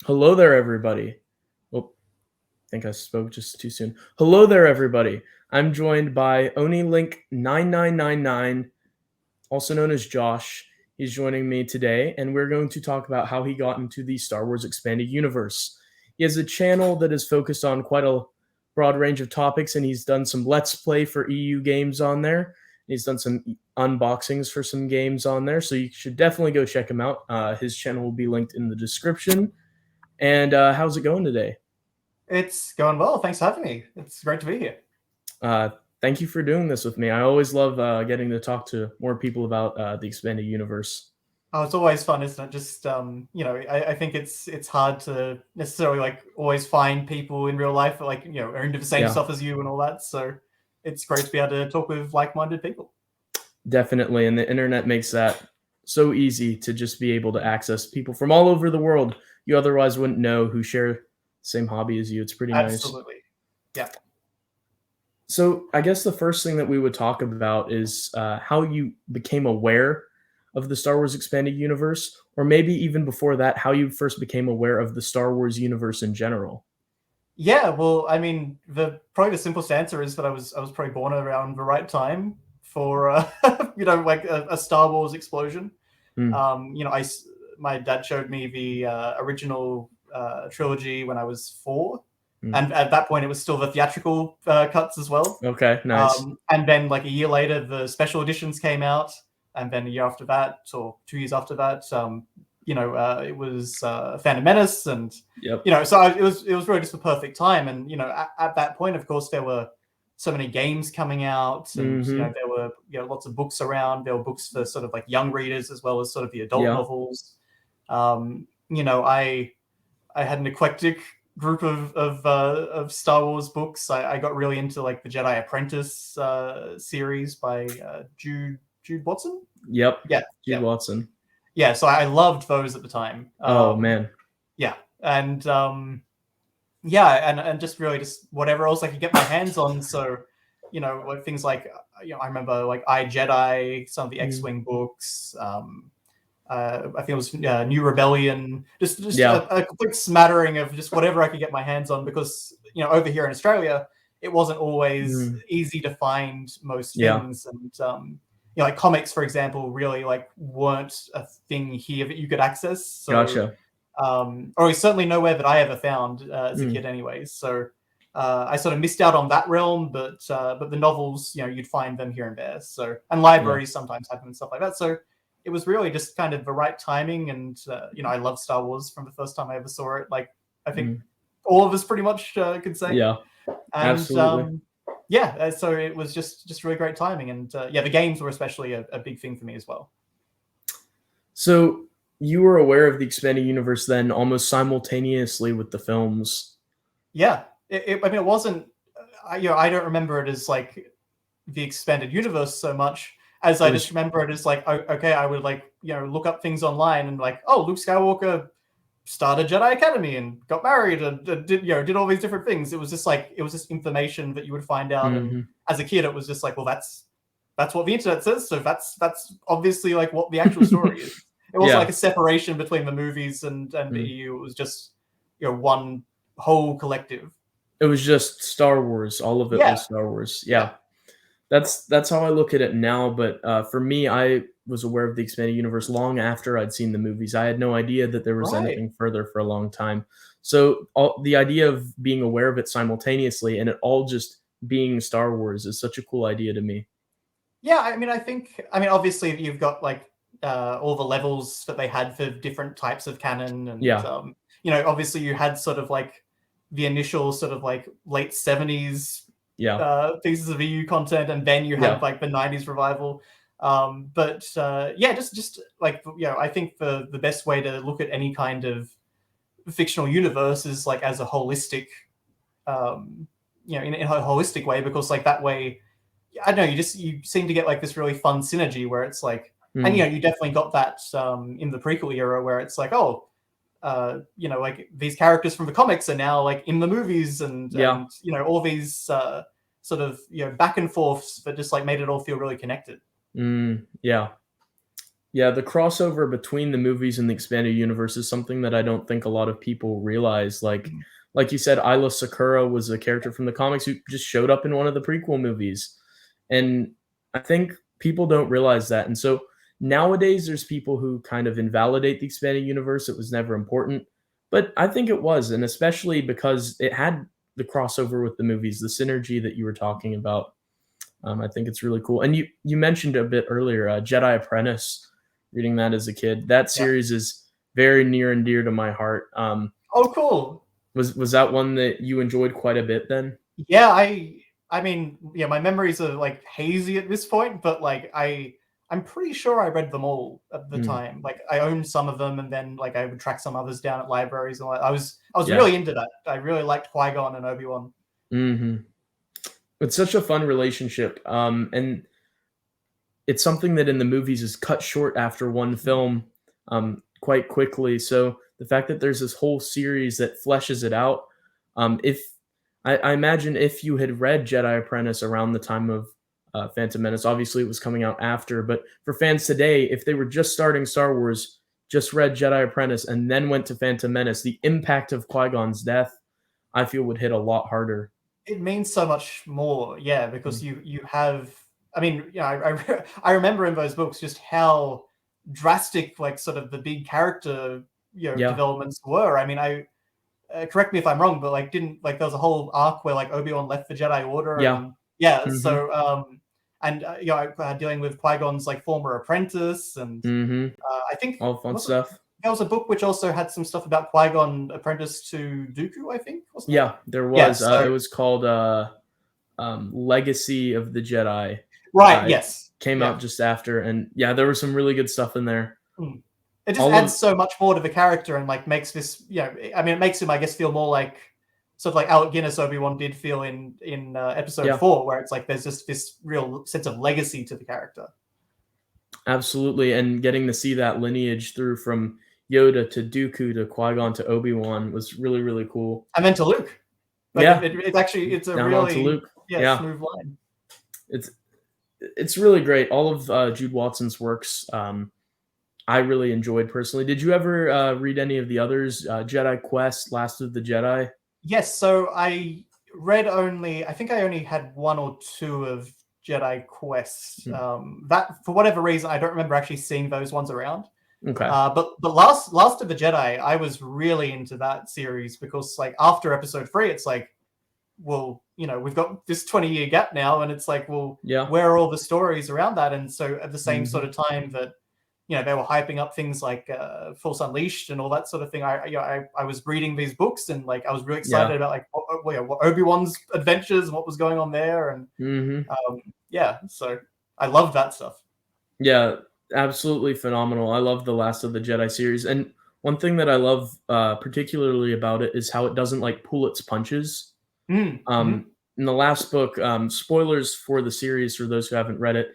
Hello there, everybody. Oh, I think I spoke just too soon. Hello there, everybody. I'm joined by OniLink99999, also known as Josh. He's joining me today, and we're going to talk about how he got into the Star Wars Expanded Universe. He has a channel that is focused on quite a broad range of topics, and he's done some Let's Play for EU games on there. He's done some unboxings for some games on there, so you should definitely go check him out. His channel will be linked in the description. And how's it going today? It's going well. Thanks for having me. It's great to be here. Uh, Thank you for doing this with me. I always love getting to talk to more people about the expanded universe. Oh, it's always fun, isn't it? Just I think it's hard to necessarily like always find people in real life that are into the same Yeah, stuff as you and all that. So it's great to be able to talk with like-minded people. definitely. And the internet makes that so easy to just be able to access people from all over the world you otherwise wouldn't know who share the same hobby as you. It's pretty nice. Absolutely. Yeah. So I guess the first thing that we would talk about is how you became aware of the Star Wars expanded universe, or maybe even before that, how you first became aware of the Star Wars universe in general. Yeah, well, I mean, the simplest answer is that I was probably born around the right time for like a Star Wars explosion. Hmm. My dad showed me the original trilogy when I was 4, Hmm. and at that point it was still the theatrical cuts as well. Okay, nice. And then like a year later, the special editions came out, and then a year after that, or 2 years after that, it was Phantom Menace, and Yep. it was really just the perfect time. And at that point, of course, there were so many games coming out, and Mm-hmm. there were lots of books around. There were books for sort of like young readers as well as sort of the adult Yeah. novels. I had an eclectic group of Star Wars books. I got really into like the Jedi Apprentice series by Jude Watson. Yep. Yeah, Jude yeah, Watson. yeah. So I loved those at the time. Oh man. Yeah, and yeah, and just really just whatever else I could get my hands on. So like things like I remember like I Jedi, some of the Mm. X-wing books. I think it was New Rebellion, just Yeah. a complete smattering of just whatever I could get my hands on, because over here in Australia it wasn't always Mm. easy to find most Yeah. things. And like comics, for example, really like weren't a thing here that you could access. So Gotcha. or certainly nowhere that I ever found as a Mm. kid anyways. So I sort of missed out on that realm, but the novels, you'd find them here and there. So, and Yeah. libraries sometimes have them and stuff like that. So it was really just kind of the right timing. And I love Star Wars from the first time I ever saw it. Like I think Mm. all of us pretty much could say. Yeah. And Absolutely. yeah, so it was just really great timing. And yeah, the games were especially a big thing for me as well. So you were aware of the expanded universe then almost simultaneously with the films. Yeah, I mean, it wasn't. I don't remember it as like the expanded universe so much as It I just was remember it as like, okay, I would like look up things online and like, oh, Luke Skywalker started Jedi Academy and got married and did all these different things. It was just like it was just information that you would find out. And mhm. as a kid, it was just like, well, that's what the internet says, so that's obviously like what the actual story is. It wasn't like Yeah. a separation between the movies and the Mm. EU. It was just one whole collective. It was just Star Wars. All of it Yeah, was Star Wars. yeah, Yeah. That's how I look at it now. But for me, I was aware of the expanded universe long after I'd seen the movies. I had no idea that there was right. anything further for a long time. So the idea of being aware of it simultaneously and it all just being Star Wars is such a cool idea to me. Yeah, I mean, obviously you've got like all the levels that they had for different types of canon. And Yeah, obviously you had sort of like the initial sort of like late 70s yeah, pieces of EU content, and then you yeah. had like the 90s revival. But yeah, just like I think the best way to look at any kind of fictional universe is like as a holistic, in a holistic way, because like that way, I don't know, you seem to get like this really fun synergy where it's like, and Mm, you definitely got that in the prequel era where it's like, oh, like these characters from the comics are now like in the movies, and yeah. all these sort of back and forths that just like made it all feel really connected. Yeah. Yeah, the crossover between the movies and the expanded universe is something that I don't think a lot of people realize. Mhm. Like you said, Ayla Sakura was a character from the comics who just showed up in one of the prequel movies. And I think people don't realize that. And so nowadays there's people who kind of invalidate the expanded universe. It was never important. But I think it was, and especially because it had the crossover with the movies, the synergy that you were talking about. I think it's really cool. And you mentioned a bit earlier, Jedi Apprentice. Reading that as a kid, that Yeah. series is very near and dear to my heart. Oh, cool. Was that one that you enjoyed quite a bit then? Yeah, I mean, yeah, my memories are like hazy at this point, but like I'm pretty sure I read them all at the Mm, time. Like I owned some of them, and then like I would track some others down at libraries, and I was yeah. really into that. I really liked Qui-Gon and Obi-Wan. Hmm. It's such a fun relationship, and it's something that in the movies is cut short after one film, quite quickly. So the fact that there's this whole series that fleshes it out, if I imagine if you had read Jedi Apprentice around the time of Phantom Menace, obviously it was coming out after, but for fans today, if they were just starting Star Wars, just read Jedi Apprentice and then went to Phantom Menace, the impact of Qui Gon's death, I feel, would hit a lot harder. It means so much more, yeah, because Mm. you have. I mean, I remember in those books just how drastic, like, sort of the big character, Yeah, developments were. I mean, I correct me if I'm wrong, but like, didn't like there was a whole arc where like Obi Wan left the Jedi Order, yeah, and yeah, hmm, so and dealing with Qui Gon's like former apprentice, and hmm, I think all fun was it stuff. there was a book which also had some stuff about Qui Gon apprentice to Dooku, I think, wasn't it? Yeah, there Yeah, was. It so was called Legacy of the Jedi. right, It yes, came yeah. out just after, and yeah, there was some really good stuff in there. Mm. It just All adds of so much more to the character, and like makes this, I mean, it makes him, I guess, feel more like sort of like Alec Guinness Obi-Wan did feel in episode yeah, 4, where it's like there's just this real sense of legacy to the character. absolutely, and getting to see that lineage through from Yoda to Dooku to Qui Gon to Obi Wan was really really cool. And then to Luke, like Yeah, it's actually it's a down on to really, Luke. yeah, Yeah, smooth line. it's it's really great. All of Jude Watson's works, I really enjoyed personally. Did you ever read any of the others? Jedi Quest, Last of the Jedi. Yes, so I think I only had one or two of Jedi Quest. Hmm. That for whatever reason I don't remember actually seeing those ones around. Okay. But Last of the Jedi, I was really into that series because like after episode 3, it's like, well, we've got this 20-year gap now, and it's like, well, Yeah. where are all the stories around that? And so at the same sort Hmm. of time that they were hyping up things like Force Unleashed and all that sort of thing, I was reading these books, and like I was really excited Yeah. about like what Obi-Wan's adventures and what was going on there, and Hmm. yeah, so I love that stuff. Yeah, absolutely phenomenal. I love the Last of the Jedi series, and one thing that I love particularly about it is how it doesn't like pull its punches. Mm-hmm. In the last book, spoilers for the series for those who haven't read it,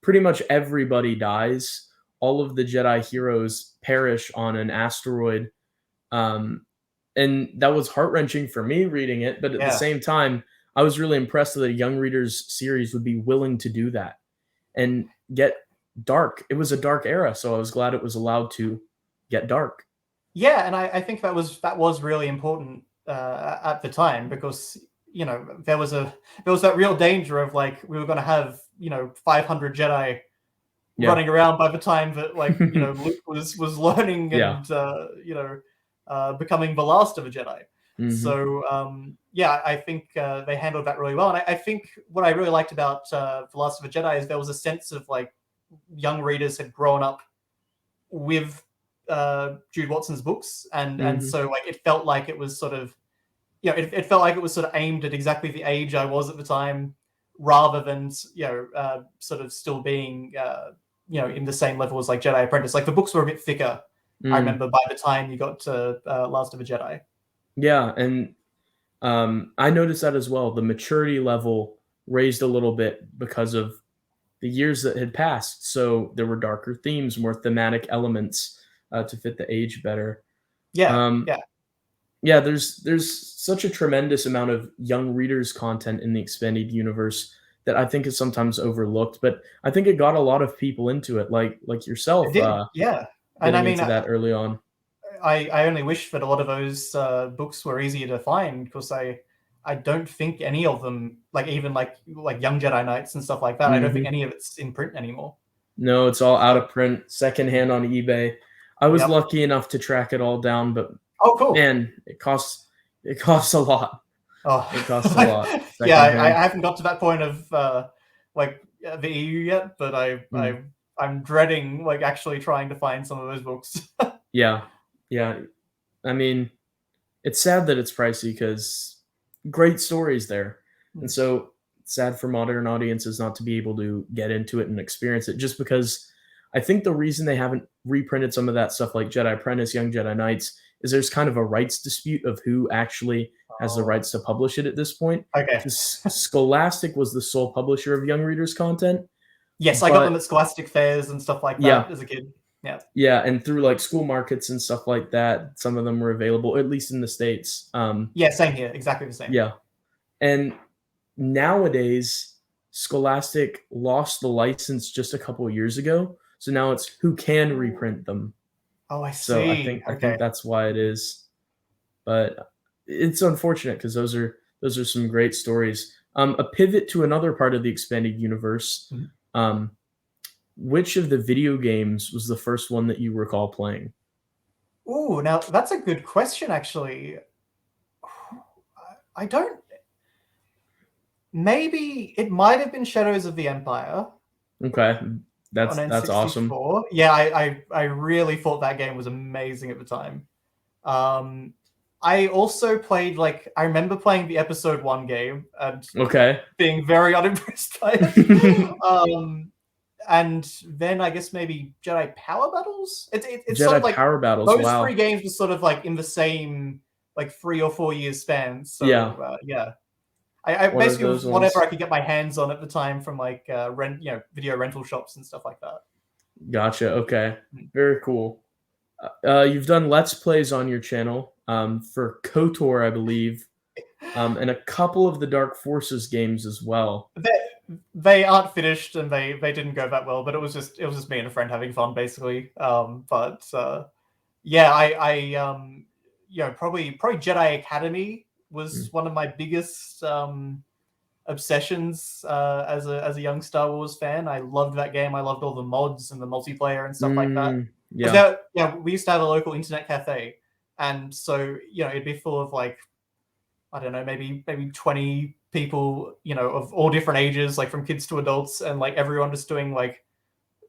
pretty much everybody dies. All of the Jedi heroes perish on an asteroid, um, and that was heart wrenching for me reading it. But at the Yeah. same time, I was really impressed that a young reader's series would be willing to do that and get dark. It was a dark era, so I was glad it was allowed to get dark. Yeah, and I think that was really important at the time, because there was that real danger of like we were going to have 500 Jedi Yeah. running around by the time that like Luke was learning Yeah. and becoming the last of a Jedi. Mhm. So yeah, I think they handled that really well, and I think what I really liked about the Last of a Jedi is there was a sense of like young readers had grown up with Jude Watson's books, and Mhm. so like it felt like it was sort of it felt like it was sort of aimed at exactly the age I was at the time, rather than sort of still being in the same level as like Jedi Apprentice. Like the books were a bit thicker. I Mm. remember by the time you got to Last of a Jedi. Yeah, and I noticed that as well. The maturity level raised a little bit because of the years that had passed. So there were darker themes, more thematic elements to fit the age better. Yeah, Um, yeah. yeah, there's such a tremendous amount of young readers content in the expanded universe that I think is sometimes overlooked, but I think it got a lot of people into it, like It yourself, did, yeah. And I getting mean, into that early on. I only wish that a lot of those books were easier to find, because I don't think any of them, like even like Young Jedi Knights and stuff like that, I don't think Mhm. any of it's in print anymore. No, it's all out So, of print, secondhand on eBay. I was yep. lucky enough to track it all down, but Oh, cool. man, it costs a lot. Oh, It costs a lot yeah. I secondhand. haven't got to that point of the EU yet, but Mm. I'm dreading like actually trying to find some of those books. Yeah. Yeah. I mean, it's sad that it's pricey because great stories there. And so it's sad for modern audiences not to be able to get into it and experience it just because I think the reason they haven't reprinted some of that stuff like Jedi Apprentice, Young Jedi Knights is there's kind of a rights dispute of who actually has the Oh, rights to publish it at this point. okay. Because Scholastic was the sole publisher of Young Readers content, Yes, I got them but at Scholastic fairs and stuff like yeah, that as a kid. Yeah. yeah, and through like school markets and stuff like that, some of them were available, at least in the States. Yeah, same here. Exactly the same. Yeah. And nowadays, Scholastic lost the license just a couple of years ago. So now it's who can reprint them. Oh, I So I see. think I Okay. think that's why it is. But it's unfortunate because those are some great stories. A pivot to another part of the expanded universe. Mhm. Um, which of the video games was the first one that you recall playing? Ooh, now that's a good question, actually. I don't. Maybe it might have been Shadows of the Empire Okay, on that's awesome. N64. Yeah, I really thought that game was amazing at the time. Um, I also played, like, I remember playing the episode 1 game and Okay. being very unimpressed by it. And then I guess maybe Jedi Power Battles. It's sort of Jedi like Power Battles. those three Wow. games were sort of like in the same like 3 or 4 years span. Yeah. So yeah, I One of basically those was whatever I ones. could get my hands on at the time from like video rental shops and stuff like that. Gotcha. Okay. Mm. Very cool. You've done Let's Plays on your channel for KOTOR, I believe, and a couple of the Dark Forces games as well. They aren't finished and they didn't go that well, but it was just me and a friend having fun basically. But yeah, probably Jedi Academy was Mm. one of my biggest obsessions as a young Star Wars fan. I loved that game. I loved all the mods and the multiplayer and stuff like that. Because Yeah. we used to have a local internet cafe, and so it'd be full of like I don't know, maybe 20 people, of all different ages, like from kids to adults, and like everyone just doing like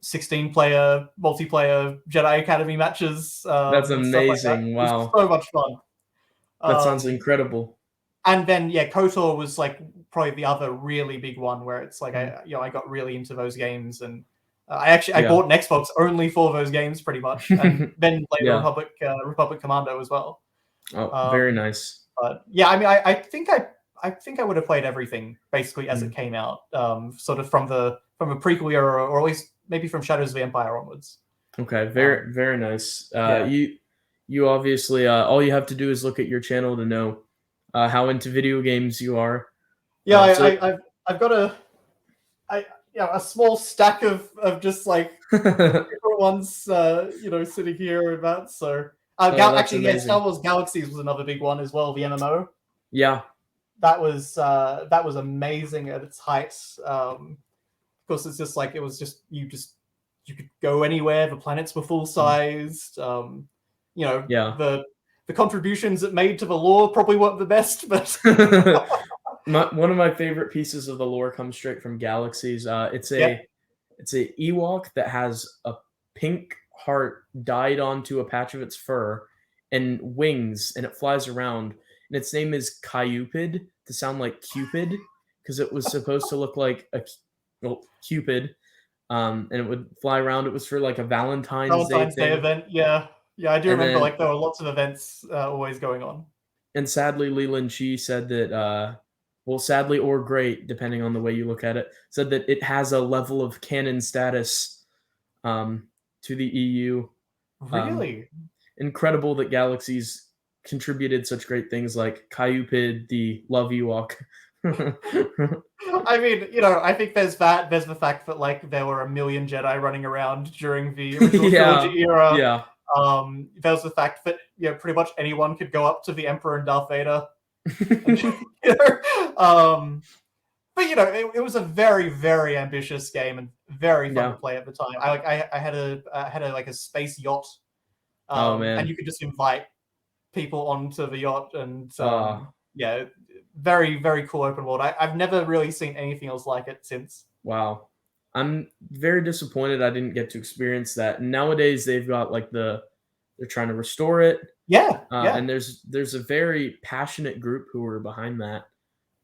16-player multiplayer Jedi Academy matches That's and stuff like that. amazing. It was Wow. so much fun. That sounds Um, incredible. and then yeah, KOTOR was like probably the other really big one where it's like Mm. I got really into those games, and I Yeah. bought an Xbox only for those games pretty much, and then played the Yeah. Republic Commando as well. Oh, very Um, nice. but yeah, I mean, I think I would have played everything basically as it Mm. came out, sort of from a prequel era, or at least maybe from Shadows of the Empire onwards. Okay. Um, Very nice. yeah, You obviously all you have to do is look at your channel to know how into video games you are. yeah, So I've got a small stack of just like different ones, sitting here and that. So that's actually, yeah, Star amazing. Wars Galaxies was another big one as well. The MMO Yeah. that was amazing at its height. Of course, it's just like it was just you could go anywhere. The planets were full Mm. sized. Yeah. The contributions it made to the lore probably weren't the best, but One of my favorite pieces of the lore comes straight from Galaxies. yeah. It's a Ewok that has a pink heart dyed onto a patch of its fur and wings, and it flies around. And its name is Cupid to sound like Cupid because it was supposed to look like Cupid, and it would fly around. It was for like a Valentine's Day Valentine's Day thing, event. Yeah, yeah, I do and remember. then Like there were lots of events always going on. and sadly, Leland Chi said that, well, sadly or great, depending on the way you look at it, said that it has a level of canon status to the EU. Um, Really? Incredible that Galaxies contributed such great things like Cupid, the Love Ewok, I mean, I think there's that. There's the fact that like there were a million Jedi running around during the original trilogy era. Yeah. There's the fact that pretty much anyone could go up to the Emperor and Darth Vader. And, but it was a very, very ambitious game and very fun to play at the time. I had a space yacht, Oh man. and you could just invite people onto the yacht, and yeah, very, very cool open world. I've never really seen anything else like it since. Wow. I'm very disappointed I didn't get to experience that. Nowadays they've got like they're trying to restore it. Yeah. And there's a very passionate group who are behind that.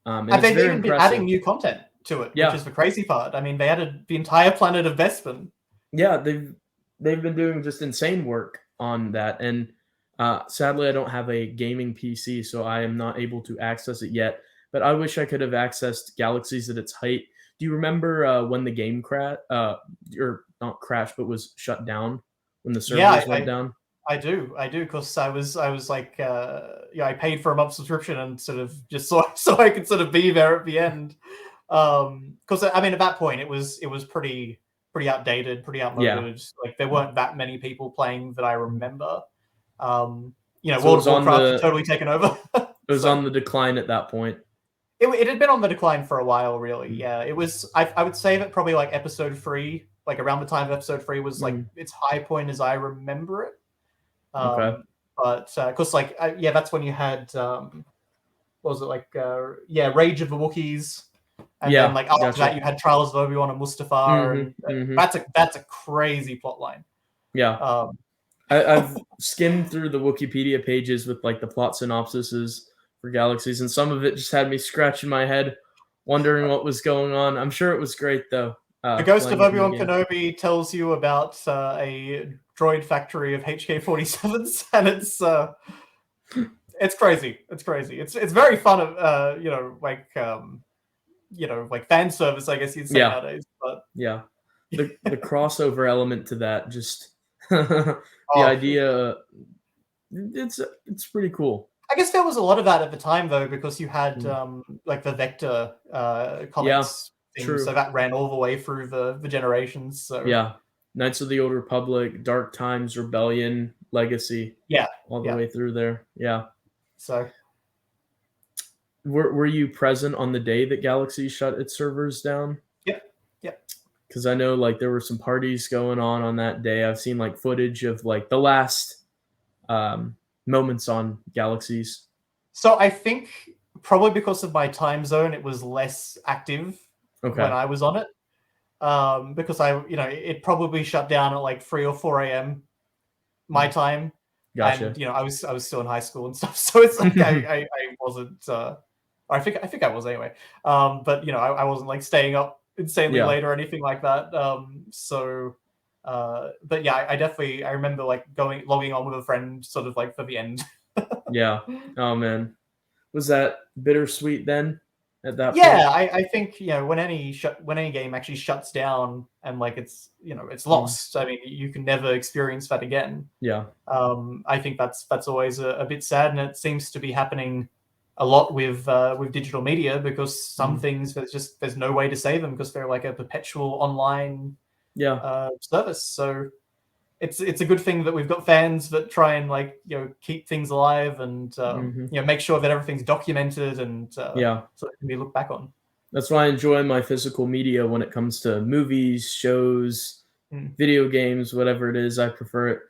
And they've even been adding new content to it, which is the crazy part. I mean, they added the entire planet of Bespin. Yeah, they've been doing just insane work on that. And sadly, I don't have a gaming PC, so I am not able to access it yet. But I wish I could have accessed Galaxies at its height. Do you remember when the game crashed, or not crashed, but was shut down when the servers went down? I do, because I was like, I paid for a month subscription and sort of just so I could sort of be there at the end. Because I mean, at that point, it was pretty outdated, pretty outmoded. Like there weren't that many people playing that I remember. So World of Warcraft had totally taken over. It was on the decline at that point. It had been on the decline for a while, really. Yeah, it was. I would say that probably like episode 3, like around the time of episode 3 was like its high point as I remember it. Okay. But because like that's when you had what was it like Rage of the Wookiees, and then like after that you had Trials of Obi-Wan and Mustafar, and that's a crazy plot line. Yeah. I've skimmed through the Wikipedia pages with like the plot synopsises for Galaxies, and some of it just had me scratching my head, wondering what was going on. I'm sure it was great though. The Ghost of Obi-Wan Kenobi tells you about a droid factory of HK-47s, and it's crazy. It's crazy. It's very fun. Like fan service, I guess you'd say nowadays. But the crossover element to that, just the idea, it's pretty cool. I guess there was a lot of that at the time though, because you had like the Vector comics. True. So that ran all the way through the generations. So Knights of the Old Republic, Dark Times, Rebellion, Legacy. All the way through there. Yeah. So were you present on the day that Galaxy shut its servers down? Yep. Because I know like there were some parties going on that day. I've seen like footage of like the last moments on Galaxies. So I think probably because of my time zone, it was less active when I was on it. Because it probably shut down at like 3 or 4 a.m. my time. Gotcha. And I was still in high school and stuff, so it's like I wasn't. I think I was anyway. But I wasn't like staying up insanely late or anything like that. But yeah, I remember like logging on with a friend, sort of like for the end. Yeah. Oh man, was that bittersweet then? At that point? I think when any game actually shuts down and like it's lost. I mean, you can never experience that again. Yeah. I think that's always a bit sad, and it seems to be happening a lot with digital media, because some things there's no way to save them because they're like a perpetual online service. So it's a good thing that we've got fans that try and like keep things alive and make sure that everything's documented and so it can be looked back on. That's why I enjoy my physical media when it comes to movies, shows, video games, whatever it is. I prefer it.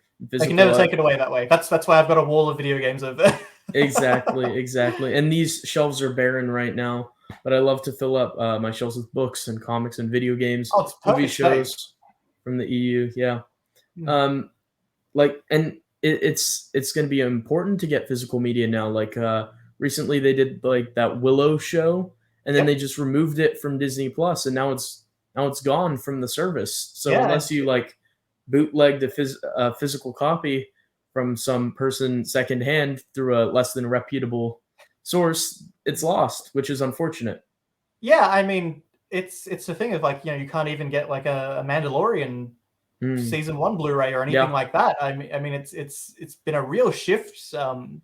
I can never take it away that way. That's why I've got a wall of video games over there. Exactly. And these shelves are barren right now, but I love to fill up my shelves with books and comics and video games, movie shows from the EU. Yeah. And it's going to be important to get physical media now. Like recently they did like that Willow show, and then they just removed it from Disney Plus, and now it's gone from the service. So unless you like bootleg the physical copy from some person secondhand through a less than reputable source, it's lost, which is unfortunate. Yeah, I mean, it's the thing of like you can't even get like a Mandalorian season 1 Blu-ray or anything like that. I mean, it's been a real shift on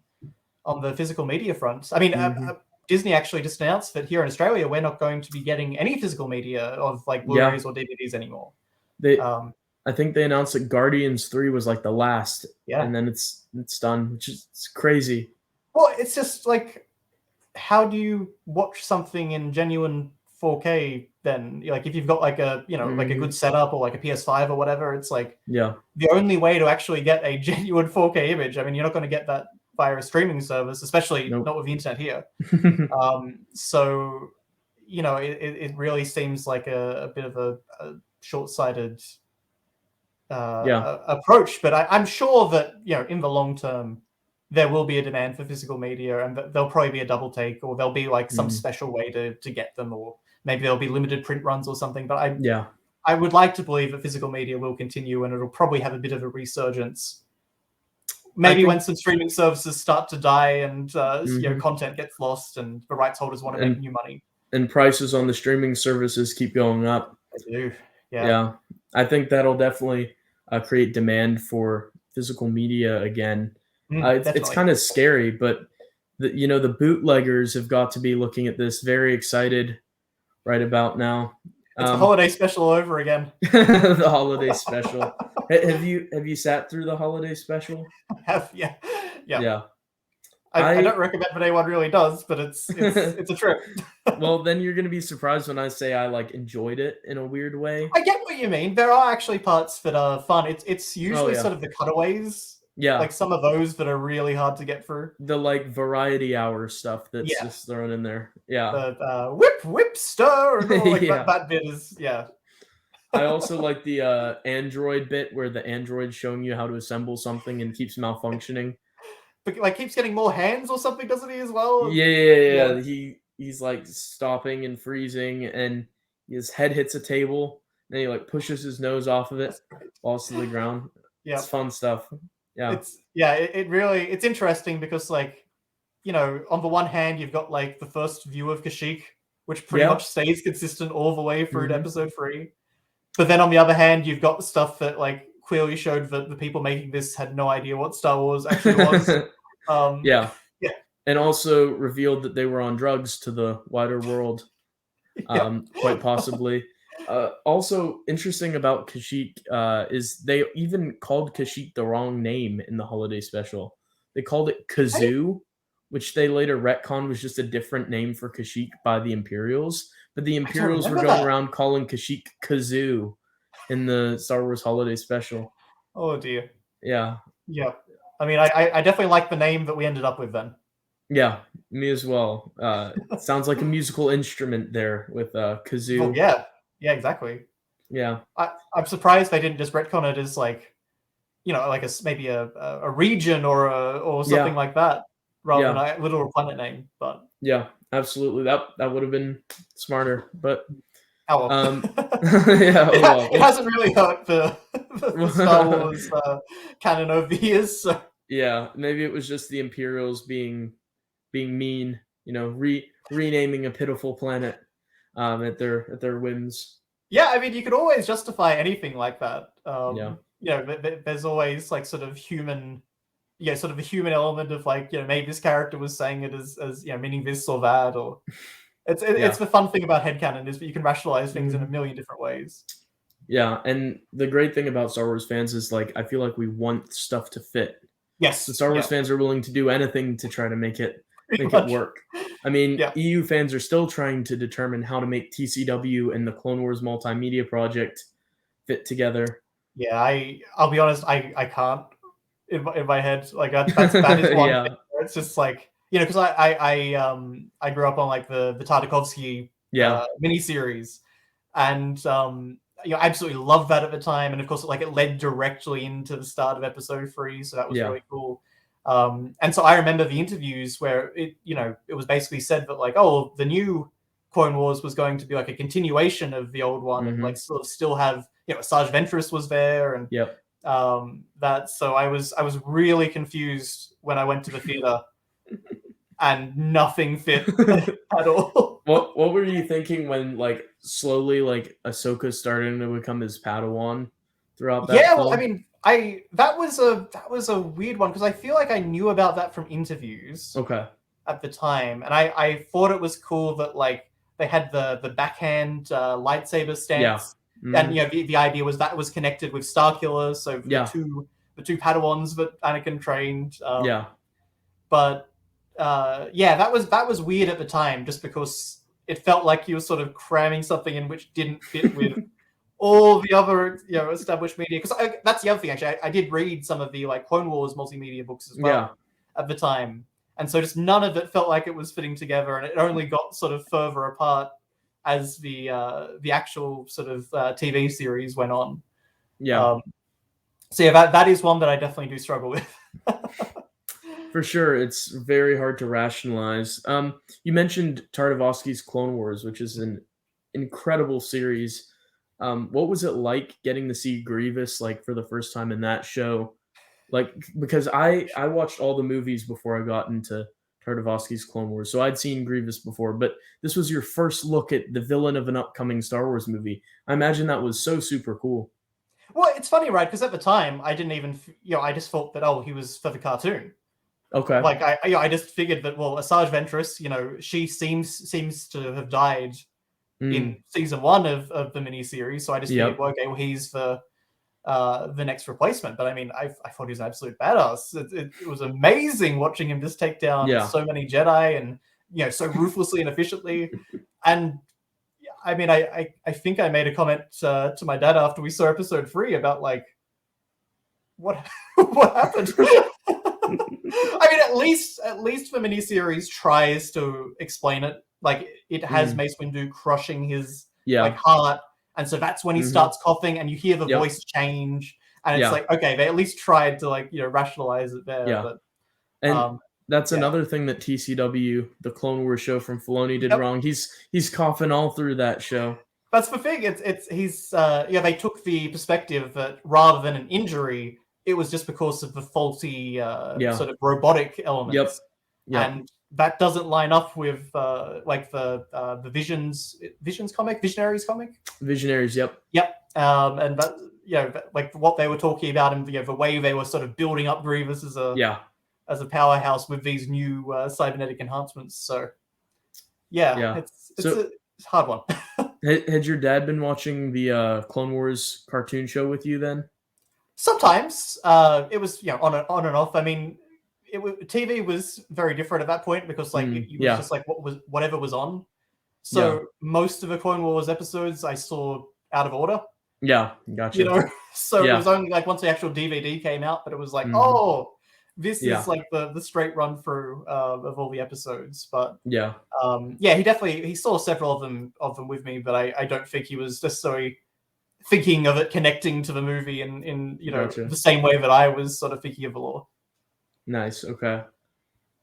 the physical media front. I mean, Disney actually just announced that here in Australia, we're not going to be getting any physical media of like Blu-rays or DVDs anymore. I think they announced that Guardians 3 was like the last, Yeah. and then it's done, which is crazy. Well, it's just like, how do you watch something in genuine 4K then? Like if you've got like a, you know, like a good setup or like a PS5 or whatever, it's like the only way to actually get a genuine 4K image. I mean, you're not going to get that via a streaming service, especially not with the internet here. So, you know, it really seems like a bit of a short-sighted approach. But I'm sure that, you know, in the long term, there will be a demand for physical media, and there'll probably be a double take, or there'll be like some special way to get them, or maybe there'll be limited print runs or something. But I would like to believe that physical media will continue, and it'll probably have a bit of a resurgence. Maybe when some streaming services start to die and you know, content gets lost and the rights holders want to make new money. And prices on the streaming services keep going up. They do. Yeah. I think that'll definitely create demand for physical media again. It's kind of scary, but you know, the bootleggers have got to be looking at this very excited right about now. It's the holiday special over again. The holiday special. Have you sat through the holiday special? Yeah. I don't recommend that anyone really does, but it's a trip. Well, then you're gonna be surprised when I say I like enjoyed it in a weird way. I get what you mean. There are actually parts that are fun. It's usually sort of the cutaways. Yeah. Like some of those that are really hard to get through. The like variety hour stuff that's just thrown in there. Yeah. The whip stir. Like that bit is I also like the Android bit where the Android's showing you how to assemble something and keeps malfunctioning. But like keeps getting more hands or something, doesn't he, as well? Yeah. He's like stopping and freezing, and his head hits a table, and he like pushes his nose off of it, falls to the ground. Yeah. It's fun stuff. Yeah. It's interesting because, like, you know, on the one hand you've got like the first view of Kashyyyk, which pretty much stays consistent all the way through to episode 3. But then on the other hand, you've got stuff that like clearly showed that the people making this had no idea what Star Wars actually was. And also revealed that they were on drugs to the wider world, quite possibly. Also interesting about Kashyyyk is they even called Kashyyyk the wrong name in the holiday special. They called it Kazoo, which they later retconned was just a different name for Kashyyyk by the Imperials. But the Imperials were going around calling Kashyyyk Kazoo in the Star Wars holiday special. Oh dear. Yeah. I mean, I definitely like the name that we ended up with then. Yeah, me as well. Sounds like a musical instrument there with kazoo. Oh, yeah, exactly. Yeah, I'm surprised they didn't just retcon it as like, you know, like maybe a region or something like that, rather than a literal planet name. But yeah, absolutely, that would have been smarter. But it hasn't really hurt the Star Wars canon over the years. So. Yeah, maybe it was just the Imperials being mean, you know, renaming a pitiful planet at their whims. Yeah, I mean, you could always justify anything like that. You know, there's always like sort of human, sort of a human element of like, you know, maybe this character was saying it as you know, meaning this or that, or it's the fun thing about headcanon is that you can rationalize things in a million different ways. Yeah, and the great thing about Star Wars fans is like I feel like we want stuff to fit. Yes, the Star Wars fans are willing to do anything to try to make it work. I mean, EU fans are still trying to determine how to make TCW and the Clone Wars multimedia project fit together. Yeah, I'll be honest, I can't in my head. Like that is one thing where it's just like, you know, because I grew up on like the Tartakovsky miniseries, and you know, absolutely loved that at the time, and of course, like it led directly into the start of episode 3, so that was really cool. And so I remember the interviews where it was basically said that like, oh, the new Clone Wars was going to be like a continuation of the old one, and like sort of still have, you know, Sarge Ventress was there, and that. So I was really confused when I went to the theater, and nothing fit at all. What were you thinking when like slowly like Ahsoka started to become his Padawan throughout that? Yeah, well, I mean, that was a weird one because I feel like I knew about that from interviews. Okay. at the time, and I thought it was cool that like they had the backhand lightsaber stance, and the idea was that was connected with Starkiller, so the two Padawans that Anakin trained. But that was weird at the time, just because it felt like he was sort of cramming something in which didn't fit with all the other established media. Because that's the other thing, actually. I did read some of the like Clone Wars multimedia books as well at the time, and so just none of it felt like it was fitting together, and it only got sort of further apart as the actual sort of TV series went on. So that is one that I definitely do struggle with. For sure, it's very hard to rationalize. You mentioned Tartakovsky's Clone Wars, which is an incredible series. What was it like getting to see Grievous like for the first time in that show? Like, because I watched all the movies before I got into Tartakovsky's Clone Wars, so I'd seen Grievous before, but this was your first look at the villain of an upcoming Star Wars movie. I imagine that was so super cool. Well, it's funny, right? Because at the time, I didn't even, I just thought that, he was for the cartoon. Okay. Like I just figured that, well, Asajj Ventress, she seems to have died in season 1 of the miniseries, so I just figured, well, okay, well, he's the next replacement. But I mean, I thought he was an absolute badass. It was amazing watching him just take down so many Jedi and so ruthlessly and efficiently. And I mean, I think I made a comment to my dad after we saw episode 3 about like what happened. I mean, at least the miniseries tries to explain it. Like, it has Mace Windu crushing his like heart, and so that's when he starts coughing, and you hear the voice change, and it's like, okay, they at least tried to like rationalize it there. But, and that's another thing that TCW, the Clone Wars show from Filoni, did wrong. He's coughing all through that show. That's the thing. He's they took the perspective that rather than an injury, it was just because of the faulty sort of robotic elements. And that doesn't line up with like the Visions comic, Visionaries comic. Visionaries, and that like what they were talking about, and the way they were sort of building up Grievous as a powerhouse with these new cybernetic enhancements. So it's a hard one. Had your dad been watching the Clone Wars cartoon show with you then? Sometimes it was on and off. I mean, TV was very different at that point, because like it was just like whatever was on. So most of the Clone Wars episodes I saw out of order. Yeah, gotcha. So it was only like once the actual DVD came out that it was like, this is like the straight run through of all the episodes. But he saw several of them with me, but I don't think he was necessarily thinking of it connecting to the movie in the same way that I was sort of thinking of the lore. Nice. Okay.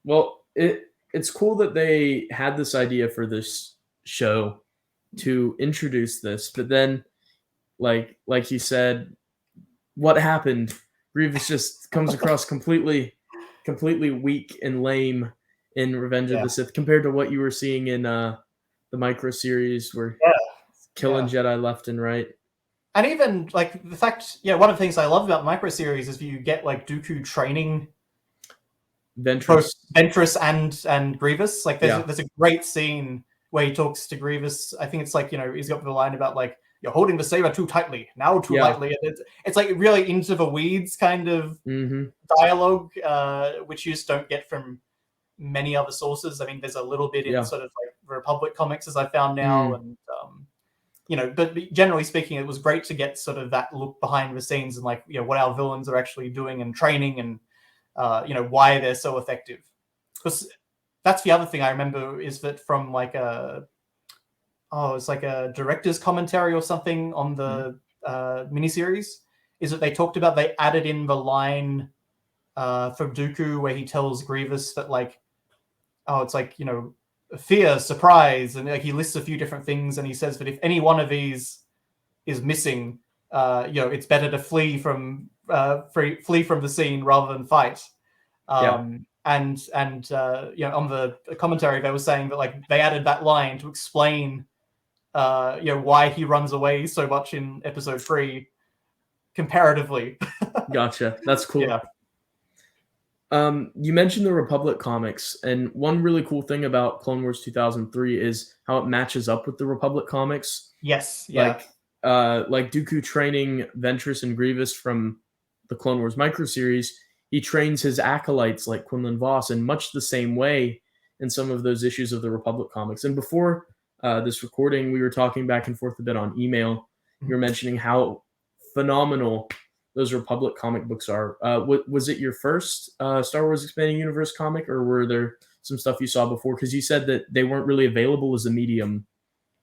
Well, it's cool that they had this idea for this show to introduce this, but then like you said, what happened? Grievous just comes across completely weak and lame in Revenge of the Sith compared to what you were seeing in the micro series, where killing Jedi left and right. And even like the fact, one of the things I love about micro series is you get like Dooku training Ventress and Grievous. Like there's a great scene where he talks to Grievous. I think it's like, he's got the line about like, you're holding the saber too tightly, now too lightly. And it's like really into the weeds kind of dialogue, which you just don't get from many other sources. I mean, there's a little bit in sort of like Republic comics, as I found now, and but generally speaking, it was great to get sort of that look behind the scenes and like what our villains are actually doing and training, and why they're so effective. Because that's the other thing I remember, is that from like it's like a director's commentary or something on the miniseries, is that they added in the line from Dooku where he tells Grievous that like, it's like, fear, surprise, and like he lists a few different things, and he says that if any one of these is missing, it's better to flee from the scene rather than fight. And on the commentary, they were saying that like they added that line to explain why he runs away so much in episode 3 comparatively. Gotcha. That's cool. You mentioned the Republic comics, and one really cool thing about Clone Wars 2003 is how it matches up with the Republic comics. Yes, yeah. Like Dooku training Ventress and Grievous from the Clone Wars micro series, he trains his acolytes like Quinlan Voss in much the same way in some of those issues of the Republic comics. And before this recording, we were talking back and forth a bit on email. You were mentioning how phenomenal those Republic comic books are. Was it your first Star Wars Expanding Universe comic, or were there some stuff you saw before? Because you said that they weren't really available as a medium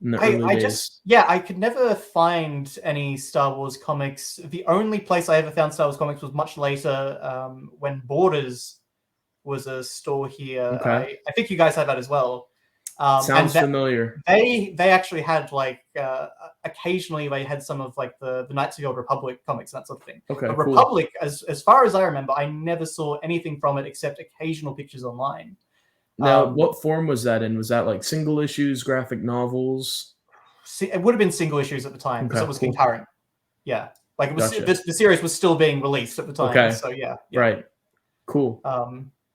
in the early I days. just, yeah, I could never find any Star Wars comics. The only place I ever found Star Wars comics was much later, when Borders was a store here. Okay. I think you guys had that as well. Sounds familiar. They actually had like occasionally they had some of like the Knights of the Old Republic comics and that sort of thing. Okay, But cool. Republic, as far as I remember, I never saw anything from it except occasional pictures online. Now, what form was that in? Was that like single issues, graphic novels? It would have been single issues at the time because Okay, it was cool. concurrent. Yeah, like it was Gotcha. the series was still being released at the time. Okay. So yeah. Right. Cool.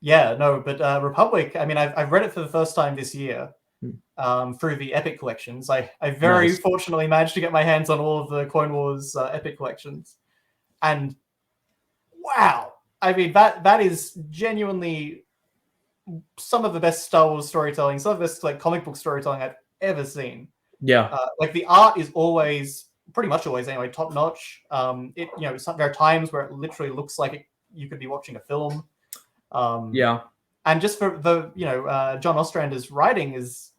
Yeah, no, but Republic, I mean, I've read it for the first time this year Hmm. through the Epic collections. I very Nice. fortunately managed to get my hands on all of the Clone Wars Epic collections. And wow, I mean, that is genuinely some of the best Star Wars storytelling, some of the best like comic book storytelling I've ever seen. Yeah. Like the art is always, pretty much always anyway, top notch. It, you know, there are times where it literally looks like you could be watching a film. Yeah. And just for the, you know, John Ostrander's writing is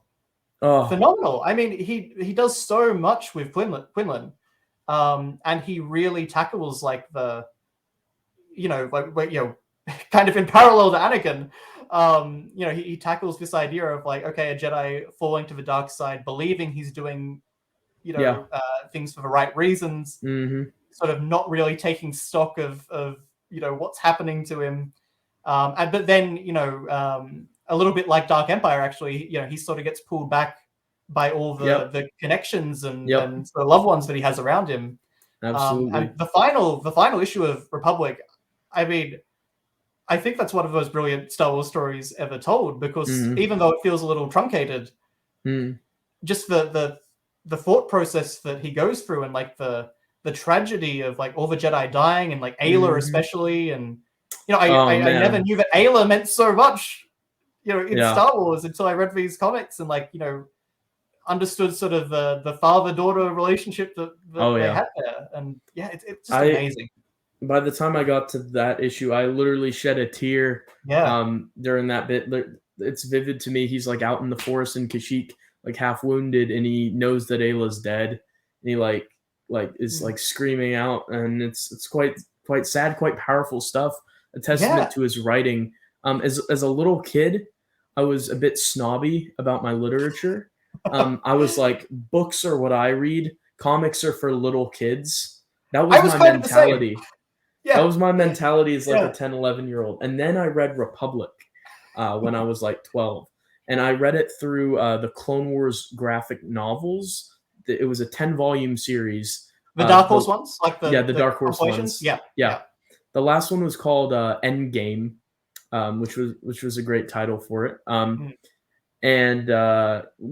Oh, phenomenal. I mean, he does so much with Quinlan, and he really tackles like the, you know, like you know, kind of in parallel to Anakin. You know, he tackles this idea of like, okay, a Jedi falling to the dark side, believing he's doing, you know, things for the right reasons, sort of not really taking stock of you know what's happening to him. And but then, you know, a little bit like Dark Empire, actually, you know, he sort of gets pulled back by all the connections and the loved ones that he has around him. Absolutely. And the final issue of Republic, I mean, I think that's one of the most brilliant Star Wars stories ever told, because even though it feels a little truncated, just the thought process that he goes through, and like the tragedy of like all the Jedi dying, and like Ayla especially, and you know, I never knew that Ayla meant so much, you know, in Star Wars until I read these comics and like, you know, understood sort of the father-daughter relationship that they had there. And yeah, it's just amazing. By the time I got to that issue, I literally shed a tear. During that bit. It's vivid to me. He's like out in the forest in Kashyyyk, like half wounded, and he knows that Ayla's dead. And he like is like screaming out, and it's quite sad, quite powerful stuff. A testament to his writing. As a little kid, I was a bit snobby about my literature. I was like, books are what I read. Comics are for little kids. That was my mentality. That was my mentality as like a 10, 11-year-old. And then I read Republic when I was like 12. And I read it through the Clone Wars graphic novels. It was a 10-volume series. The Dark Horse ones? Like the Dark Horse ones. Yeah. The last one was called Endgame, which was a great title for it. And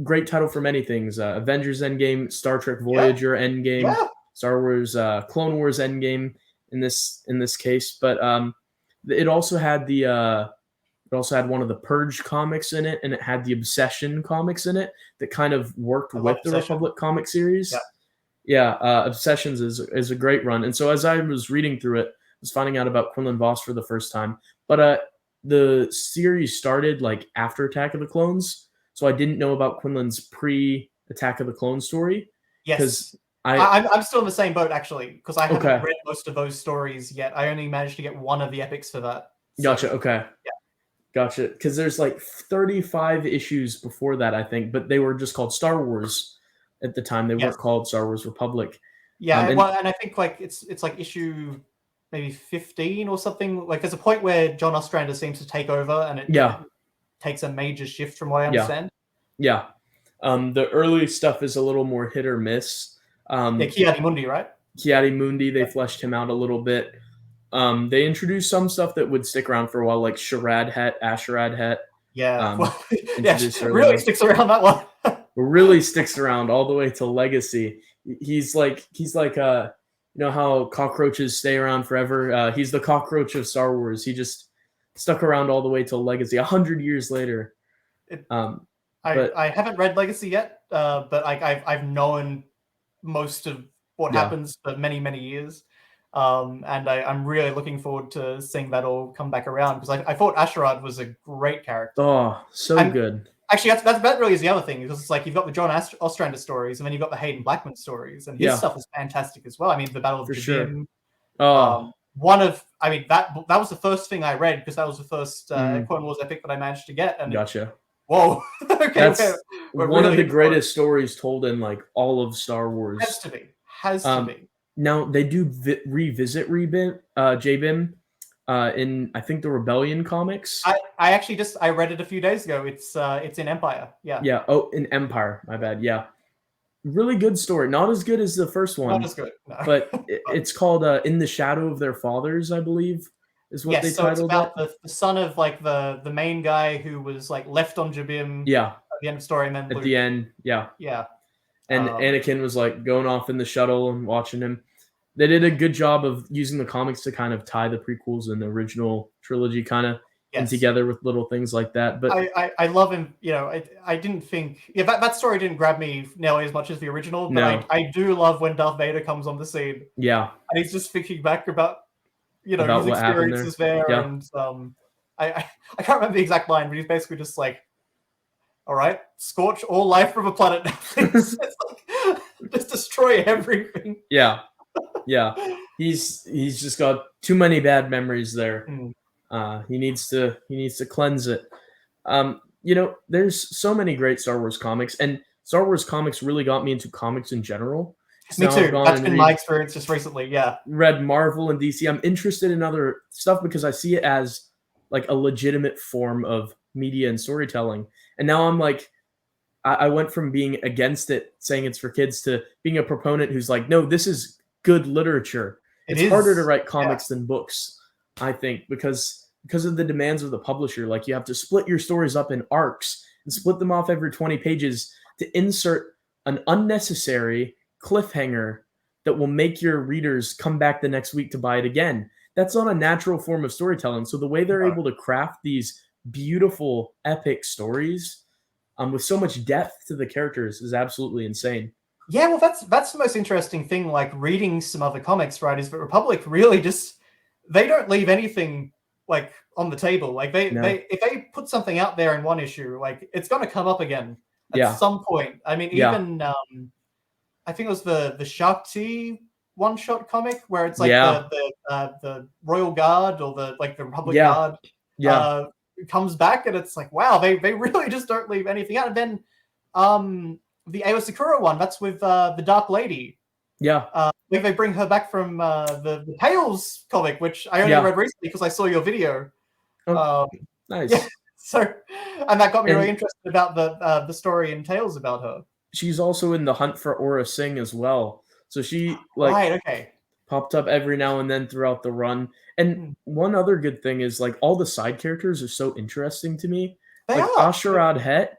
great title for many things. Avengers Endgame, Star Trek Voyager Endgame, Star Wars Clone Wars Endgame in this case. But it also had one of the Purge comics in it, and it had the Obsession comics in it that kind of worked with the Republic comic series. Obsessions is a great run. And so as I was reading through it, I was finding out about Quinlan Voss for the first time. But the series started like after Attack of the Clones, so I didn't know about Quinlan's pre-Attack of the Clones story. Yes, I'm still in the same boat actually, because I haven't read most of those stories yet. I only managed to get one of the epics for that. So, gotcha. Okay. Yeah. Gotcha. Because there's like 35 issues before that, I think, but they were just called Star Wars at the time. They weren't called Star Wars Republic. Yeah, and I think like it's like issue maybe 15 or something. Like there's a point where John Ostrander seems to take over, and it takes a major shift from what I understand. Yeah. The early stuff is a little more hit or miss. Ki-Adi-Mundi, right? Ki-Adi-Mundi, they fleshed him out a little bit. They introduced some stuff that would stick around for a while, like Sharad Het, Asherad Het. Yeah, well, yeah, Introduced really earlier. sticks around that one. Really sticks around all the way to Legacy. He's like you know how cockroaches stay around forever. He's the cockroach of Star Wars. He just stuck around all the way to Legacy 100 years later. I haven't read Legacy yet, but I've known most of what happens for many years, and I'm really looking forward to seeing that all come back around, because I thought Asherad was a great character. Oh, so good. Actually, that really is the other thing, because it's like you've got the John Ostrander stories, and then you've got the Hayden Blackman stories, and his stuff is fantastic as well. I mean, the Battle of Jabim. Sure. That was the first thing I read, because that was the first Clone Wars epic that I managed to get. And gotcha. Whoa. Okay, that's we're one really of the greatest stories told in like all of Star Wars. Has to be. Now they do revisit Jabim in, I think, the Rebellion comics. I actually I read it a few days ago. It's in Empire. Yeah. Yeah. Oh, in Empire. My bad. Yeah. Really good story. Not as good as the first one. Not as good. No. But it's called "In the Shadow of Their Fathers," I believe, is what they titled it's about the son of like the main guy who was like left on Jabim. Yeah. At the end of the story, and then at the end, yeah. Yeah. And Anakin was like going off in the shuttle and watching him. They did a good job of using the comics to kind of tie the prequels and the original trilogy kind of in together with little things like that. But I love him. You know, I didn't think that story didn't grab me nearly as much as the original. But I do love when Darth Vader comes on the scene. Yeah, and he's just thinking back about his experiences there. Yeah. And I can't remember the exact line, but he's basically just like, "All right, scorch all life from a planet now. It's like, just destroy everything." Yeah. Yeah, he's just got too many bad memories there. He needs to cleanse it. You know, there's so many great Star Wars comics, and Star Wars comics really got me into comics in general. Me too. That's been my experience just recently. Yeah, read Marvel and DC. I'm interested in other stuff because I see it as like a legitimate form of media and storytelling. And now I'm like, I went from being against it, saying it's for kids, to being a proponent who's like, no, this is good literature. It's harder to write comics than books, I think, because of the demands of the publisher. Like, you have to split your stories up in arcs and split them off every 20 pages to insert an unnecessary cliffhanger that will make your readers come back the next week to buy it again. That's not a natural form of storytelling. So the way they're able to craft these beautiful, epic stories with so much depth to the characters is absolutely insane. Yeah, well, that's the most interesting thing, like reading some other comics, right, is that Republic really they don't leave anything like on the table. Like if they put something out there in one issue, like it's going to come up again at some point. I mean, even I think it was the Shakti one-shot comic where it's like the Royal Guard or the Republic Guard comes back, and it's like, wow, they really just don't leave anything out. And then the Awa Sakura one, that's with the Dark Lady. Yeah. They bring her back from the Tales comic, which I only read recently because I saw your video. Nice. Yeah, so, and that got me really interested about the story in Tales about her. She's also in The Hunt for Aura Singh as well. So she popped up every now and then throughout the run. And one other good thing is like all the side characters are so interesting to me. They are. Asherad Het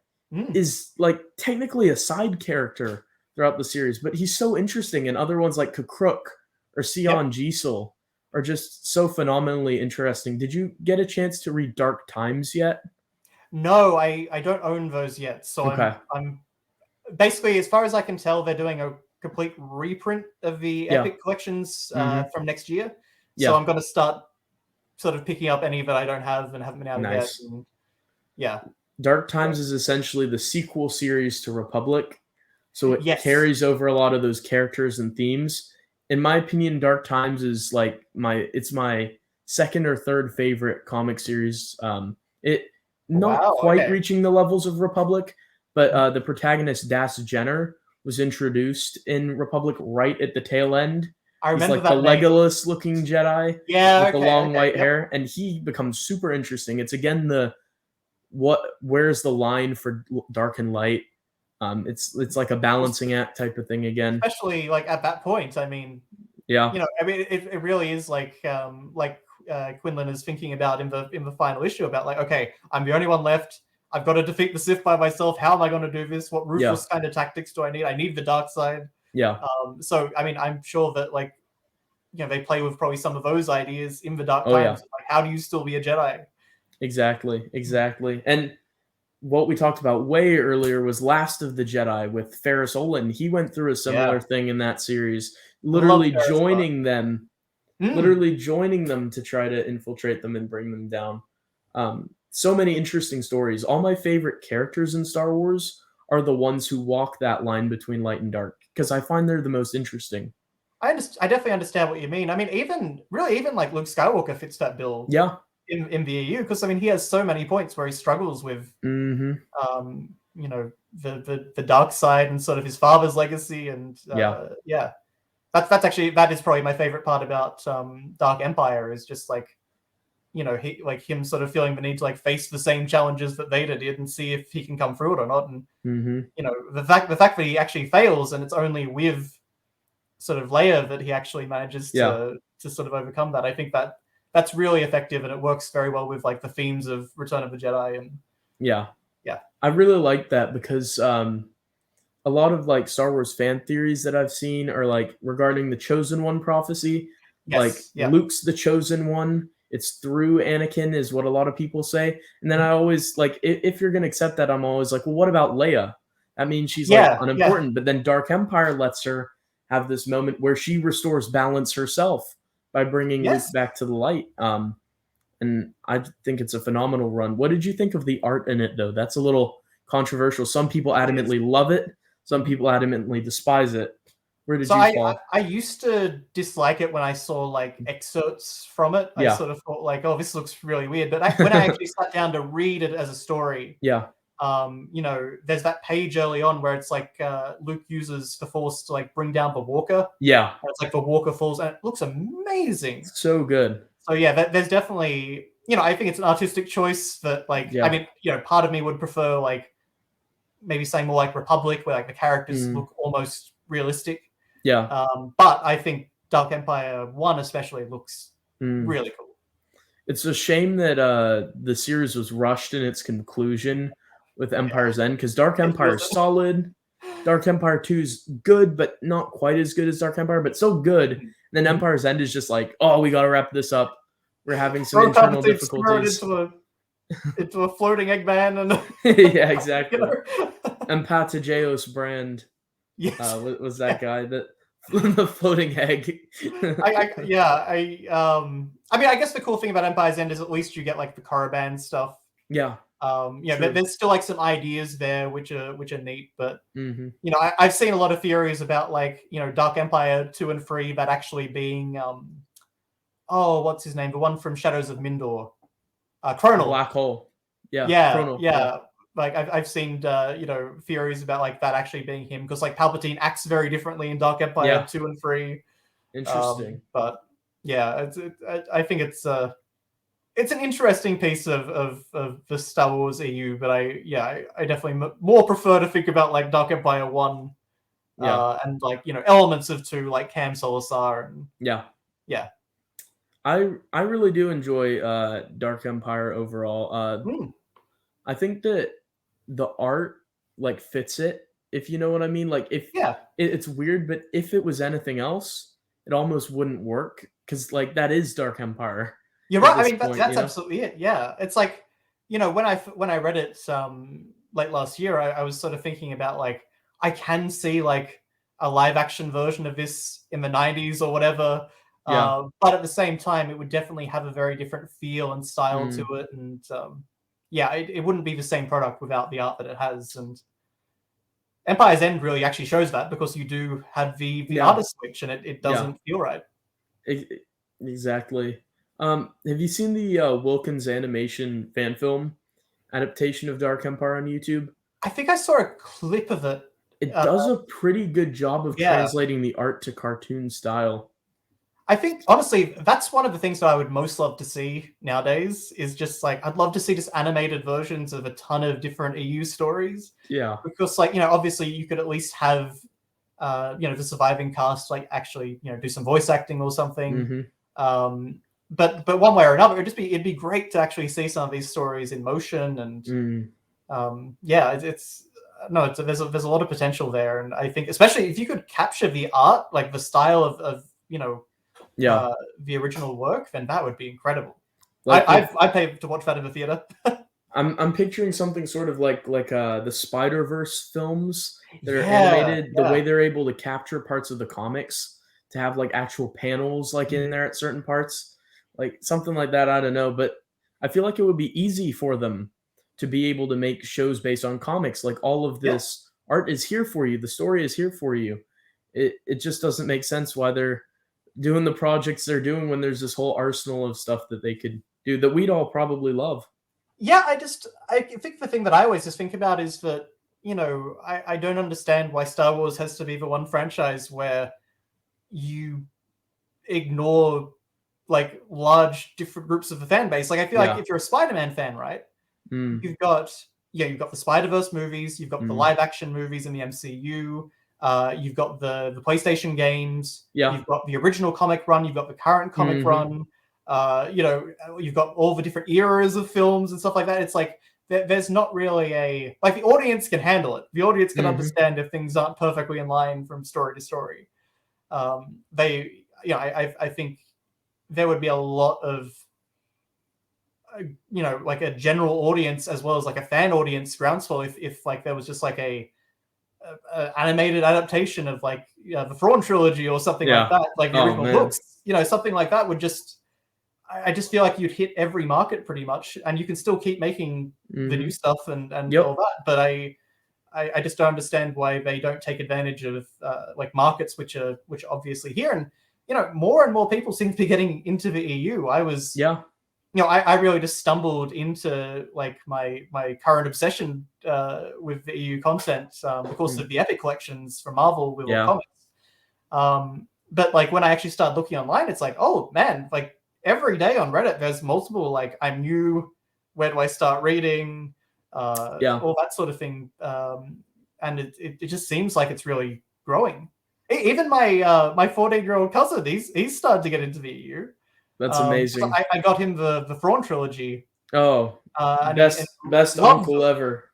is like technically a side character throughout the series, but he's so interesting. And other ones like Kakruk or Sion Jisel are just so phenomenally interesting. Did you get a chance to read Dark Times yet? No, I don't own those yet. So I'm basically, as far as I can tell, they're doing a complete reprint of the Epic collections from next year. So I'm going to start sort of picking up any that I don't have and haven't been able to get. And, Dark Times is essentially the sequel series to Republic. So it carries over a lot of those characters and themes. In my opinion, Dark Times is like my second or third favorite comic series. Not quite reaching the levels of Republic, but the protagonist Das Jenner was introduced in Republic right at the tail end. I remember He's like the Legolas-looking Jedi with the long white hair, and he becomes super interesting. It's again where's the line for dark and light? It's like a balancing act type of thing again. Especially like at that point, I mean, Yeah. You know, I mean, it really is like Quinlan is thinking about in the final issue about like, okay, I'm the only one left. I've got to defeat the Sith by myself. How am I going to do this? What ruthless kind of tactics do I need? I need the dark side. Yeah. So I mean, I'm sure that like, you know, they play with probably some of those ideas in the dark Oh yeah. times. Like, how do you still be a Jedi? Exactly. And what we talked about way earlier was Last of the Jedi with Ferris Olin. He went through a similar Yeah, thing in that series, love literally Ferris Buck. joining them to try to infiltrate them and bring them down. So many interesting stories. All my favorite characters in Star Wars are the ones who walk that line between light and dark because I find they're the most interesting. I definitely understand what you mean. I mean, even like Luke Skywalker fits that bill Yeah. in the EU because I mean he has so many points where he struggles with Mm-hmm. you know the dark side and sort of his father's legacy and Yeah. that's actually that is probably my favorite part about Dark Empire is just like you know he like him sort of feeling the need to like face the same challenges that Vader did and see if he can come through it or not and Mm-hmm. you know the fact that he actually fails and it's only with sort of Leia that he actually manages Yeah. to sort of overcome that. I think that's really effective and it works very well with like the themes of Return of the Jedi and Yeah. yeah. I really like that because a lot of like Star Wars fan theories that I've seen are like regarding the Chosen One prophecy. Like Yes. Yeah. Luke's the Chosen One. It's through Anakin, is what a lot of people say. And then I always like, if you're gonna accept that, I'm always like, well, what about Leia? I mean, she's like Yeah. Yeah. unimportant. But then Dark Empire lets her have this moment where she restores balance herself by bringing Luke Yes. back to the light. And I think it's a phenomenal run. What did you think of the art in it, though? That's a little controversial. Some people It is. adamantly love it. Some people adamantly despise it. Where did So you fall? I used to dislike it when I saw like excerpts from it. I Yeah. sort of thought like, oh, this looks really weird. But when I actually sat down to read it as a story, Yeah. you know, there's that page early on where it's like Luke uses the Force to like bring down the Walker. Yeah. And it's like the Walker falls, and it looks amazing. So good. So yeah, there's definitely, you know, I think it's an artistic choice that like, Yeah. I mean, you know, part of me would prefer like maybe saying more like Republic, where like the characters look almost realistic. Yeah. But I think Dark Empire 1 especially looks really cool. It's a shame that the series was rushed in its conclusion with Empire's End because Dark Empire is solid. Dark Empire 2 is good, but not quite as good as Dark Empire, but so good. And then Empire's End is just like, oh, we got to wrap this up. We're having some internal difficulties. Into a floating Eggman and yeah, exactly. You know? And Patageos brand was that guy that the floating egg. I mean, I guess the cool thing about Empire's End is at least you get like the Korriban stuff. Yeah. There's still like some ideas there which are neat, but you know, I've seen a lot of theories about like, you know, Dark Empire 2 and 3 that actually being what's his name? The one from Shadows of Mindor. Chronal. Black hole. Yeah. Yeah. Yeah. Like I've seen you know, theories about like that actually being him because like Palpatine acts very differently in Dark Empire 2 and 3. Interesting. But yeah, I think it's an interesting piece of the Star Wars EU, but I definitely more prefer to think about like Dark Empire 1 and like, you know, elements of 2 like Cam Solasar and yeah. I really do enjoy Dark Empire overall. I think that the art like fits it, if you know what I mean. Like if it's weird, but if it was anything else, it almost wouldn't work because like that is Dark Empire. You're right. I mean, that's absolutely it. Yeah, it's like, you know, when I read it late last year, I was sort of thinking about like I can see like a live action version of this in the 90s or whatever. But at the same time, it would definitely have a very different feel and style to it, and it wouldn't be the same product without the art that it has. And Empire's End really actually shows that because you do have the artist switch, and it doesn't feel right. Exactly. Have you seen the Wilkins animation fan film adaptation of Dark Empire on YouTube? I think I saw a clip of it. It does a pretty good job of translating the art to cartoon style. I think, honestly, that's one of the things that I would most love to see nowadays is just like, I'd love to see just animated versions of a ton of different EU stories. Yeah. Because, like, you know, obviously you could at least have the surviving cast like actually do some voice acting or something. But one way or another, it'd be great to actually see some of these stories in motion, and there's a lot of potential there, and I think especially if you could capture the art, like the style of the original work, then that would be incredible. Like I pay to watch that in the theater. I'm picturing something sort of like the Spider-Verse films that are animated, the way they're able to capture parts of the comics to have like actual panels like in there at certain parts, like something like that. I don't know, but I feel like it would be easy for them to be able to make shows based on comics. Like all of this art is here for you, the story is here for you. It just doesn't make sense why they're doing the projects they're doing when there's this whole arsenal of stuff that they could do that we'd all probably love. Yeah, I think the thing that I always just think about is that, I don't understand why Star Wars has to be the one franchise where you ignore like large different groups of the fan base. Like I feel like if you're a Spider-Man fan, right? You've got the Spider-Verse movies, you've got the live action movies in the MCU, you've got the PlayStation games, you've got the original comic run, you've got the current comic run. You've got all the different eras of films and stuff like that. It's like there's not really the audience can handle it. The audience can understand if things aren't perfectly in line from story to story. I think there would be a lot of like a general audience as well as like a fan audience groundswell if like there was just like a animated adaptation of like the Thrawn trilogy or something like that, like the original books. Something like that would just. I just feel like you'd hit every market pretty much, and you can still keep making the new stuff and all that. But I just don't understand why they don't take advantage of like markets which are obviously here. And more and more people seem to be getting into the EU. I really just stumbled into like my current obsession with the EU content because of the Epic collections from Marvel with all comics. But like when I actually started looking online, it's like, oh man, like every day on Reddit, there's multiple like I'm new, where do I start reading, all that sort of thing, and it just seems like it's really growing. Even my 14-year-old cousin, he's started to get into the EU. That's amazing. I got him the Thrawn trilogy. Oh, best uncle ever.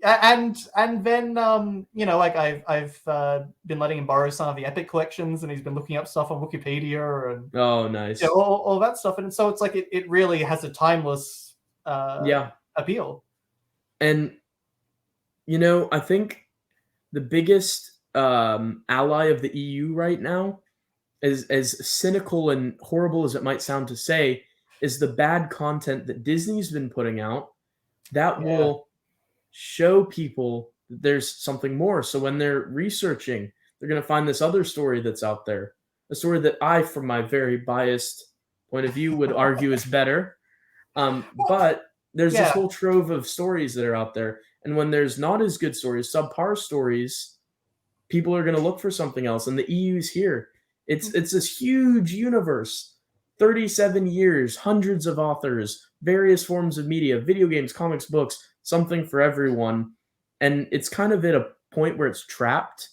And then like I've been letting him borrow some of the Epic collections, and he's been looking up stuff on Wikipedia and nice, all that stuff. And so it's like it really has a timeless appeal. And I think the biggest ally of the EU right now, as cynical and horrible as it might sound to say, is the bad content that Disney's been putting out that will show people that there's something more. So when they're researching, they're going to find this other story that's out there, a story that I, from my very biased point of view, would argue is better. But there's this whole trove of stories that are out there. And when there's not as good stories, subpar stories, people are going to look for something else. And the EU's here. It's this huge universe, 37 years, hundreds of authors, various forms of media, video games, comics, books, something for everyone. And it's kind of at a point where it's trapped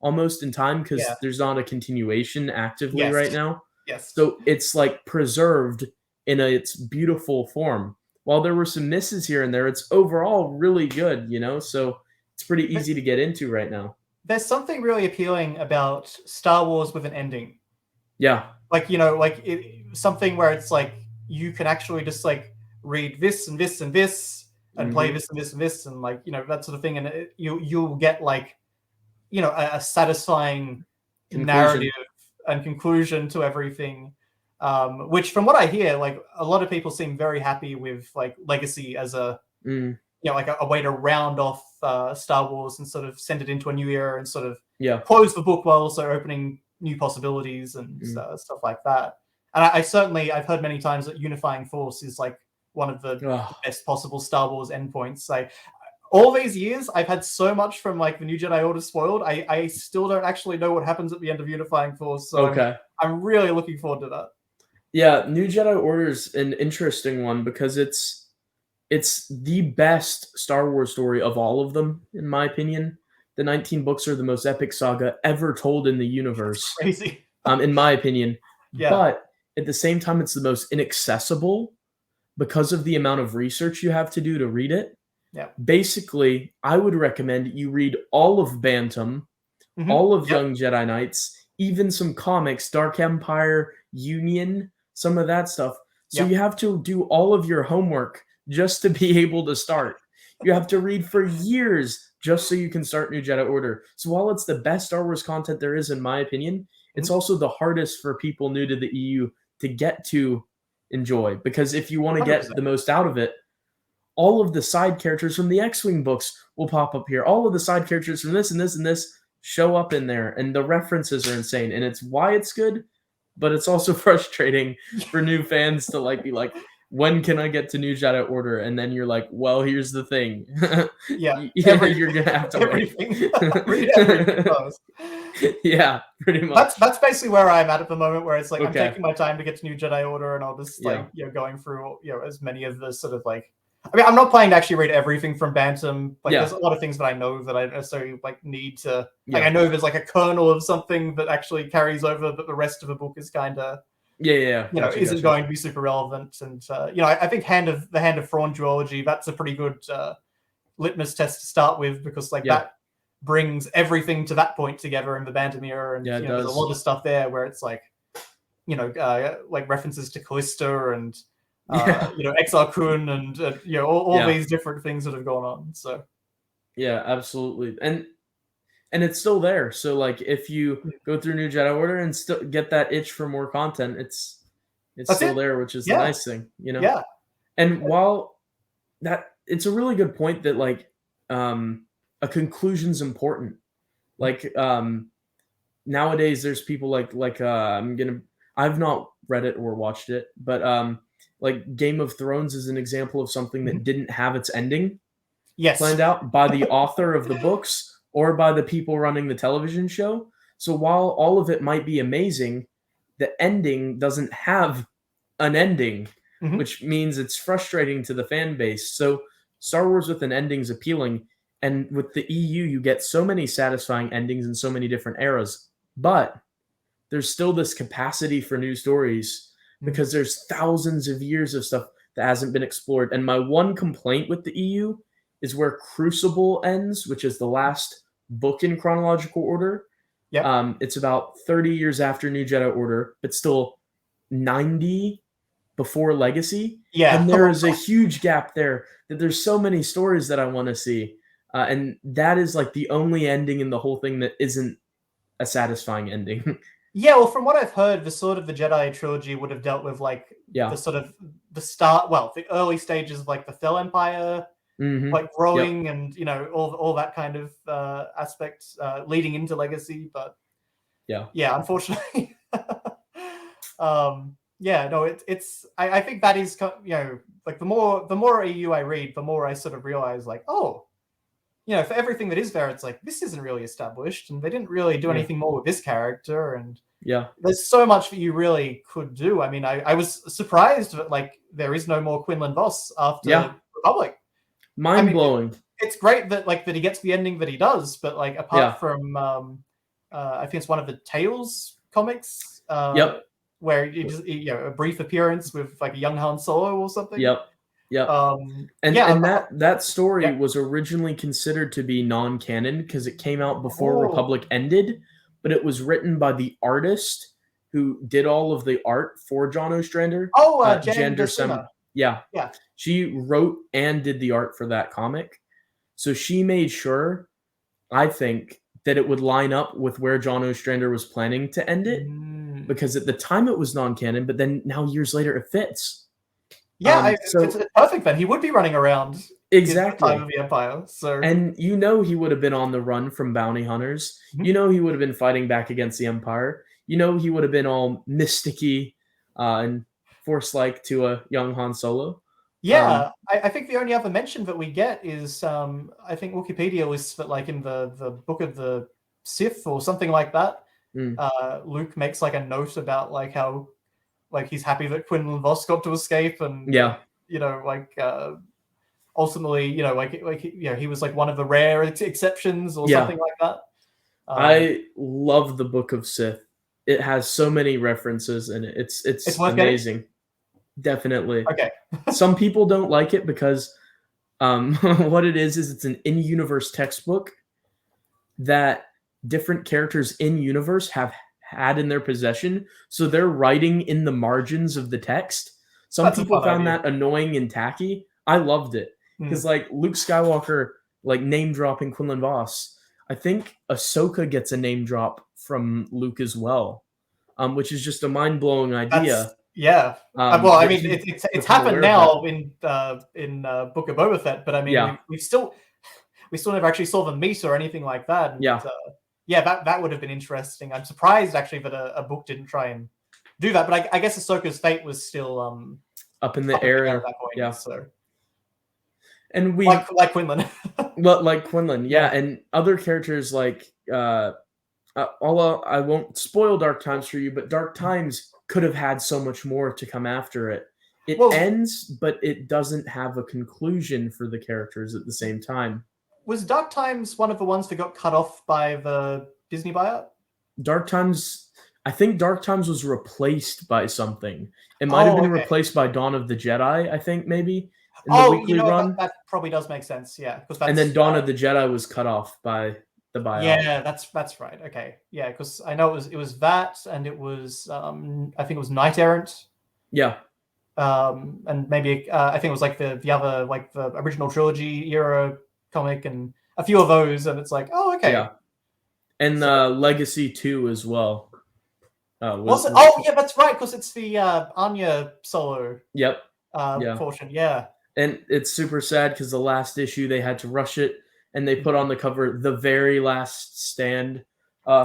almost in time because there's not a continuation actively right now. So it's like preserved in its beautiful form. While there were some misses here and there, it's overall really good, so it's pretty easy to get into right now. There's something really appealing about Star Wars with an ending. Yeah. Like, something where it's like you can actually just like read this and this and this and play this and this and this and like, that sort of thing. And you'll get like, a satisfying narrative and conclusion to everything. Which from what I hear, like a lot of people seem very happy with like Legacy as a, like a way to round off Star Wars and sort of send it into a new era and sort of close the book while also opening new possibilities and stuff like that. And I've heard many times that Unifying Force is like one of the best possible Star Wars endpoints. Like all these years, I've had so much from like the New Jedi Order spoiled. I still don't actually know what happens at the end of Unifying Force. So I'm really looking forward to that. Yeah, New Jedi Order is an interesting one because it's the best Star Wars story of all of them, in my opinion. the 19 books are the most epic saga ever told in the universe, Crazy. in my opinion. Yeah. But at the same time, it's the most inaccessible because of the amount of research you have to do to read it. Yeah. Basically, I would recommend you read all of Bantam, all of Yep. Young Jedi Knights, even some comics, Dark Empire, Union, some of that stuff. So Yep. you have to do all of your homework just to be able to start. You have to read for years just so you can start New Jedi Order. So while it's the best Star Wars content there is, in my opinion, it's also the hardest for people new to the EU to get to enjoy. Because if you want to get 100%. the most out of it, all of the side characters from the X-Wing books will pop up here. All of the side characters from this and this and this show up in there, and the references are insane. And it's why it's good, but it's also frustrating for new fans to like be like, when can I get to New Jedi Order? And then you're like, well, here's the thing. Yeah, you're gonna have to everything. Read everything first. Yeah, pretty much. That's basically where I'm at the moment, where it's like I'm Okay. taking my time to get to New Jedi Order, and I'll just like Yeah. going through as many of the sort of like. I mean, I'm not planning to actually read everything from Bantam. Like, there's a lot of things that I know that I necessarily like need to. Like, I know there's like a kernel of something that actually carries over, but the rest of the book is kind of isn't going to be super relevant. And I think the Hand of Thrawn duology, that's a pretty good litmus test to start with, because like that brings everything to that point together in the Bantam era, and there's a lot of stuff there where it's like like references to Callista and Exar Kun and all these different things that have gone on. So yeah, absolutely. And it's still there. So like if you go through New Jedi Order and still get that itch for more content, it's still there, which is the nice thing, Yeah. And while that, it's a really good point that like a conclusion's important. Like nowadays there's people like I've not read it or watched it, but like Game of Thrones is an example of something that didn't have its ending planned out by the author of the books or by the people running the television show. So while all of it might be amazing, the ending doesn't have an ending, which means it's frustrating to the fan base. So Star Wars with an ending is appealing, and with the EU you get so many satisfying endings in so many different eras, but there's still this capacity for new stories because there's thousands of years of stuff that hasn't been explored. And my one complaint with the EU is where Crucible ends, which is the last book in chronological order. It's about 30 years after New Jedi Order, but still 90 before Legacy. And there is a huge gap there that there's so many stories that I want to see. And that is like the only ending in the whole thing that isn't a satisfying ending. Yeah, well, from what I've heard, the sort of the Jedi trilogy would have dealt with like the sort of the early stages of like the Thel Empire, like growing and all that kind of aspect leading into Legacy. But unfortunately, it's I think that is like the more EU I read, the more I sort of realize like, oh, for everything that is there, it's like this isn't really established, and they didn't really do anything more with this character, and there's so much that you really could do. I mean, I was surprised that like there is no more Quinlan Vos after Republic. Mind blowing. It's great that he gets the ending that he does, but like apart from I think it's one of the Tales comics, where he just a brief appearance with like a young Han Solo or something. And that story was originally considered to be non-canon because it came out before Republic ended, but it was written by the artist who did all of the art for John Ostrander. Jan Desina. Yeah. She wrote and did the art for that comic. So she made sure, I think, that it would line up with where John Ostrander was planning to end it, because at the time it was non-canon, but then now years later it fits. It's perfect then. He would be running around exactly in the time of the Empire. So, and he would have been on the run from bounty hunters. He would have been fighting back against the Empire. He would have been all mysticky and Force-like to a young Han Solo. I think the only other mention that we get is I think Wikipedia lists that like in the Book of the Sith or something like that. Luke makes like a note about like how like he's happy that Quinlan Vos got to escape, and ultimately, he was like one of the rare exceptions or Yeah. something like that. I love the Book of Sith. It has so many references in it. It's worth getting? amazing. Definitely. Okay. Some people don't like it because what it is it's an in-universe textbook that different characters in universe have had in their possession. So they're writing in the margins of the text. Some That's a people fun found idea. that annoying and tacky. I loved it because like Luke Skywalker, like name dropping Quinlan Voss. I think Ahsoka gets a name drop from Luke as well, which is just a mind blowing idea. Yeah. Well, I mean, it's happened now in Book of Boba Fett, but I mean, we still never actually saw them meet or anything like that. And, that would have been interesting. I'm surprised actually that a book didn't try and do that, but I guess Ahsoka's fate was still up in the air at that point. Yeah. So, and we like Quinlan. Well, like Quinlan, and other characters like although I won't spoil Dark Times for you, but Dark Times could have had so much more to come after it. It ends, but it doesn't have a conclusion for the characters at the same time. Was Dark Times one of the ones that got cut off by the Disney buyout? Dark Times, I think Dark Times was replaced by something. It might have been replaced by Dawn of the Jedi, I think, maybe. In the weekly run. That probably does make sense, yeah. And then Dawn of the Jedi was cut off by the buyout. Yeah, that's right. Okay, yeah, because I know it was that, and it was I think it was Knight Errant. Yeah. And maybe I think it was like the other, like the original trilogy era comic, and a few of those, and it's like, oh, okay. Yeah. And Legacy 2 as well. Yeah, that's right, because it's the Anya solo. Yep. Portion, yeah. And it's super sad because the last issue they had to rush it, and they put on the cover "The Very Last Stand,"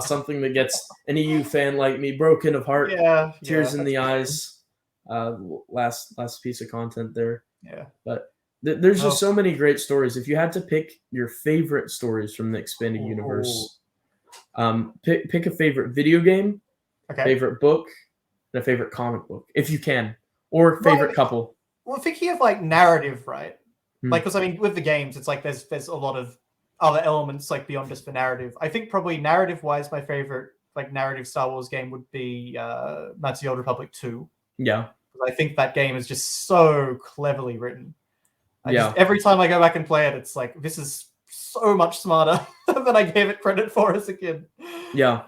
something that gets an EU fan like me broken of heart, tears in the eyes. Last piece of content there. Yeah. But there's just so many great stories. If you had to pick your favorite stories from the expanded universe, pick a favorite video game, favorite book, and a favorite comic book, if you can, or favorite couple. Well, thinking of like narrative, right? Like, because I mean, with the games, it's like there's a lot of other elements like beyond just the narrative. I think probably narrative-wise, my favorite like narrative Star Wars game would be Knights of the Old Republic 2. Yeah. I think that game is just so cleverly written. Every time I go back and play it, it's like, this is so much smarter than I gave it credit for as a kid. Yeah.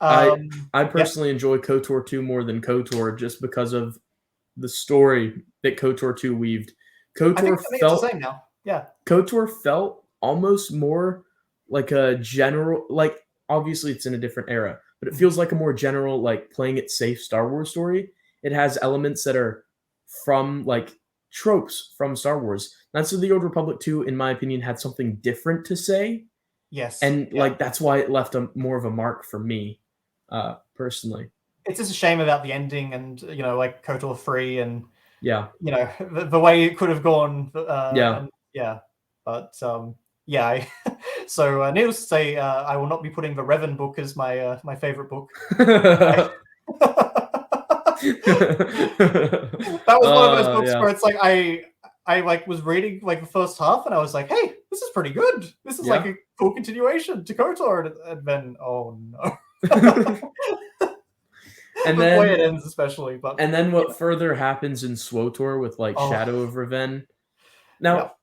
I personally enjoy KOTOR 2 more than KOTOR just because of the story that KOTOR 2 weaved. KOTOR felt the same now. Yeah. KOTOR felt almost more like a general, like obviously it's in a different era, but it feels like a more general, like playing it safe Star Wars story. It has elements that are from like tropes from Star Wars. Knights of the Old Republic 2, in my opinion, had something different to say. Yes. And like that's why it left more of a mark for me, personally. It's just a shame about the ending and, like KOTOR 3 and, yeah, the way it could have gone. But so needless to say, I will not be putting the Revan book as my my favorite book. That was one of those books where it's like I like was reading like the first half and I was like, hey, this is pretty good. This is like a cool continuation to KOTOR, and then oh no. And the then way it ends, especially. But and then what further happens in SWTOR with like Shadow of Revan. Now,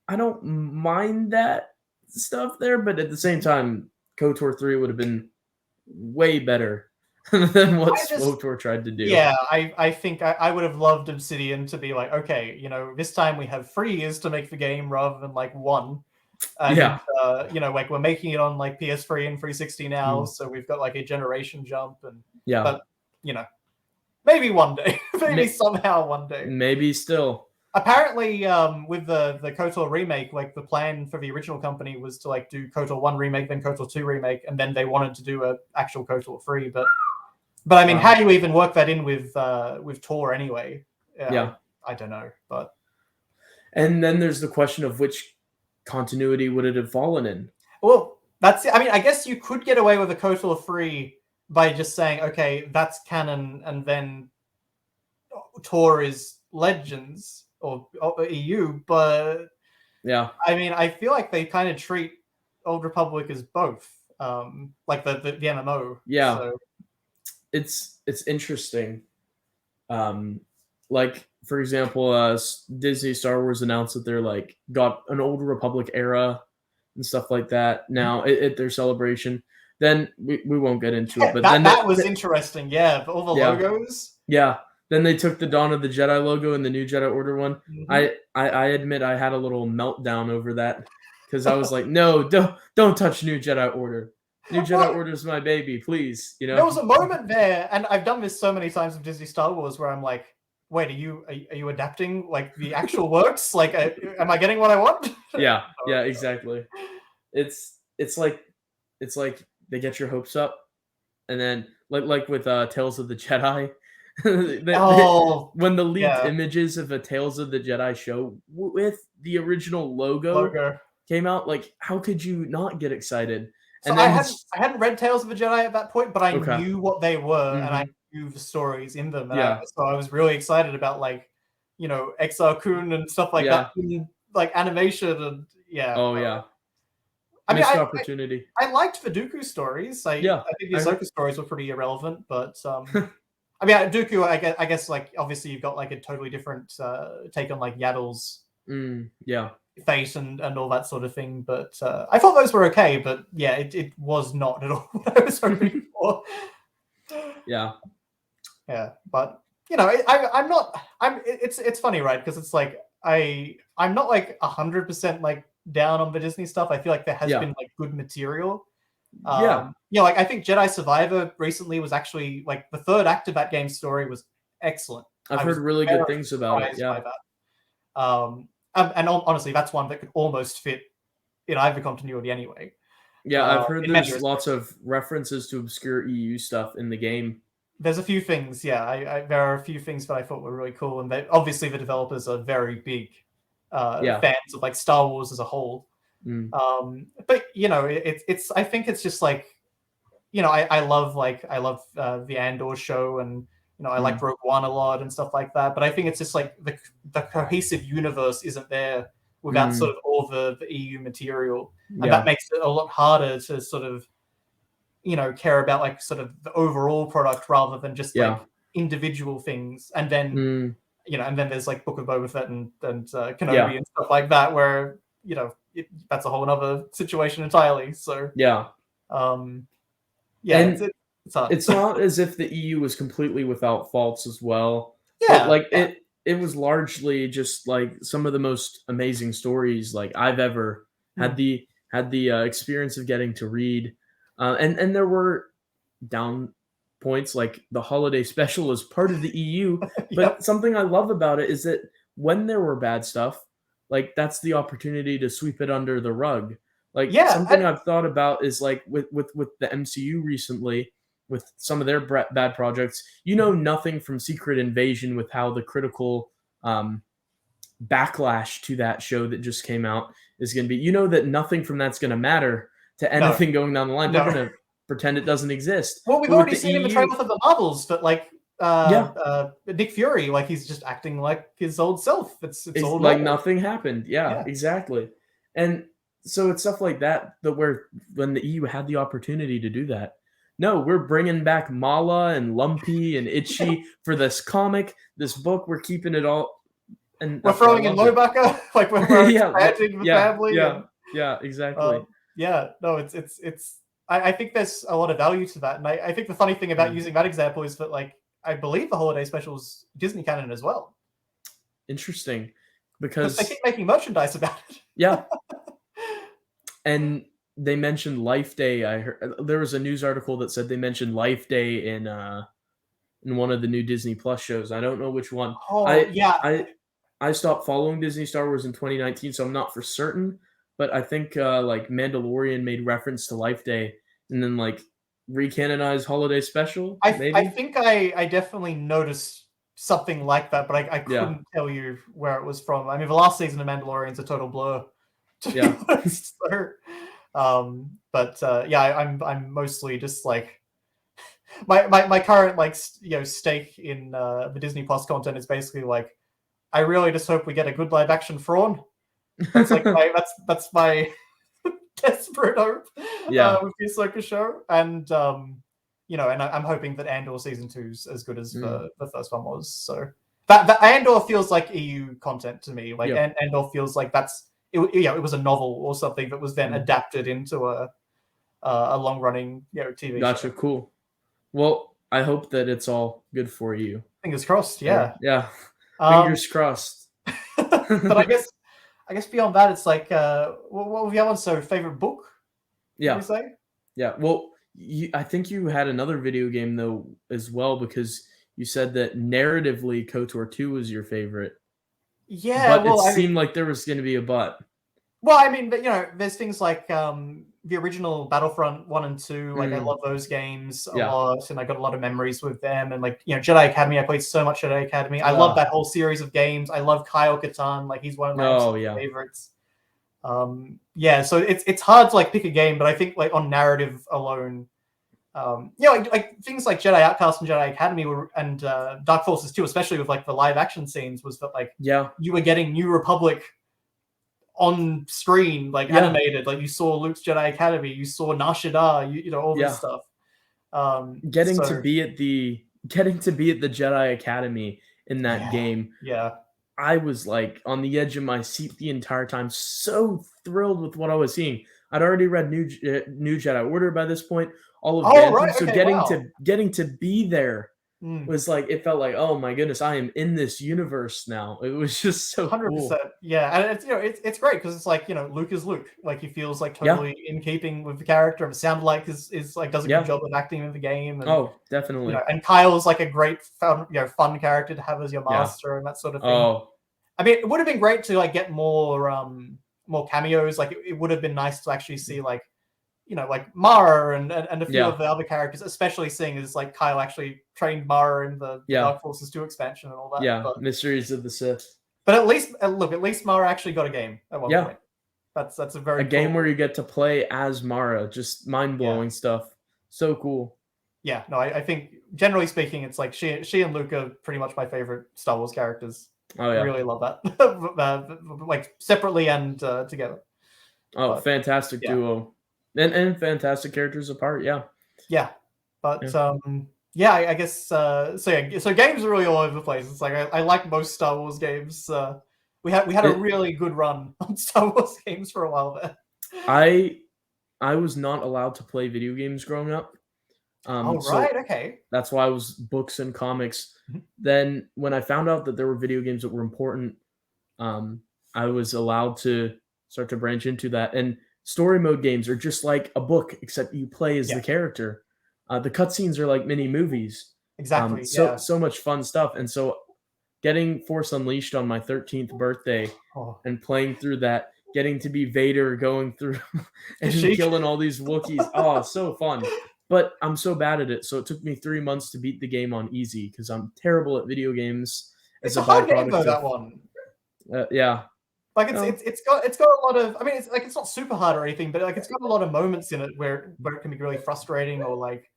I don't mind that stuff there, but at the same time, KOTOR 3 would have been way better than what SWTOR tried to do. Yeah, I think I would have loved Obsidian to be like, okay, this time we have 3 years to make the game rather than like 1. And, like we're making it on like PS3 and 360 now, so we've got like a generation jump, and but maybe one day, somehow one day, maybe still. Apparently, with the KOTOR remake, like the plan for the original company was to like do KOTOR 1 remake, then KOTOR 2 remake, and then they wanted to do a actual KOTOR 3. But I mean, how do you even work that in with Tor anyway? I don't know. But and then there's the question of which continuity would it have fallen in? Well, that's it. I mean, I guess you could get away with a KOTOR 3 by just saying, okay, that's canon, and then Tor is Legends or EU, but Yeah. I mean, I feel like they kind of treat Old Republic as both, like the MMO. Yeah. So. It's interesting. Like for example, Disney Star Wars announced that they're like got an Old Republic era and stuff like that now at their celebration. Then we won't get into it, Yeah, but that was interesting. Yeah, but all the Yeah. logos. yeah. Then they took the Dawn of the Jedi logo and the New Jedi Order one. Mhm. I admit I had a little meltdown over that because I was like, no, don't touch New Jedi Order. New Jedi Well, Order's my baby, please. You there know? was a moment there, and I've done this so many times with Disney Star Wars, where I'm like, "Wait, are you adapting like the actual works? Like, am I getting what I want?" Yeah, Oh, yeah, exactly. It's it's like it's like they get your hopes up, and then like with Tales of the Jedi, oh, when the leaked yeah, images of a Tales of the Jedi show with the original logo logo. came out, like how could you not get excited? So And I then hadn't I hadn't read Tales of the Jedi at that point, but I okay, knew what they were, and I hmm knew the stories in them, and yeah, so I was really excited about like, Exar Kun and stuff like that, yeah, like animation and yeah. oh yeah, I mean, missed opportunity. I liked the Dooku stories. I Yeah, think the I heard. Ahsoka stories were pretty irrelevant, but I mean, Dooku, I guess, like obviously you've got like a totally different take on like Yaddle's Yeah, fate and all that sort of thing. But I thought those were okay. But yeah, it was not at all what I was hoping for. yeah, Yeah, but I'm not. It's funny, right? Because it's like I'm not like 100% like down on the Disney stuff. I feel like there has yeah, been like good material. yeah. Like I think Jedi Survivor recently was actually like the third act of that game's story was excellent. I've I heard was really good very things about it. surprised by Yeah, that. Honestly, that's one that could almost fit in either continuity anyway. yeah. I've heard In many there's lots respects. of references to obscure EU stuff in the game. There's a few things, yeah. There are a few things that I thought were really cool, and obviously the developers are very big Yeah. fans of like Star Wars as a whole. Mm. But it's I think it's just like I love the Andor show, and I liked Rogue One a lot and stuff like that. But I think it's just like the cohesive universe isn't there without sort of all the EU material, and that Yeah. makes it a lot harder to sort of care about like sort of the overall product rather than just Yeah. like individual things. And then Mm. and then there's like Book of Boba Fett and Kenobi Yeah. and stuff like that, where that's a whole other situation entirely. So Yeah. yeah, And it's hard. it's not as if the EU was completely without faults as well. But Yeah, like yeah. it was largely just like some of the most amazing stories like I've ever had the experience of getting to read. And there were down points like the holiday special is part of the EU, Yep. but something I love about it is that when there were bad stuff, like that's the opportunity to sweep it under the rug. Like Yeah, something I've thought about is like with the MCU recently with some of their bad projects, nothing from Secret Invasion with how the critical backlash to that show that just came out is going to be, that nothing from that's going to matter to no, anything going down the line. They're no. going to pretend it doesn't exist. Well, we've But with already the seen in the EU, trailer for the Marvels that like yeah, Nick Fury, like he's just acting like his old self. It's all like normal. nothing happened. Yeah, Yeah. exactly. And so it's stuff like that where when the EU had the opportunity to do that, no, we're bringing back Mala and Lumpy and Itchy for this comic, this book. We're keeping it all, and We're that's why I throwing in loved it. Lobaka, like we're Yeah, expanding the yeah, family, yeah, and yeah, exactly. yeah, no, it's. I think there's a lot of value to that, and I think the funny thing about Mm. using that example is that like I believe the holiday special is Disney canon as well, Interesting, because they because keep making merchandise about it. yeah, and they mentioned Life Day. I heard there was a news article that said they mentioned Life Day in one of the new Disney Plus shows. I don't know which one. Oh I yeah, I I stopped following Disney Star Wars in 2019, so I'm not for certain. But I think like Mandalorian made reference to Life Day, and then like recanonized Holiday Special, I maybe. think I definitely noticed something like that, but I Yeah, couldn't tell you where it was from. I mean, the last season of Mandalorian's a total blur, to be yeah, honest. So, but yeah, I'm mostly just like my current like stake in the Disney Plus content is basically like I really just hope we get a good live action Thrawn. That's like that's my desperate hope. Yeah. With the Ahsoka show, and and I'm hoping that Andor season 2's as good as the first one was. So that Andor feels like EU content to me. Like Andor feels like it was a novel or something that was then adapted into a long running TV Gotcha. show. Cool. Well, I hope that it's all good for you. Fingers crossed. Yeah. Yeah. Fingers crossed. But I guess beyond that, it's like what have you on? So favorite book? Yeah. Would you say? Yeah. Well, I think you had another video game though as well, because you said that narratively KOTOR 2 was your favorite. Yeah. But it seemed like there was going to be a but. Well, I mean, but there's things like the original Battlefront 1 and 2. Like I love those games a lot, and I got a lot of memories with them. And like Jedi Academy, I played so much Jedi Academy. I love that whole series of games. I love Kyle Katarn. Like he's one of my favorites. So it's hard to like pick a game, but I think like on narrative alone, like things like Jedi Outcast and Jedi Academy and Dark Forces 2, especially with like the live action scenes, was that like you were getting New Republic on screen, like animated, like you saw Luke's Jedi Academy, you saw Nar Shaddaa, all this stuff. Getting to be at the Jedi Academy in that game. Yeah. I was like on the edge of my seat the entire time, so thrilled with what I was seeing. I'd already read New Jedi Order by this point, all of Bantam, so getting to be there was like, it felt like, oh my goodness, I am in this universe now. It was just so 100%. Cool. Yeah, and it's great because it's like Luke is Luke, like he feels like totally in keeping with the character. It sounds like is like does a good job of acting in the game. And, definitely. And Kyle's like a great fun character to have as your master and that sort of thing. I mean, it would have been great to like get more cameos. Like it would have been nice to actually see like like Mara and a few of the other characters, especially seeing as like Kyle actually trained Mara in the Dark Forces 2 expansion and all that. Yeah, Mysteries of the Sith. But at least Mara actually got a game at one point. That's a very game where you get to play as Mara. Just mind-blowing stuff. So cool. Yeah, no, I think generally speaking, it's like she and Luke are pretty much my favorite Star Wars characters. Oh yeah, I really love that. Like separately and together. Oh, fantastic duo. And fantastic characters apart, yeah, but I guess so games are really all over the place. It's like I like most Star Wars games. We had a really good run on Star Wars games for a while there. I was not allowed to play video games growing up. Okay. That's why I was books and comics. Then when I found out that there were video games that were important, I was allowed to start to branch into that. And story mode games are just like a book, except you play as the character. The cutscenes are like mini movies. Exactly. So much fun stuff. And so getting Force Unleashed on my 13th birthday and playing through that, getting to be Vader going through and killing all these Wookiees. Oh, so fun. But I'm so bad at it. So it took me 3 months to beat the game on easy because I'm terrible at video games. It's a hard game though, that one. Yeah. Like it's got a lot of, I mean, it's like it's not super hard or anything, but like it's got a lot of moments in it where it can be really frustrating, or like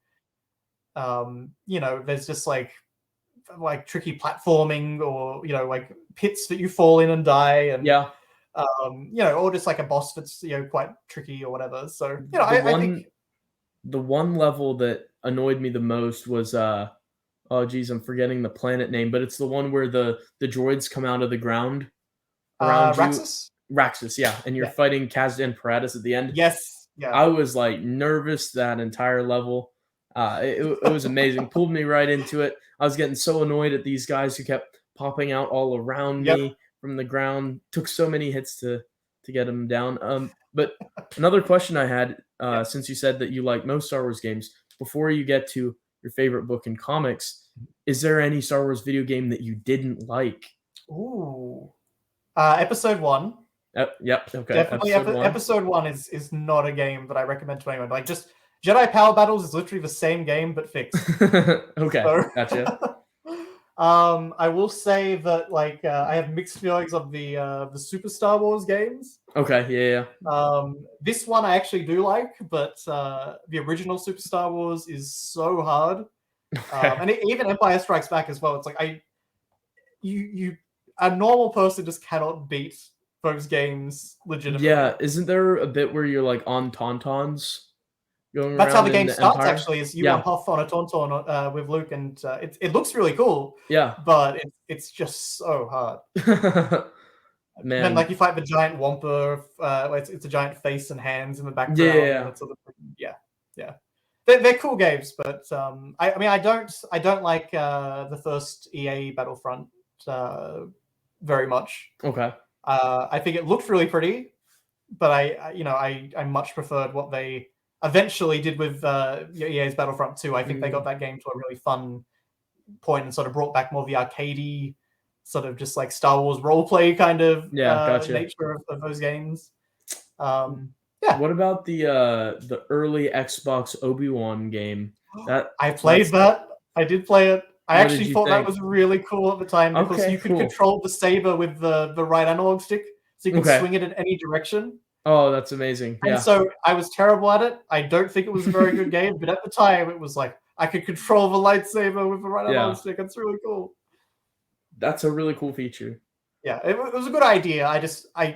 there's just like tricky platforming, or like pits that you fall in and die, and or just like a boss that's quite tricky or whatever. So I think the one level that annoyed me the most was oh geez, I'm forgetting the planet name, but it's the one where the droids come out of the ground around Raxus? Raxus, yeah. And you're fighting Kazdan Paratus at the end. Yes. Yeah. I was like nervous that entire level. It was amazing. Pulled me right into it. I was getting so annoyed at these guys who kept popping out all around me from the ground. Took so many hits to get them down. But another question I had, since you said that you like most Star Wars games, before you get to your favorite book and comics, is there any Star Wars video game that you didn't like? Ooh. Episode 1. Yep. Okay. Definitely. Episode 1 is not a game that I recommend to anyone. Like, just Jedi Power Battles is literally the same game but fixed. Okay. Gotcha. I will say that like I have mixed feelings of the Super Star Wars games. Okay. Yeah. This one I actually do like, but the original Super Star Wars is so hard. And even Empire Strikes Back as well. It's like a normal person just cannot beat those games legitimately. Yeah, isn't there a bit where you're like on tauntauns going That's how around the in game the starts. Empire? Actually, is you Yeah, huff on a tauntaun with Luke, and it looks really cool, yeah. but it's just so hard. Then, Man, like, you fight the giant Wampa. It's a giant face and hands in the background. yeah, And it's sort of, yeah. They're cool games, but I mean, I don't like the first EA Battlefront very much. okay. I think it looked really pretty, but I much preferred what they eventually did with EA's Battlefront 2. I think they got that game to a really fun point and sort of brought back more of the arcadey, sort of just like Star Wars roleplay kind of Yeah, gotcha. nature of those games. What about the early Xbox Obi-Wan game? I played that. I did play it. I What did actually you thought that think? was really cool at the time because Okay, you could cool. control the saber with the right analog stick, so you can Okay. swing it in any direction. Oh, that's amazing. And Yeah. so I was terrible at it. I don't think it was a very good game, but at the time it was like I could control the lightsaber with the right Yeah. analog stick. It's really cool. That's a really cool feature. Yeah, it was a good idea.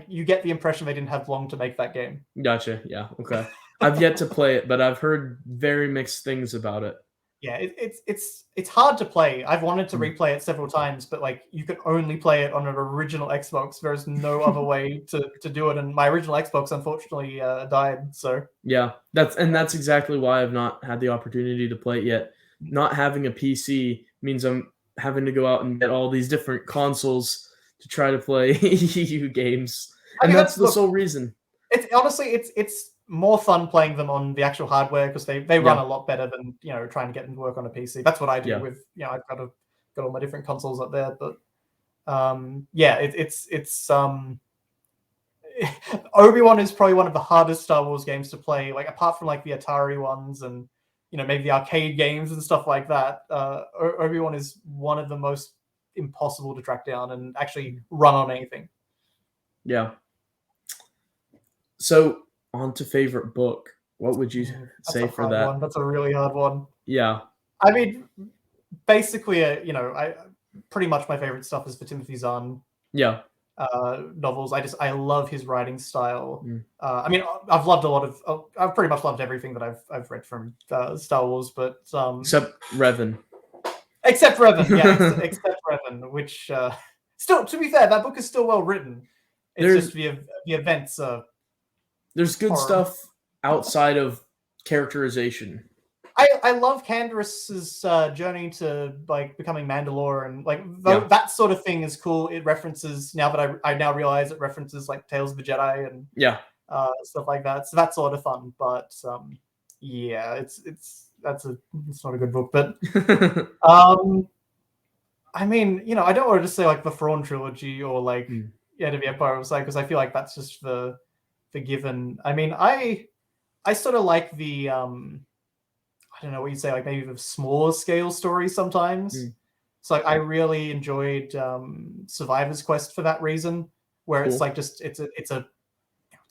You get the impression they didn't have long to make that game. Gotcha. Yeah. Okay. I've yet to play it, but I've heard very mixed things about it. Yeah, it's hard to play. I've wanted to replay it several times, but like you can only play it on an original Xbox. There's no other way to do it, and my original Xbox unfortunately died. So yeah, that's exactly why I've not had the opportunity to play it yet. Not having a PC means I'm having to go out and get all these different consoles to try to play EU games, and that's the sole reason. It's honestly it's more fun playing them on the actual hardware because they run a lot better than trying to get them to work on a PC. That's what I do with I've got all my different consoles up there, but it's Obi-Wan is probably one of the hardest Star Wars games to play. Like apart from like the Atari ones and maybe the arcade games and stuff like that, Obi-Wan is one of the most impossible to track down and actually run on anything. Yeah. So on to favorite book. What would you say for that? One. That's a really hard one. Yeah. I mean, basically, I pretty much my favorite stuff is for Timothy Zahn. Yeah. Novels. I love his writing style. I mean, I've pretty much loved everything that I've read from Star Wars, but except Revan. Except Revan, yeah, except Revan, which still, to be fair, that book is still well written. It's just the events. There's good stuff outside of characterization. I love Candace's journey to like becoming Mandalore, and like that sort of thing is cool. It references, now that I now realize it references like Tales of the Jedi and stuff like that. So that's sort of fun. But it's not a good book. But I mean, I don't want to just say like the Thrawn trilogy or like End of the Empire of Sight, because I feel like that's just the given. I mean, I sort of like the I don't know what you'd say, like maybe the smaller scale stories sometimes. So like, I really enjoyed Survivor's Quest for that reason, where it's like just it's a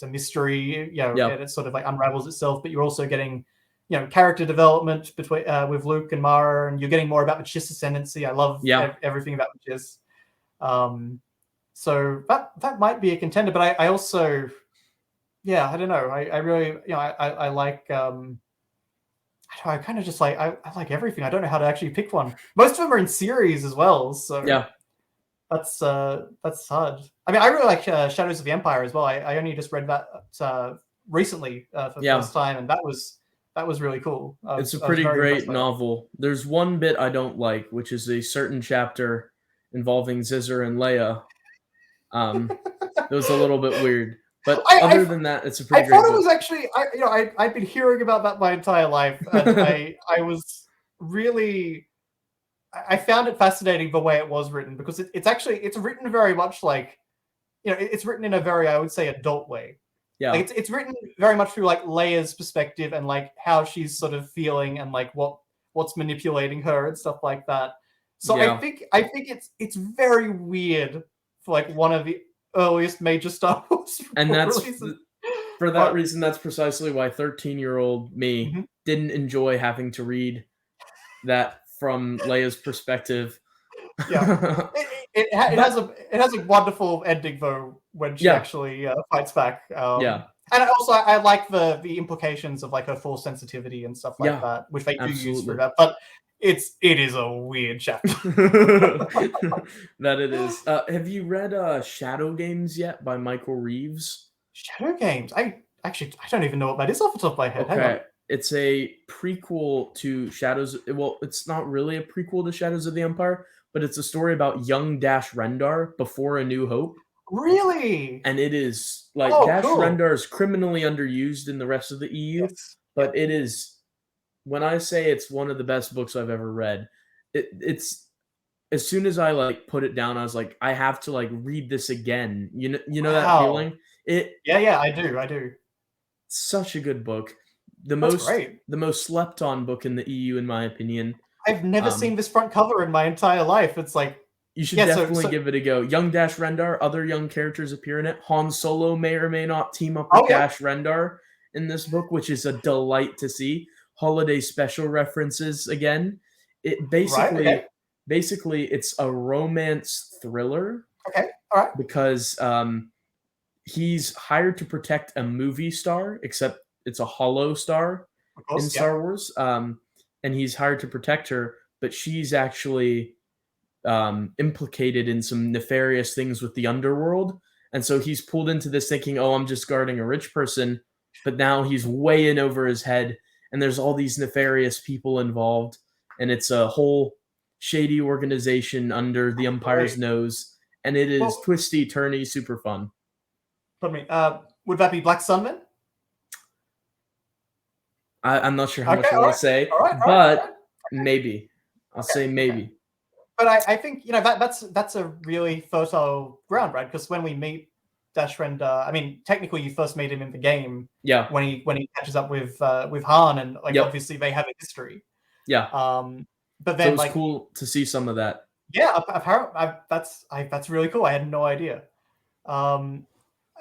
mystery, and it sort of like unravels itself, but you're also getting character development between with Luke and Mara, and you're getting more about the Chiss ascendancy. I love everything about the Chiss. So that might be a contender, but I also I don't know. I really I like I kind of just like I like everything. I don't know how to actually pick one. Most of them are in series as well, so that's hard. I mean, I really like Shadows of the Empire as well. I only just read that recently for the first time, and that was really cool. It's a pretty great novel. There's one bit I don't like, which is a certain chapter involving Zizzer and Leia. It was a little bit weird. But other than that, it's a pretty great book. I thought it was actually, I've been hearing about that my entire life. And I was really, I found it fascinating the way it was written, because it's written very much like, it's written in a very, I would say, adult way. Yeah. Like it's written very much through like Leia's perspective and like how she's sort of feeling and like what's manipulating her and stuff like that. So I think it's very weird for like one of the earliest major Star Wars and that's for that reason, that's precisely why 13-year-old me didn't enjoy having to read that from Leia's perspective. it has a wonderful ending though when she Yeah. actually fights back. Yeah. And I like the implications of like her force sensitivity and stuff like Yeah, that, which they do use absolutely. through that. But it is a weird chapter. That it is. Have you read Shadow Games yet by Michael Reeves? Shadow Games. I don't even know what that is off the top of my head. Hang on. Okay, it's a prequel to Shadows. Well, it's not really a prequel to Shadows of the Empire, but it's a story about young Dash Rendar before A New Hope. Really? And it is like Oh, Dash cool. Rendar is criminally underused in the rest of the EU, Yes. but it is. When I say it's one of the best books I've ever read, it's as soon as I like put it down, I was like, I have to like read this again. You know that Wow. feeling? Yeah, I do. Such a good book. That's great. The most slept on book in the EU, in my opinion. I've never seen this front cover in my entire life. It's like you should definitely give it a go. Young Dash Rendar, other young characters appear in it. Han Solo may or may not team up with Dash Rendar in this book, which is a delight to see. Holiday special references again. It basically it's a romance thriller. Okay, all right. Because he's hired to protect a movie star, except it's a hollow star in Star Wars. And he's hired to protect her, but she's actually implicated in some nefarious things with the underworld. And so he's pulled into this thinking, oh, I'm just guarding a rich person. But now he's way in over his head, and there's all these nefarious people involved. And it's a whole shady organization under the Empire's nose. And it is twisty, turny, super fun. Pardon me. Would that be Black Sun then? I'm not sure how much I want to say, but maybe. I'll say maybe. But I think that's a really fertile ground, right? Because when we meet Dash Rendar, I mean, technically you first meet him in the game. Yeah. When he catches up with Han, and like obviously they have a history. Yeah. But then so it's cool to see some of that. Yeah, that's really cool. I had no idea.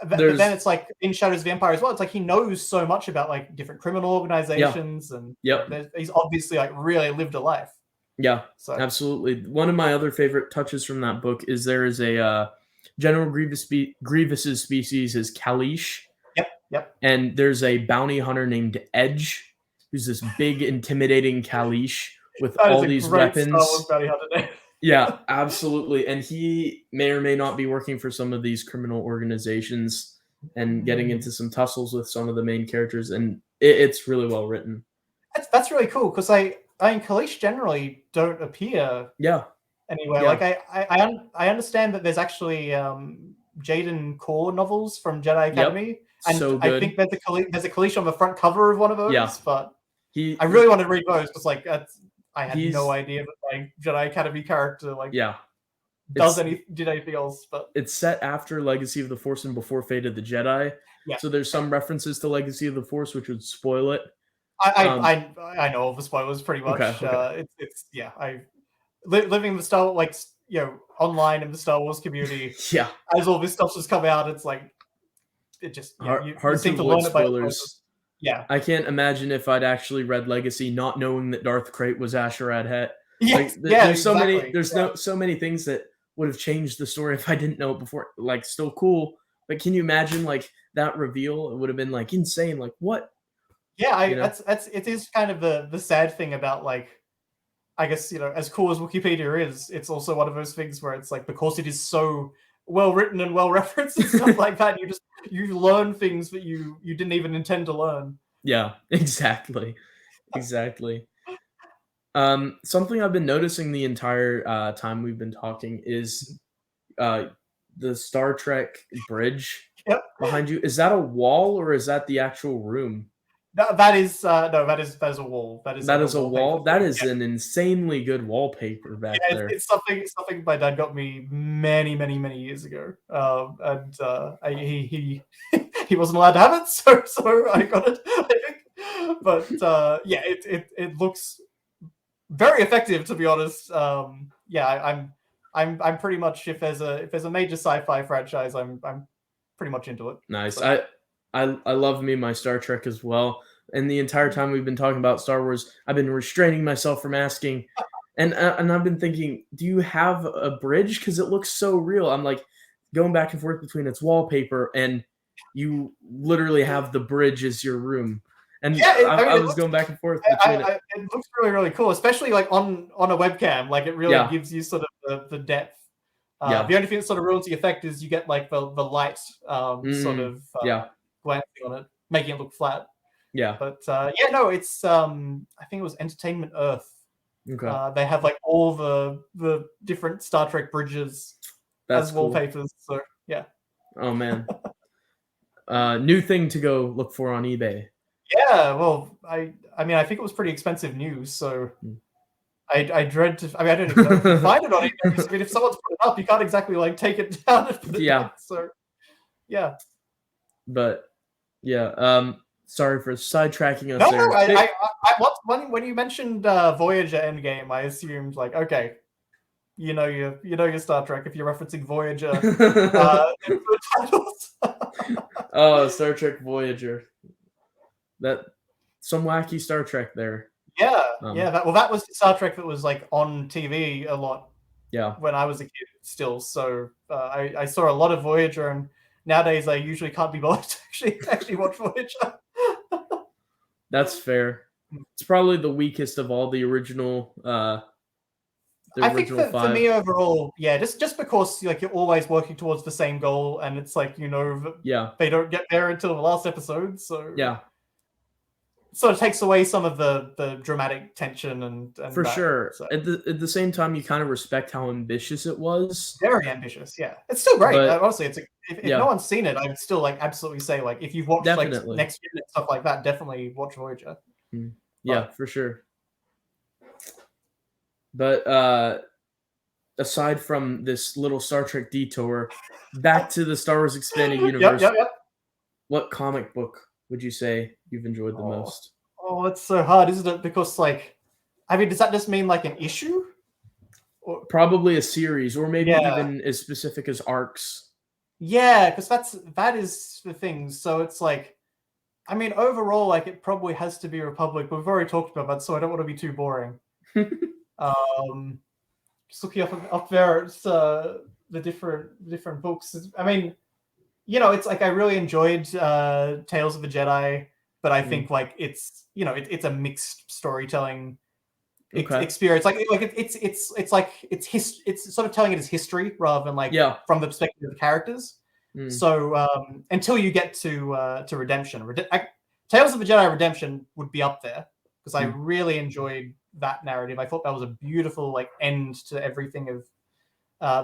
But then it's like in Shadows of the Empire as well. It's like he knows so much about like different criminal organizations, and he's obviously like really lived a life. Yeah, absolutely. One of my other favorite touches from that book is there is a General Grievous's species is Kalish. Yep. And there's a bounty hunter named Edge, who's this big, intimidating Kalish with all these weapons. Yeah, absolutely. And he may or may not be working for some of these criminal organizations and getting into some tussles with some of the main characters. And it's really well written. That's really cool, because I mean, Kalish generally don't appear anywhere. Like I understand that there's actually Jaden Core novels from Jedi Academy, and I think there's a Kalish on the front cover of one of those. But I really want to read those, because like I had no idea that like Jedi Academy character did anything else. But it's set after Legacy of the Force and before Fate of the Jedi. So there's some references to Legacy of the Force, which would spoil it. I know all the spoilers pretty much. Okay. I living the Star online in the Star Wars community. As all this stuff has come out, it's like it just hard to avoid spoilers. Yeah, I can't imagine if I'd actually read Legacy not knowing that Darth Krayt was Asherad Het. There's so many. There's so many things that would have changed the story if I didn't know it before. Like, still cool, but can you imagine like that reveal? It would have been like insane. Like, what? Yeah, it is kind of the sad thing about, like, I guess, as cool as Wikipedia is, it's also one of those things where it's like, because it is so well written and well referenced and stuff like that, you learn things that you didn't even intend to learn. Yeah, exactly. Something I've been noticing the entire time we've been talking is the Star Trek bridge behind you. Is that a wall or is that the actual room? That is a wall. That is a wall. That is an insanely good wallpaper back there. It's something my dad got me many years ago, and he wasn't allowed to have it, so I got it. I think, but it looks very effective, to be honest. I'm pretty much, if there's a major sci-fi franchise, I'm pretty much into it. Nice. So. I love me my Star Trek as well. And the entire time we've been talking about Star Wars, I've been restraining myself from asking, And I've been thinking, do you have a bridge? Because it looks so real. I'm like going back and forth between its wallpaper and you literally have the bridge as your room. And Yeah, I was going back and forth between it. it looks really, really cool, especially like on a webcam. Like it really gives you sort of the depth. The only thing that sort of ruins the effect is you get like the light sort of glancing on it, making it look flat. Yeah. But yeah, no, it's I think it was Entertainment Earth. Okay. They have like all the different Star Trek bridges as wallpapers. So yeah. Oh man. New thing to go look for on eBay. Yeah, well, I mean, I think it was pretty expensive news, so I dread to. I mean, I don't even know if you find it on eBay. 'Cause, I mean, if someone's put it up, you can't exactly like take it down and put it in. So yeah. But yeah, sorry for sidetracking us No, there. no, when you mentioned Voyager Endgame, I assumed like, okay, you know your Star Trek if you're referencing Voyager in the titles. Oh, Star Trek Voyager. That some wacky Star Trek there. Yeah, yeah. That was Star Trek that was like on TV a lot. Yeah. When I was a kid, still. So I saw a lot of Voyager, and nowadays I usually can't be bothered to actually watch Voyager. That's fair. It's probably the weakest of all the original. I think for me overall, yeah, just because like you're always working towards the same goal, and it's like they don't get there until the last episode, so yeah. So it takes away some of the dramatic tension and for that, sure. So. At the same time, you kind of respect how ambitious it was. Very ambitious, yeah. It's still great. Honestly, if no one's seen it, I'd still like absolutely say like if you've watched like Next Gen and stuff like that, definitely watch Voyager. Yeah, for sure. But aside from this little Star Trek detour, back to the Star Wars Expanded Universe. Yep. What comic book would you say you've enjoyed the most? Oh, it's so hard, isn't it? Because like, I mean, does that just mean like an issue? Or probably a series, or maybe even as specific as arcs. Yeah, because that is the thing. So it's like, I mean, overall, like it probably has to be Republic. We've already talked about that, so I don't want to be too boring. Just looking up there, it's the different books. I mean, it's like I really enjoyed Tales of the Jedi, but I think like it's it's a mixed storytelling experience. Like it's sort of telling it as history rather than like from the perspective of the characters. So until you get to Redemption, Tales of the Jedi Redemption would be up there because I really enjoyed that narrative. I thought that was a beautiful like end to everything of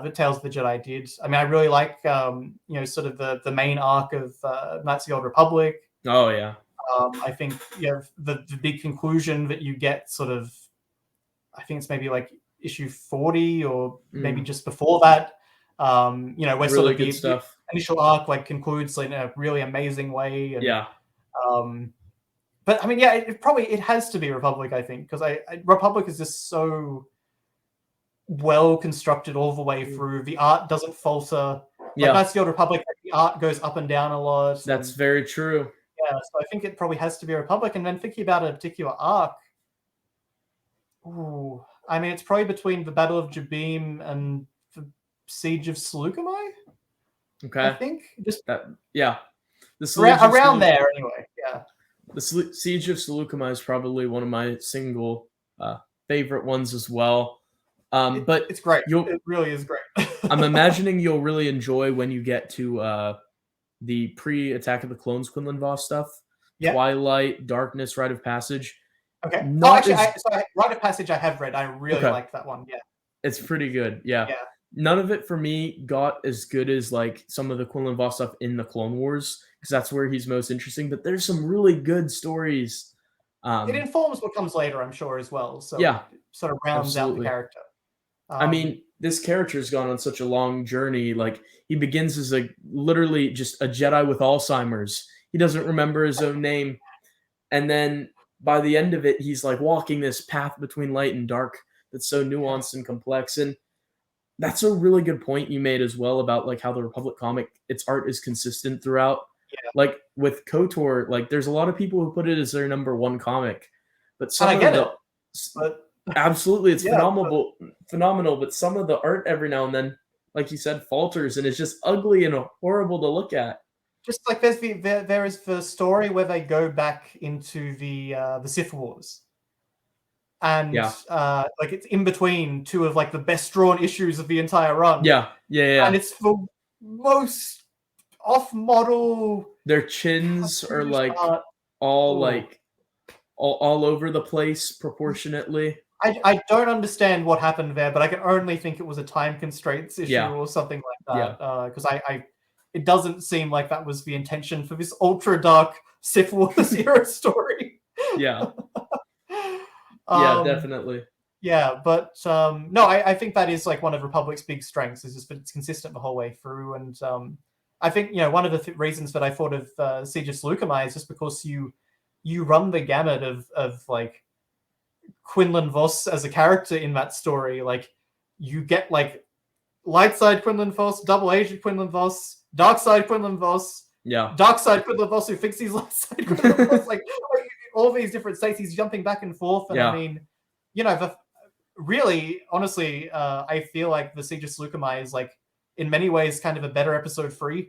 the Tales of the Jedi did. I mean, I really like sort of the main arc of Knights of the Old Republic. Oh yeah. I think the big conclusion that you get sort of, I think it's maybe like issue 40 or maybe just before that. Where really sort of the initial arc like concludes in a really amazing way. And, but I mean, yeah, it has to be Republic, I think, because Republic is just so well constructed all the way through. The art doesn't falter. Like Knights of the Old Republic, the art goes up and down a lot. That's very true. Yeah, so I think it probably has to be Republic. And then thinking about a particular arc, I mean, it's probably between the Battle of Jabeam and the Siege of Seleucami. Okay, I think around there anyway. Yeah, the Siege of Seleucami is probably one of my single favorite ones as well. But it's great. It really is great. I'm imagining you'll really enjoy when you get to the pre-Attack of the Clones Quinlan Vos stuff. Yeah. Twilight, Darkness, Rite of Passage. Okay. Rite of Passage I have read. I really like that one. Yeah. It's pretty good. Yeah. None of it for me got as good as like some of the Quinlan Vos stuff in the Clone Wars because that's where he's most interesting. But there's some really good stories. It informs what comes later, I'm sure, as well. So it sort of rounds out the character. I mean, this character's gone on such a long journey. Like he begins as literally just a Jedi with Alzheimer's. He doesn't remember his own name. And then by the end of it, he's like walking this path between light and dark that's so nuanced and complex. And that's a really good point you made as well about like how the Republic comic, its art is consistent throughout. Yeah. Like with KOTOR, like there's a lot of people who put it as their number one comic. But some I get it. But Absolutely, it's Yeah, phenomenal. But some of the art every now and then, like you said, falters and it's just ugly and horrible to look at. just like there is the story where they go back into the Sith Wars, and Yeah, like it's in between two of like the best drawn issues of the entire run, and yeah. it's the most off model, Their chins are cartoonish like art. all Oh. like all over the place proportionately. I don't understand what happened there, but I can only think it was a time constraints issue Yeah, or something like yeah, that. Because it doesn't seem like that was the intention for this ultra dark Sith Wars era story. yeah, yeah, um, definitely. yeah, but no, I think that is like one of Republic's big strengths is just that it's consistent the whole way through. And I think one of the reasons that I thought of Siege of Seleucami is just because you run the gamut of like Quinlan Vos as a character in that story. Like you get like light side Quinlan Vos, double agent Quinlan Vos, dark side Quinlan Vos, Yeah, dark side Quinlan Vos who thinks he's light side Quinlan Vos. Like all these different states, he's jumping back and forth. And I yeah, mean, really, honestly, I feel like the Siege of Seleucami is like in many ways kind of a better episode 3 in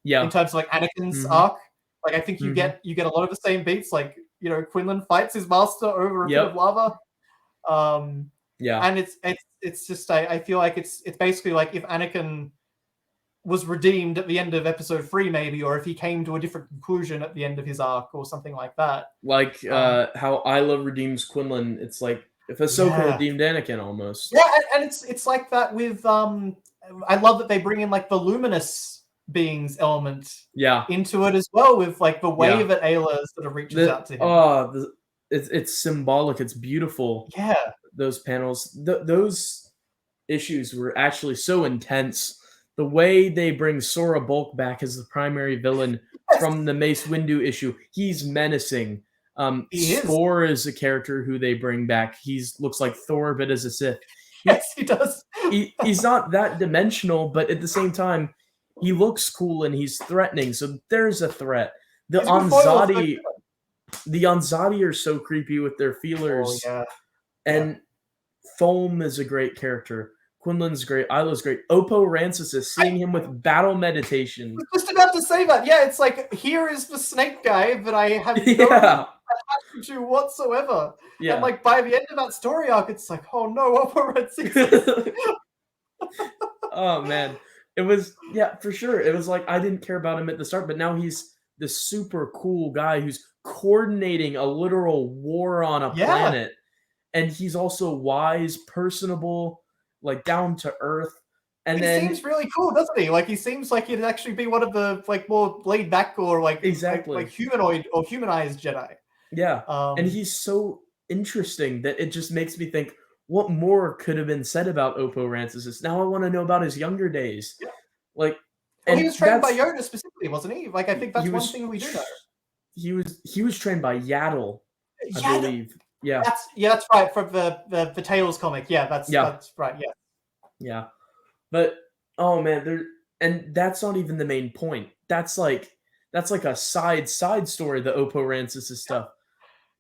yeah. terms of like Anakin's Hmm. arc. Like I think you Hmm. get a lot of the same beats. Like Quinlan fights his master over a bit of Yep. lava. Yeah. And it's just I feel like it's basically like if Anakin was redeemed at the end of episode 3 maybe, or if he came to a different conclusion at the end of his arc or something like that. Like how Isla redeems Quinlan. It's like if Ahsoka Yeah, redeemed Anakin almost. yeah, and it's like that with I love that they bring in like the luminous beings element Yeah. into it as well, with like the way Yeah. that Ayla sort of reaches out to him. It's symbolic. It's beautiful. Yeah, Those panels, those issues were actually so intense. The way they bring Sora Bulk back as the primary villain yes, from the Mace Windu issue, he's menacing. he is. Spore is a character who they bring back. He's looks like Thor, but as a Sith. Yes, he does. He's not that dimensional, but at the same time, he looks cool and he's threatening. So there's a threat. The He's a good foil. Anzadi are so creepy with their feelers. Oh yeah. And Foam is a great character. Quinlan's great. Isla's great. Oppo Rancis is seeing him with battle meditation. I was just about to say that. Yeah, it's like here is the snake guy that I have no Yeah. attachment to whatsoever. Yeah. And like by the end of that story arc, it's like, oh no, Oppo Red 6. Oh man. It was for sure. It was like I didn't care about him at the start, but now he's this super cool guy who's coordinating a literal war on a planet. And he's also wise, personable, like down to earth. And he then seems really cool, doesn't he? Like he seems like he'd actually be one of the like more laid back or like exactly like humanoid or humanized Jedi. Yeah. And he's so interesting that it just makes me think, what more could have been said about Oppo Rancis? Now I want to know about his younger days. Yeah. Like, well, and he was trained by Yoda specifically, wasn't he? Like I think that's one thing we do know. He was trained by Yaddle, I believe. Yeah. That's right, from the Tales comic. Yeah, that's right, yeah. Yeah. But oh man, and that's not even the main point. That's like a side story, the Oppo Rancis stuff.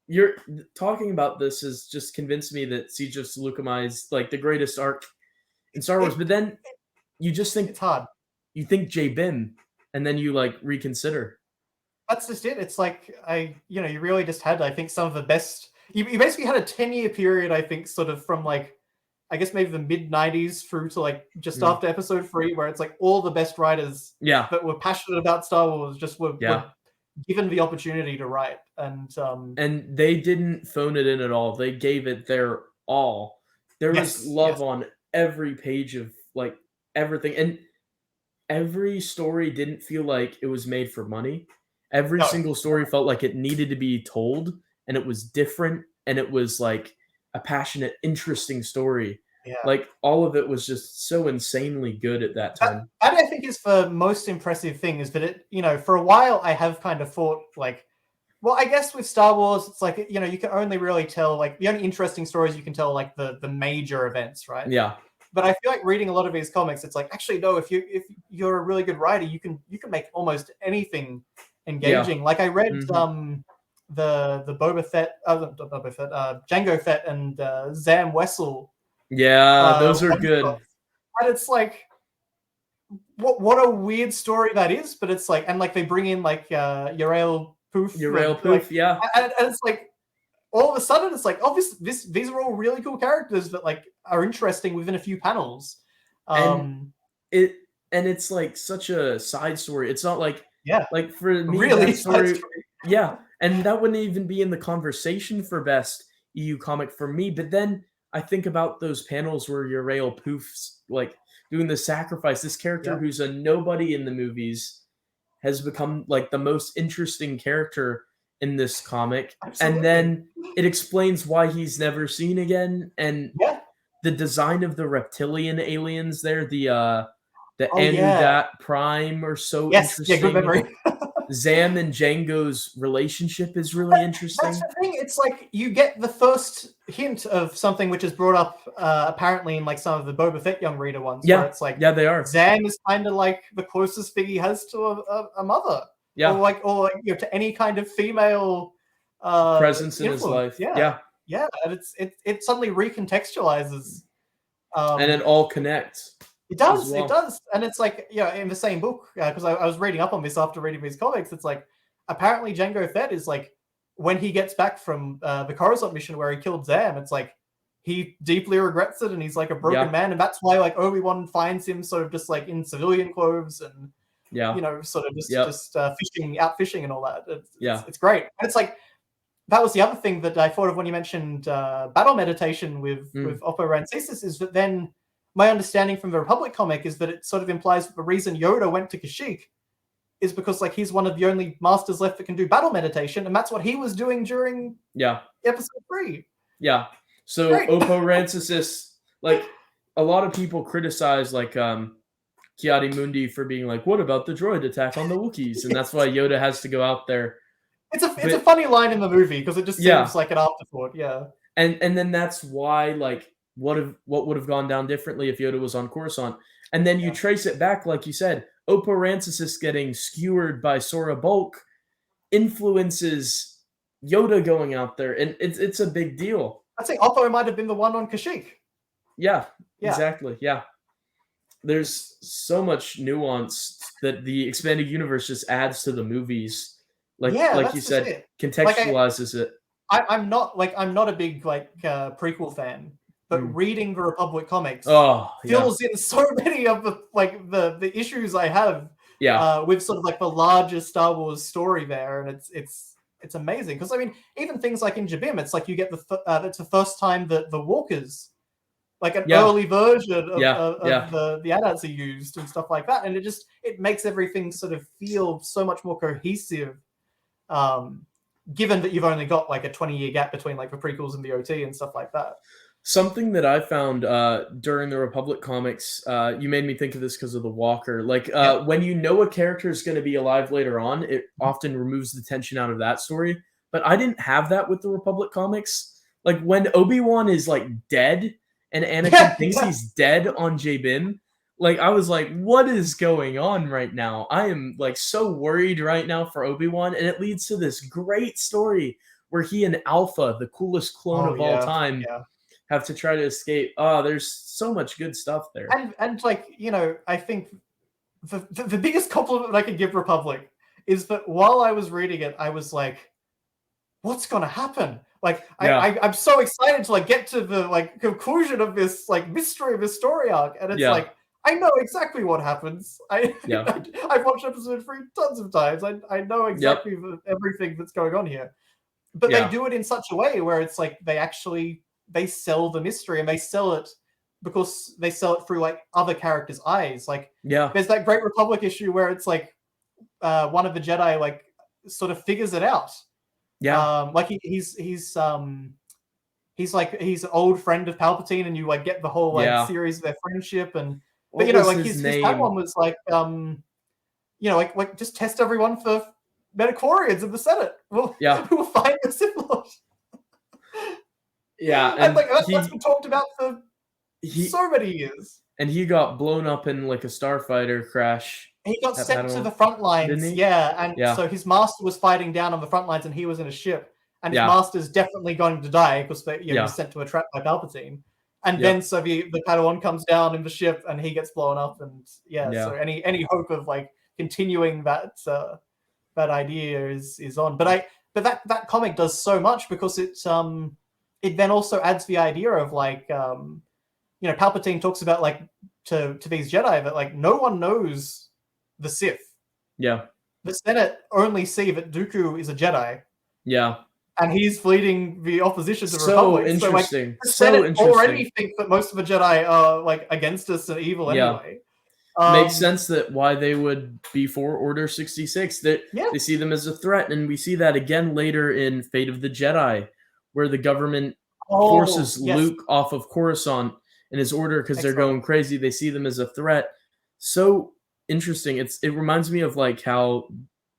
You're talking about this has just convinced me that Siege of Seleucami is like the greatest arc in Star Wars. But then you just think it's hard. You think J Bim, and then you like reconsider. That's just it. It's like you really just had, I think, some of the best. You basically had a 10-year period, I think, sort of from like, I guess maybe the mid 90s through to like just after episode 3, where it's like all the best writers that were passionate about Star Wars just were given the opportunity to write. And they didn't phone it in at all. They gave it their all. There was love on every page of like everything. And every story didn't feel like it was made for money. Every single story felt like it needed to be told, and it was different, and it was like a passionate, interesting story. Yeah. Like all of it was just so insanely good at that time. That I think is the most impressive thing, is that it, for a while I have kind of thought like, well, I guess with Star Wars, it's like, you can only really tell like the only interesting stories you can tell like the major events, right? Yeah. But I feel like reading a lot of these comics, it's like, actually, no, if you're a really good writer, you can make almost anything engaging. Like I read the Boba Fett, not Boba Fett, Jango Fett and Zam Wessel. Yeah, those are one good. shots. And it's like, what a weird story that is. But it's like, and like they bring in like Uriel Poof. Yeah. And it's like, all of a sudden it's like, oh, these are all really cool characters that like are interesting within a few panels. And it's like such a side story. It's not like, yeah, like for me, really that story, yeah, and that wouldn't even be in the conversation for best EU comic for me. But then I think about those panels where Uriel Poof's like doing the sacrifice. This character who's a nobody in the movies has become like the most interesting character in this comic. Absolutely. And then it explains why he's never seen again. And the design of the reptilian aliens there, the Anudat Prime are so interesting. Yeah, good memory. Zam and Django's relationship is really interesting. That's the thing. It's like you get the first hint of something which is brought up apparently in like some of the Boba Fett young reader ones. Yeah, where it's like, they are. Zam is kind of like the closest figure he has to a mother. Yeah, or to any kind of female presence in his life. Yeah, and it suddenly recontextualizes, and it all connects. It does, it does, and it's like, in the same book, because I was reading up on this after reading these comics. It's like, apparently Jango Fett is like, when he gets back from the Coruscant mission where he killed Zam, it's like he deeply regrets it, and he's like a broken man, and that's why like Obi-Wan finds him sort of just like in civilian clothes and sort of just out fishing and all that. It's great, and it's like, that was the other thing that I thought of when you mentioned battle meditation with Oppo Rancisis, is that then my understanding from the Republic comic is that it sort of implies that the reason Yoda went to Kashyyyk is because like he's one of the only masters left that can do battle meditation, and that's what he was doing during episode 3. Yeah. So Oppo Rancisis, like a lot of people criticize like Ki-Adi-Mundi for being like, what about the droid attack on the Wookiees? And that's why Yoda has to go out there. It's a funny line in the movie because it just seems like an afterthought. Yeah. And then that's why like what would have gone down differently if Yoda was on Coruscant. And then you trace it back, like you said, Oppo Rancisis getting skewered by Sora Bulk influences Yoda going out there, and it's a big deal. I'd say Oppo might have been the one on Kashyyyk. Yeah, exactly. Yeah. There's so much nuance that the expanded universe just adds to the movies. Like you said, contextualizes it. I'm not a big prequel fan, but reading the Republic comics fills in so many of the issues I have with sort of like the larger Star Wars story there, and it's amazing because I mean, even things like in Jabim, it's like you get it's the first time that the Walkers, like an early version of the AT-ATs are used and stuff like that, and it makes everything sort of feel so much more cohesive. Given that you've only got like a 20-year gap between like the prequels and the OT and stuff like that. Something that I found during the Republic comics, you made me think of this because of the Walker. Like when you know a character is going to be alive later on, it often removes the tension out of that story. But I didn't have that with the Republic comics. Like when Obi-Wan is like dead and Anakin thinks he's dead on Jabim, like I was like, what is going on right now? I am like so worried right now for Obi-Wan, and it leads to this great story where he and Alpha, the coolest clone of all time, have to try to escape. Oh, there's so much good stuff there. And like, I think the biggest compliment I can give Republic is that while I was reading it, I was like, what's gonna happen? Like I'm so excited to like get to the like conclusion of this like mystery of this story arc, and it's like, I know exactly what happens. I've watched episode 3 tons of times. I know exactly everything that's going on here. But they do it in such a way where it's like they sell the mystery, and they sell it because they sell it through like other characters' eyes. Like there's that Great Republic issue where it's like one of the Jedi like sort of figures it out. Like he's an old friend of Palpatine, and you like get the whole like series of their friendship. And but like his one was like like just test everyone for midichlorians in the Senate. We'll find the Sith Lord. And like that's been talked about for so many years. And he got blown up in like a starfighter crash He got at sent to Padawan, the front didn't lines, he? yeah, and Yeah, so his master was fighting down on the front lines, and he was in a ship, and his yeah, master's definitely going to die because he yeah, was sent to a trap by Palpatine. And then yep, so the Padawan comes down in the ship, and he gets blown up, and yeah, so yeah, any hope of like continuing that idea is on. But that comic does so much because it then also adds the idea of like Palpatine talks about like to these Jedi that like no one knows the Sith. yeah, The Senate only see that Dooku is a Jedi, yeah. and he's leading the opposition to the So Republic. So like interesting. the So Senate interesting. already think that most of the Jedi are like against us and evil Yeah. anyway. Makes sense that why they would be for Order 66. That Yeah. they see them as a threat, and we see that again later in Fate of the Jedi, where the government Oh forces yes, Luke off of Coruscant in his order because they're excellent. going crazy. They see them as a threat. So interesting. It reminds me of like how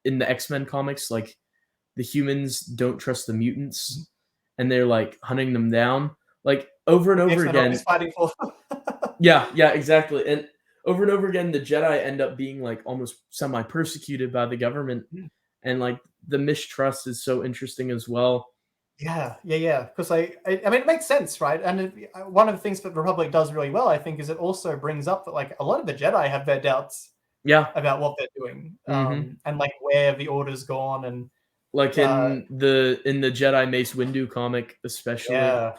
in the X-Men comics, like the humans don't trust the mutants and they're like hunting them down. Like over and The over X-Men are always again, fighting for. yeah, exactly. And over and over again, the Jedi end up being like almost semi persecuted by the government. And like the mistrust is so interesting as well. Yeah. Because I mean, it makes sense, right? And one of the things that the Republic does really well, I think, is it also brings up that like a lot of the Jedi have their doubts Yeah. about what they're doing, Hmm. and like where the Order's gone, and Like uh, in the Jedi Mace Windu comic, especially. yeah,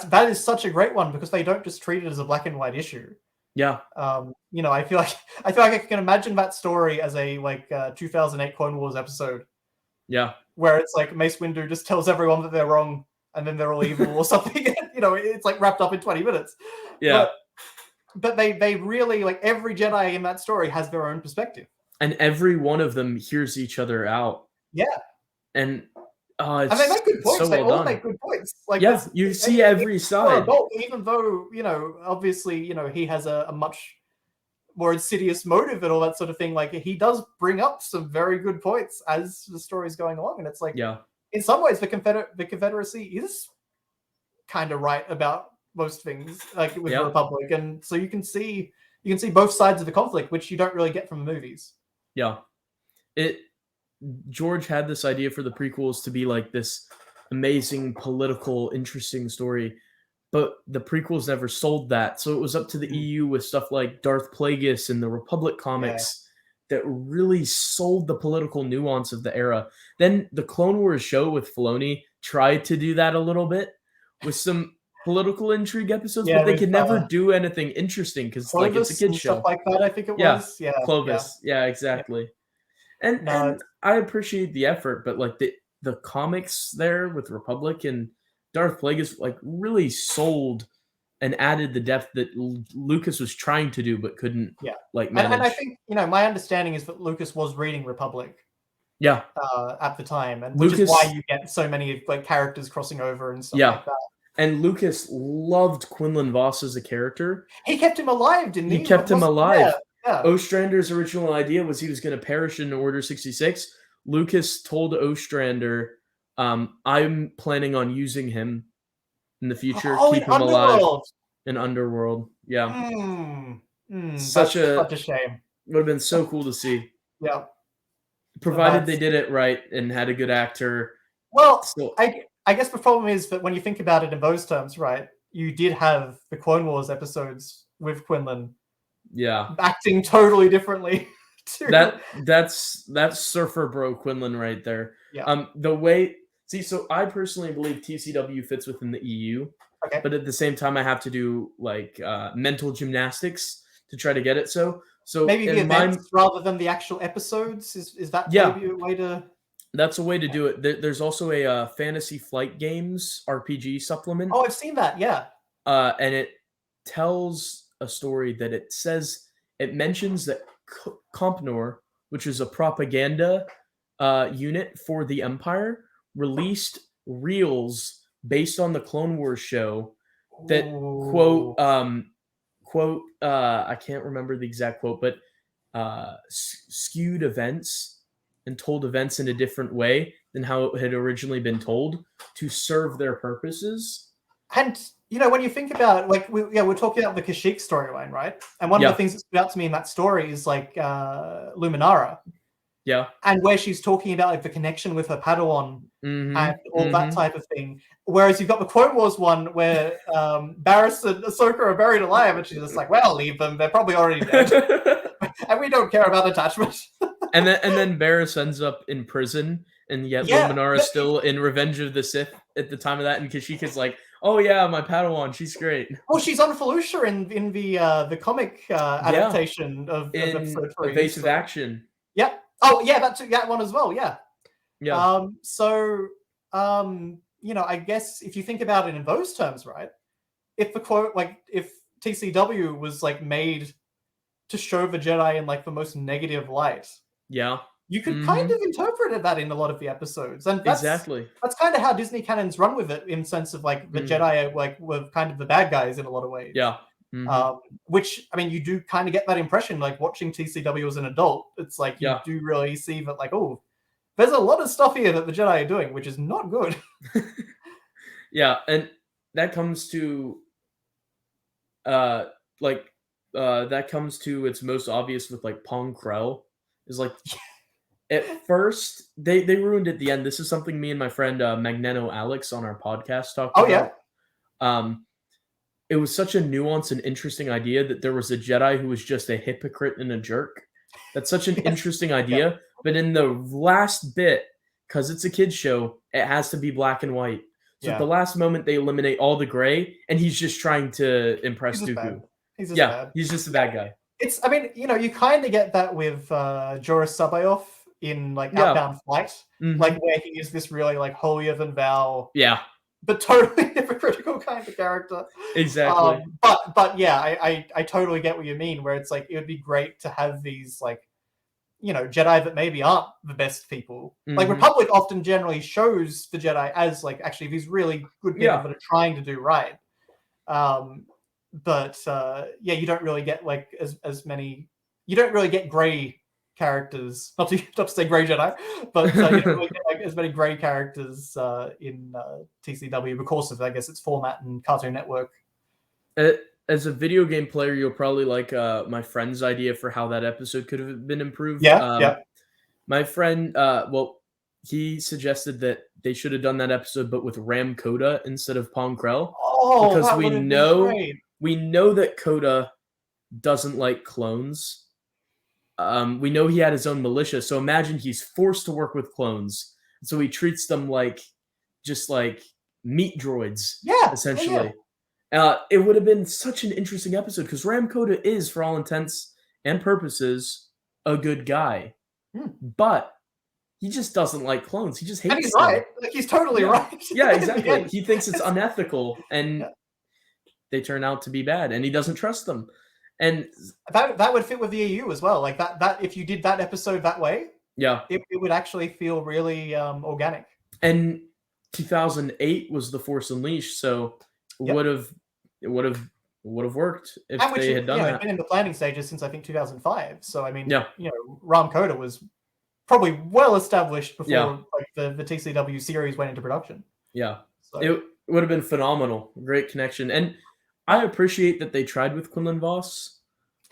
that is such a great one because they don't just treat it as a black and white issue. Yeah. I feel like I can imagine that story as a like 2008 Clone Wars episode Yeah. where it's like Mace Windu just tells everyone that they're wrong and then they're all evil or something. It's like wrapped up in 20 minutes. Yeah. But they really like every Jedi in that story has their own perspective. And every one of them hears each other out. Yeah. And And they make good it's so points. They well all done. make good points. Like Yeah, you see every side. even though obviously he has a much more insidious motive and all that sort of thing. Like he does bring up some very good points as the story's going along, and it's like Yeah. in some ways the Confederacy is kind of right about most things, like with the Yeah. Republic, and so you can see both sides of the conflict, which you don't really get from the movies. Yeah. It George had this idea for the prequels to be like this amazing political interesting story, but the prequels never sold that. So it was up to the EU with stuff like Darth Plagueis and the Republic Yeah. comics that really sold the political nuance of the era. Then the Clone Wars show with Filoni tried to do that a little bit with some political intrigue episodes, Yeah, but they with could never do anything interesting because like it's a Clovis kids and stuff show. like that, I think it Yeah, was. Yeah, yeah, Clovis. Yeah, yeah. exactly. No, And I appreciate the effort, but like the comics there with Republic and Darth Plagueis like really sold and added the depth that Lucas was trying to do but couldn't yeah. like And I manage. think my understanding is that Lucas was reading Republic Yeah, at the time, and which is why Lucas. you get so many like characters crossing over and stuff Yeah, like that. and Lucas loved Quinlan Voss as a character. He kept him alive, didn't He he? kept him Yeah, alive. yeah. Ostrander's original idea was he was going to perish in Order 66. Lucas told Ostrander, "I'm planning on using him in the future. Oh, in Keep him alive." Underworld. In Underworld. Yeah. Such That's a such a shame. would have been so cool to see. Yeah, Provided they that's did it right and had a good actor. well. Still, I guess the problem is that when you think about it in those terms, right? You did have the Clone Wars episodes with Quinlan yeah. acting totally differently. That's Surfer Bro Quinlan right there. Yeah. The way so I personally believe TCW fits within the EU, Okay. but at the same time I have to do like mental gymnastics to try to get it. So Maybe the in my events rather than the actual episodes. Is that yeah, maybe a way to? that's a way to do it. There's also a Fantasy Flight Games RPG supplement. Oh, I've seen that. Yeah. And it tells a story that it mentions that Compnor, which is a propaganda unit for the Empire, released reels based on the Clone Wars show that Ooh. quote I can't remember the exact quote, but skewed events and told events in a different way than how it had originally been told to serve their purposes. And when you think about we're talking about the Kashyyyk storyline, right? And one of the things that stood out to me in that story is like Luminara. Yeah. And where she's talking about like the connection with her Padawan and all that type of thing. Whereas you've got the Clone Wars one where Barriss and Ahsoka are buried alive, and she's just like, well, leave them. They're probably already dead. And we don't care about attachment. and then Barriss ends up in prison, and yet Luminara is still in Revenge of the Sith at the time of that, and Kashyyyk is like, oh yeah, my Padawan, she's great. Well, she's on Felucia in the comic adaptation of episode 3. Evasive Action. Yeah. Oh yeah, that one as well. Yeah. Yeah. I guess if you think about it in those terms, right? If the quote, like, if TCW was like made to show the Jedi in like the most negative light, you could kind of interpret that in a lot of the episodes, and that's kind of how Disney canons run with it, in sense of like the Jedi were kind of the bad guys in a lot of ways. Yeah. Which, I mean, you do kind of get that impression, like watching TCW as an adult. It's like you do really see that, like, oh, there's a lot of stuff here that the Jedi are doing, which is not good. Yeah, and that comes to, that comes to its most obvious with like Pong Krell. Is like, at first they ruined it at the end. This is something me and my friend Magnano Alex on our podcast talked about. It was such a nuanced and interesting idea that there was a Jedi who was just a hypocrite and a jerk. That's such an interesting idea. But in the last bit, because it's a kid's show, it has to be black and white. So at the last moment, they eliminate all the gray, and he's just trying to impress Dooku. He's just bad. He's just a bad guy. It's, I mean, you kind of get that with Joruus C'baoth in like Outbound Flight, like where he is this really like holier than thou, but totally hypocritical kind of character. Exactly. But yeah, I totally get what you mean. Where it's like, it would be great to have these like, Jedi that maybe aren't the best people. Like Republic often generally shows the Jedi as like actually these really good people that are trying to do right. But you don't really get like as many. You don't really get gray characters. Not to say gray Jedi, but you don't really get like as many gray characters in TCW because of, I guess, its format and Cartoon Network. As a video game player, you'll probably like my friend's idea for how that episode could have been improved. My friend, he suggested that they should have done that episode, but with Ram Koda instead of Pong Krell. Oh, because we know that Koda doesn't like clones. We know he had his own militia, so imagine he's forced to work with clones. So he treats them like just like meat droids, essentially. It would have been such an interesting episode because Ram Koda is, for all intents and purposes, a good guy, but he just doesn't like clones. He just hates them. And he's right. Like, he's totally right. Yeah, exactly. He thinks it's unethical, and they turn out to be bad, and he doesn't trust them. And that would fit with the EU as well. Like that if you did that episode that way, it would actually feel really organic. And 2008 was The Force Unleashed, so it would have worked if they had done that. It's been in the planning stages since I think 2005. So I mean, Ram Koda was probably well established before like the TCW series went into production. Yeah, so it would have been phenomenal. Great connection, and I appreciate that they tried with Quinlan Voss,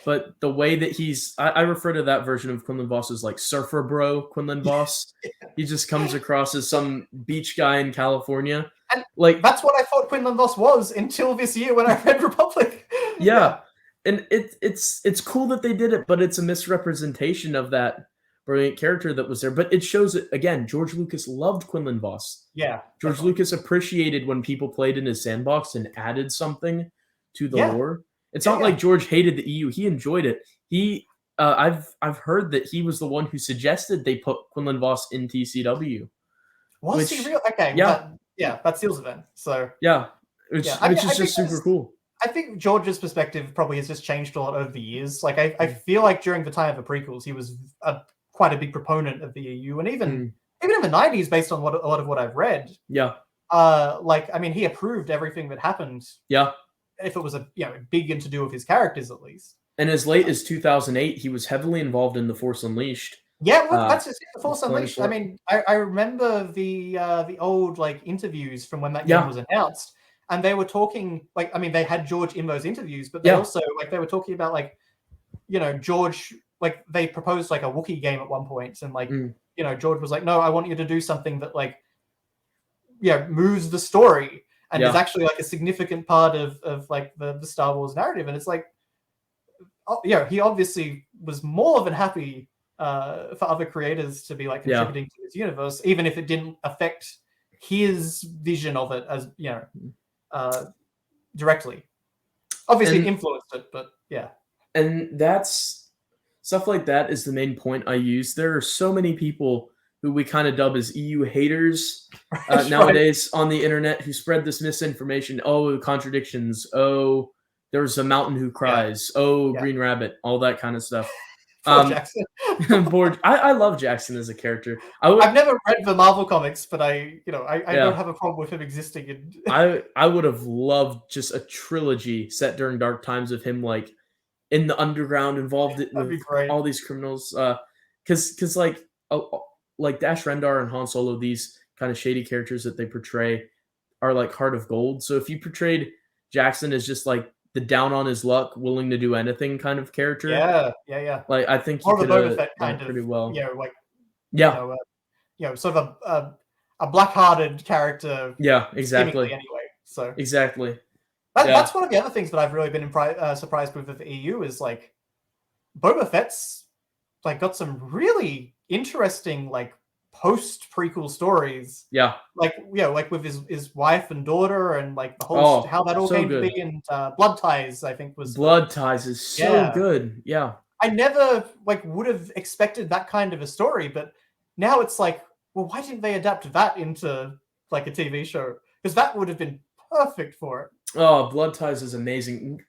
but the way that I refer to that version of Quinlan Voss as like surfer bro Quinlan Voss. He just comes across as some beach guy in California. And like that's what I thought Quinlan Voss was until this year when I read Republic. And it's cool that they did it, but it's a misrepresentation of that brilliant character that was there. But it shows that, again, George Lucas loved Quinlan Voss. Yeah. George Lucas appreciated when people played in his sandbox and added something to the lore. It's not like George hated the EU. He enjoyed it. I've heard that he was the one who suggested they put Quinlan Voss in TCW. Was he real? Okay. That seals it then. So which is just super cool. I think George's perspective probably has just changed a lot over the years. Like I feel like during the time of the prequels, he was quite a big proponent of the EU, and even in the 90s, based on a lot of what I've read. Like, I mean, he approved everything that happened. If it was big and to do with his characters, at least. And as late as 2008, he was heavily involved in The Force Unleashed. Yeah, well, that's just The Force Unleashed. I mean, I remember the old like interviews from when that game was announced, and they were talking like, I mean, they had George in those interviews, but they also like they were talking about like, George, like they proposed like a Wookiee game at one point, and like George was like, no, I want you to do something that like moves the story and is actually like a significant part of like the Star Wars narrative. And it's like, he obviously was more than happy for other creators to be like contributing to this universe, even if it didn't affect his vision of it as directly. Obviously, it influenced it, but yeah. And that's stuff like that is the main point I use. There are so many people who we kind of dub as EU haters nowadays on the internet who spread this misinformation. Oh, contradictions. Oh, there's a mountain who cries. Green Rabbit. All that kind of stuff. Jackson. I love Jackson as a character. I've never read the Marvel comics, but I don't have a problem with him existing. I would have loved just a trilogy set during dark times of him like in the underground, involved with all these criminals. Because like Dash Rendar and Han Solo, these kind of shady characters that they portray are like heart of gold. So if you portrayed Jackson as just like the down on his luck, willing to do anything kind of character, like I think he could have done pretty well. Sort of a black-hearted character. Yeah, exactly. Anyway, so exactly. That's one of the other things that I've really been surprised with the EU is like Boba Fett's like got some really interesting like post prequel stories. Like with his wife and daughter and like the whole how that all came to be, and Blood Ties, I think was Blood Ties is so good. Yeah. I never like would have expected that kind of a story, but now it's like, well, why didn't they adapt that into like a TV show? Because that would have been perfect for it. Oh, Blood Ties is amazing.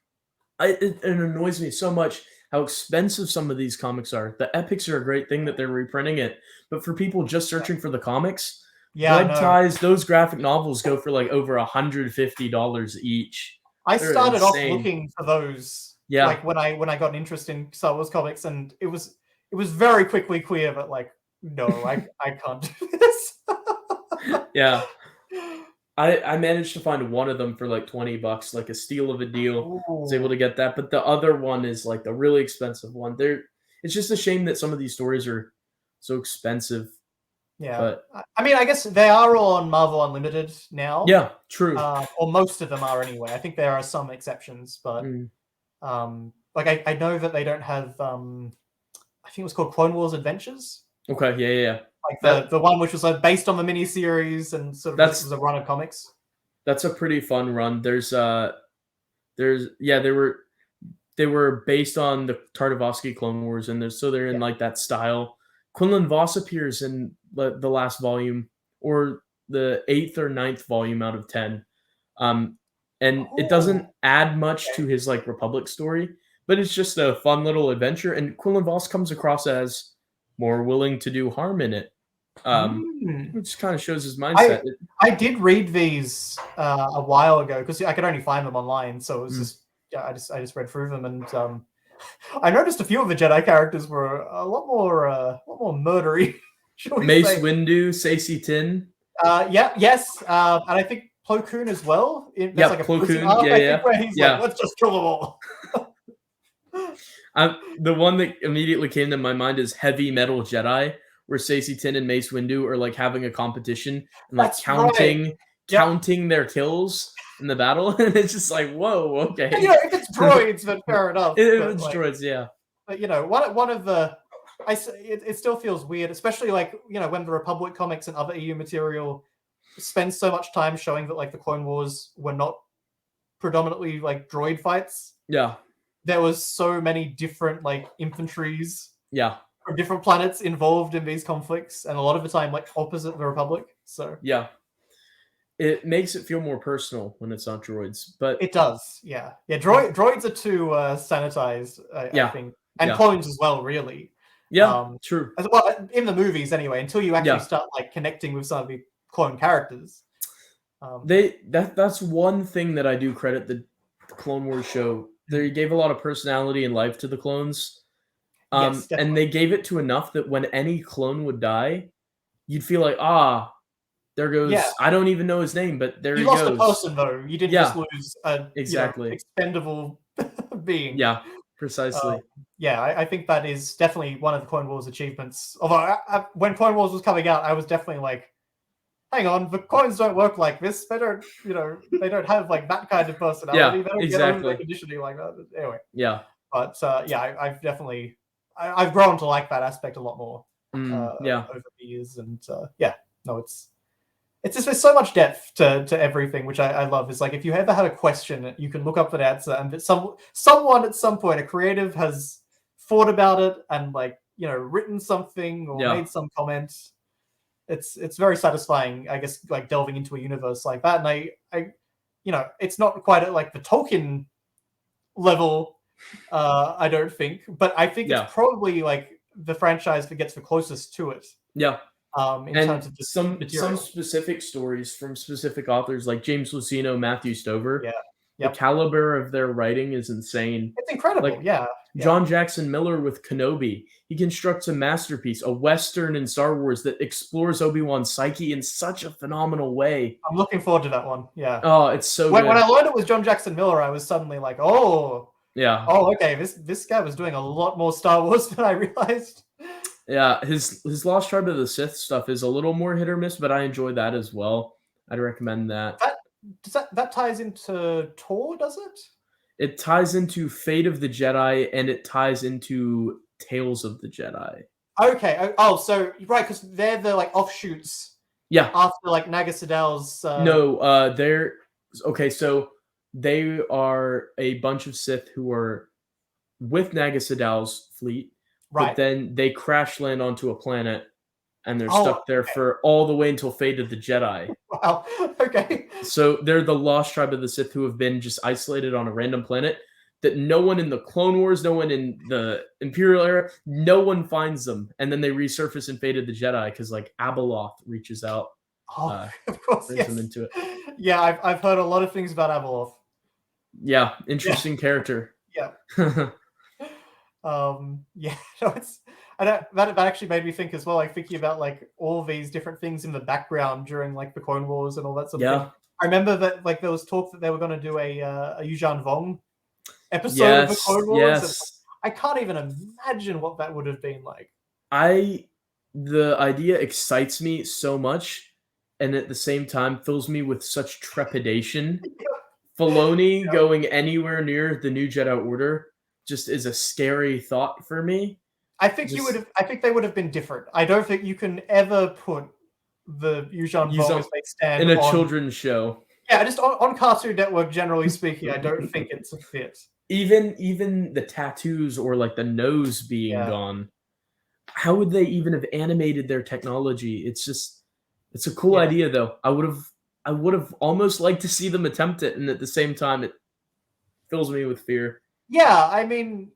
It annoys me so much how expensive some of these comics are. The epics are a great thing that they're reprinting it, but for people just searching for the comics, Blood Ties, those graphic novels go for like over $150 each. They're started insane. Off looking for those. Like when I got an interest in Star Wars comics, and it was very quickly clear that like, no, I can't do this. I managed to find one of them for like $20, like a steal of a deal. I was able to get that, but the other one is like the really expensive one. It's just a shame that some of these stories are so expensive. Yeah, but I mean, I guess they are all on Marvel Unlimited now. Yeah, true. Or most of them are anyway. I think there are some exceptions, but like I know that they don't have. I think it was called Clone Wars Adventures. Okay, yeah. Like the one which was like based on the miniseries and sort of was a run of comics. That's a pretty fun run. They were based on the Tartakovsky Clone Wars, and they're in like that style. Quinlan Voss appears in the last volume, or the 8th or 9th volume out of 10. And it doesn't add much to his like Republic story, but it's just a fun little adventure. And Quinlan Voss comes across as more willing to do harm in it, which kind of shows his mindset. I did read these a while ago because I could only find them online, so it was I just read through them, and I noticed a few of the Jedi characters were a lot more murdery. Mace Windu, Saesee Tiin. Yes, and I think Plo Koon as well. There's like a Plo Koon. Where he's like, let's just kill them all. The one that immediately came to my mind is Heavy Metal Jedi, where Saesee Tiin and Mace Windu are like having a competition and like counting their kills in the battle, and it's just like, whoa, okay. And, if it's droids, then fair enough. It's droids, yeah. But one of the, it still feels weird, especially like when the Republic comics and other EU material spends so much time showing that like the Clone Wars were not predominantly like droid fights. Yeah. There was so many different like infantries. Yeah. From different planets involved in these conflicts, and a lot of the time like opposite the Republic. So yeah. It makes it feel more personal when it's not droids, but it does. Yeah. Droids are too sanitized, I think, and clones as well, really. Yeah, true. Well, in the movies, anyway, until you actually start like connecting with some of the clone characters. That's one thing that I do credit the Clone Wars show. They gave a lot of personality and life to the clones, and they gave it to enough that when any clone would die, you'd feel like, There goes, Yeah. I don't even know his name, but there You he lost goes. a person though. You didn't just lose a exactly. expendable being. Yeah, precisely. Yeah, I think that is definitely one of the Clone Wars achievements. Although when Clone Wars was coming out, I was definitely like, hang on, the coins don't work like this. They don't, they don't have like that kind of personality. Yeah, They don't get over their exactly. conditioning like that. Anyway, Yeah. but I've definitely I've grown to like that aspect a lot more Yeah. over the years, and no, it's just there's so much depth to everything, which I love. Is like if you ever have a question, you can look up an answer, and that someone at some point, a creative, has thought about it and like written something or Yeah. made some comment. It's very satisfying, I guess, like delving into a universe like that. And I it's not quite at like the Tolkien level, I don't think, but I think it's probably like the franchise that gets the closest to it. Yeah. In terms of just some material. specific stories from specific authors like James Luceno, Matthew Stover. Yeah. The caliber of their writing is insane. It's incredible. Like, yeah. John Jackson Miller with Kenobi. He constructs a masterpiece, a Western in Star Wars that explores Obi-Wan's psyche in such a phenomenal way. I'm looking forward to that one. Yeah. Oh, it's so when, good. When I learned it was John Jackson Miller, I was suddenly like, oh. Yeah. Oh, okay. This guy was doing a lot more Star Wars than I realized. Yeah, his Lost Tribe of the Sith stuff is a little more hit or miss, but I enjoy that as well. I'd recommend that. That ties into Tor, does it? It ties into Fate of the Jedi, and it ties into Tales of the Jedi. Okay. Oh, so right, because they're the like offshoots. Yeah. After like Naga Sadal's. No, they're okay. So they are a bunch of Sith who are with Naga Sadal's fleet, right? But then they crash land onto a planet, and they're stuck there for all the way until Fate of the Jedi. Wow. Okay. So they're the Lost Tribe of the Sith who have been just isolated on a random planet that no one in the Clone Wars, no one in the Imperial era, no one finds them. And then they resurface in Fate of the Jedi because like Abeloth reaches out. Of course, brings them into it. Yeah, I've heard a lot of things about Abeloth. Yeah, interesting character. Yeah. Yeah, no, that actually made me think as well, like thinking about like all these different things in the background during like the Clone Wars and all that sort of thing. I remember that like there was talk that they were going to do a Yuuzhan Vong episode of the Clone Wars. Yes. I can't even imagine what that would have been like. The idea excites me so much, and at the same time fills me with such trepidation. Filoni going anywhere near the New Jedi Order just is a scary thought for me. I think I think they would have been different. I don't think you can ever put the Yuuzhan Vong as they stand in a children's show. Yeah, just on Cartoon Network, generally speaking, I don't think it's a fit. Even the tattoos or like the nose being gone. How would they even have animated their technology? It's a cool idea though. I would have almost liked to see them attempt it, and at the same time, it fills me with fear. Yeah, I mean,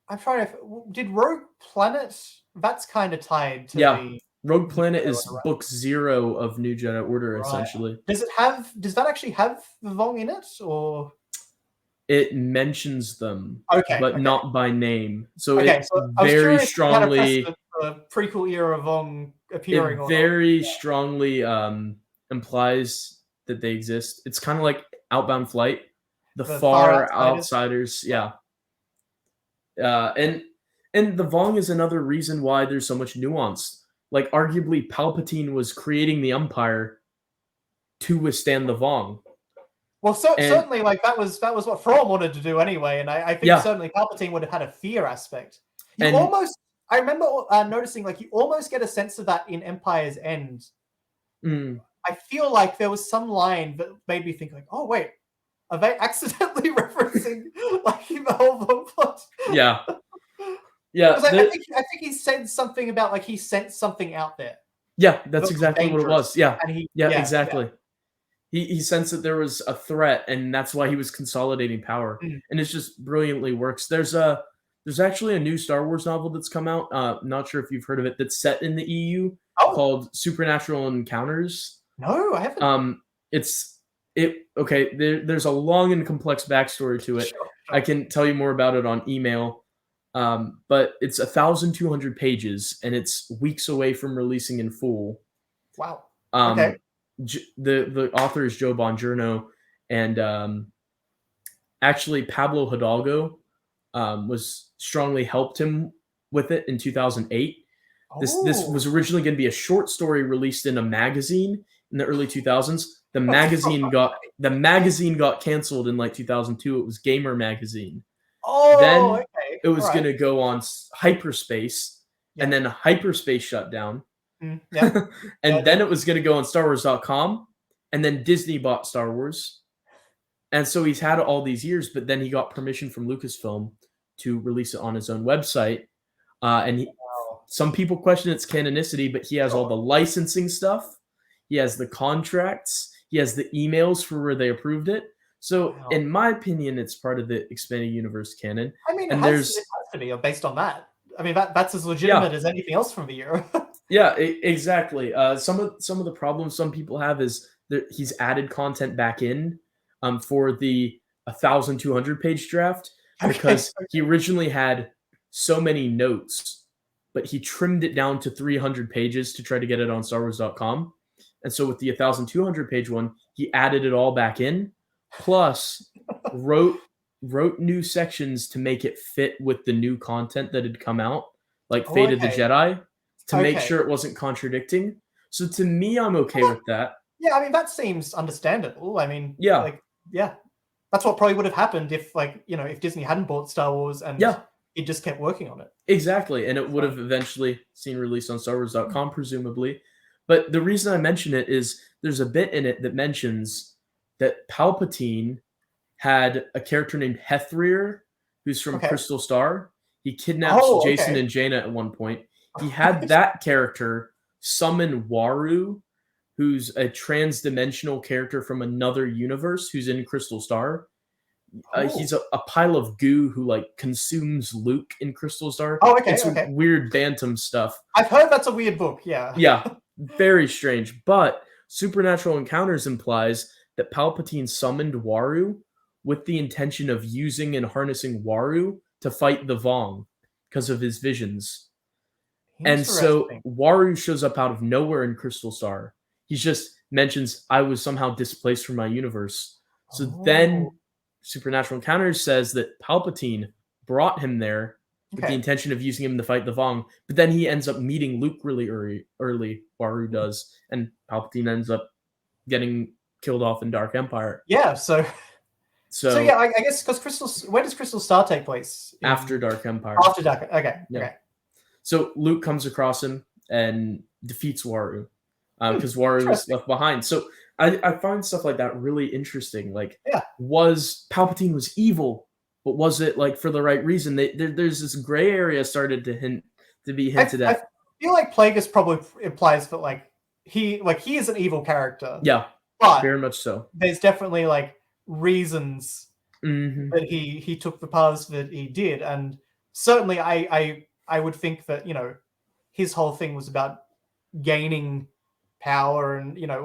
I'm trying to. Did Rogue Planet? That's kind of tied to the Rogue Planet is book 0 of New Jedi Order, essentially. Does that actually have the Vong in it, or? It mentions them, but okay. not by name. So it very strongly the prequel era Vong appearing. It very strongly implies that they exist. It's kind of like Outbound Flight, the far outsiders. Yeah. And the Vong is another reason why there's so much nuance. Like arguably Palpatine was creating the Empire to withstand the Vong. Well, certainly, like that was what Thrawn wanted to do anyway, and I think certainly Palpatine would have had a fear aspect. I remember noticing like you almost get a sense of that in Empire's End. I feel like there was some line that made me think like, oh wait, are they accidentally referencing like the whole Vong plot? Yeah. Yeah, I think he said something about like he sent something out there. Yeah, that's exactly what it was. Yeah, exactly. Yeah. He sensed that there was a threat, and that's why he was consolidating power. And it just brilliantly works. There's actually a new Star Wars novel that's come out. Not sure if you've heard of it. That's set in the EU called Supernatural Encounters. No, I haven't. There's a long and complex backstory to it. Sure. I can tell you more about it on email. But it's 1,200 pages, and it's weeks away from releasing in full. Wow. Okay. the author is Joe Bongiorno, and actually Pablo Hidalgo was strongly helped him with it in 2008. This was originally going to be a short story released in a magazine in the early 2000s. The magazine got canceled in like 2002. It was Gamer Magazine. Then okay. it was going to go on hyperspace, and then hyperspace shut down. And then it was going to go on StarWars.com, and then Disney bought Star Wars. And so he's had it all these years, but then he got permission from Lucasfilm to release it on his own website. Some people question its canonicity, but he has all the licensing stuff. He has the contracts. He has the emails for where they approved it. So, in my opinion, it's part of the expanded universe canon. I mean, it has to be based on that. I mean, that's as legitimate as anything else from the year. Yeah, exactly. Some of the problems some people have is that he's added content back in for the 1,200 page draft because he originally had so many notes, but he trimmed it down to 300 pages to try to get it on StarWars.com. And so with the 1,200 page one, he added it all back in, plus wrote new sections to make it fit with the new content that had come out, like Fate of the Jedi, to make sure it wasn't contradicting. So to me, I'm okay with that. Yeah, I mean, that seems understandable. I mean, yeah. That's what probably would have happened if, like, you know, if Disney hadn't bought Star Wars and it just kept working on it. Exactly, and it would have eventually seen release on StarWars.com, presumably. But the reason I mention it is there's a bit in it that mentions that Palpatine had a character named Hethrier, who's from Crystal Star. He kidnaps Jason and Jaina at one point. He had that character summon Waru, who's a trans-dimensional character from another universe who's in Crystal Star. He's a pile of goo who like consumes Luke in Crystal Star. It's weird Bantam stuff. I've heard that's a weird book. Yeah, very strange. But Supernatural Encounters implies that Palpatine summoned Waru with the intention of using and harnessing Waru to fight the Vong because of his visions. And so Waru shows up out of nowhere in Crystal Star. He just mentions, I was somehow displaced from my universe. So then Supernatural Encounters says that Palpatine brought him there with the intention of using him to fight the Vong, but then he ends up meeting Luke really early, Waru does, and Palpatine ends up getting killed off in Dark Empire. Yeah, so yeah, I guess because where does Crystal Star take place? After Dark Empire. After Dark, okay. So Luke comes across him and defeats Waru because Waru was left behind. So I find stuff like that really interesting. Like, was Palpatine was evil, but was it like for the right reason? There's this gray area started to be hinted at. I feel like Plagueis probably implies that he is an evil character. Yeah, but very much so. There's definitely like reasons that he took the paths that he did, and certainly I would think that, you know, his whole thing was about gaining power and, you know,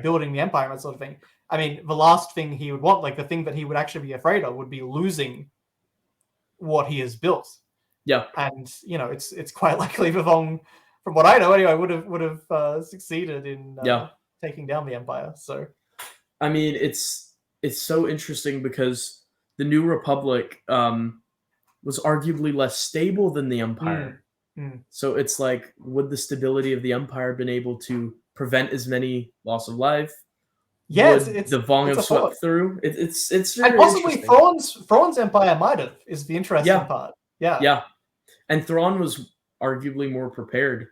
building the empire and that sort of thing. I mean, the last thing he would want, like the thing that he would actually be afraid of, would be losing what he has built. Yeah, and you know, it's quite likely the Vong, from what I know anyway, would have succeeded in taking down the empire. So, I mean, it's so interesting because the New Republic was arguably less stable than the Empire. So it's like, would the stability of the Empire been able to prevent as many loss of life? Yes, the Vong have swept through. It's and possibly Thrawn's empire might have, is the interesting part. Yeah, and Thrawn was arguably more prepared.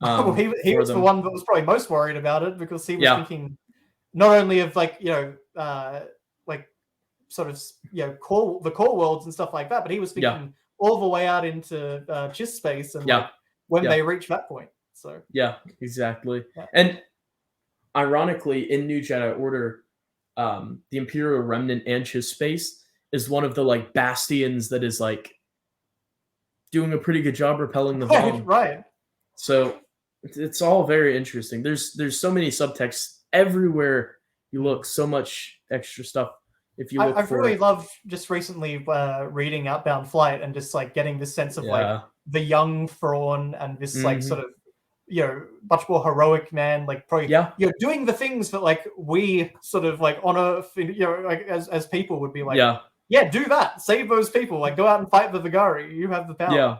Well, he was the one that was probably most worried about it, because he was thinking not only of like, you know, like sort of, you know, the core worlds and stuff like that, but he was thinking all the way out into Chiss space and like when they reach that point. So yeah, exactly. And ironically, in New Jedi Order, the Imperial Remnant and Chiss space is one of the like bastions that is like doing a pretty good job repelling the Vong. Right. So it's all very interesting. There's so many subtexts everywhere you look, so much extra stuff. If you look, I've really loved just recently reading Outbound Flight and just like getting this sense of like the young Thrawn and this like sort of much more heroic man, like probably doing the things that like we sort of like on Earth, like as people would be like, do that, save those people, like go out and fight the Vigari, you have the power.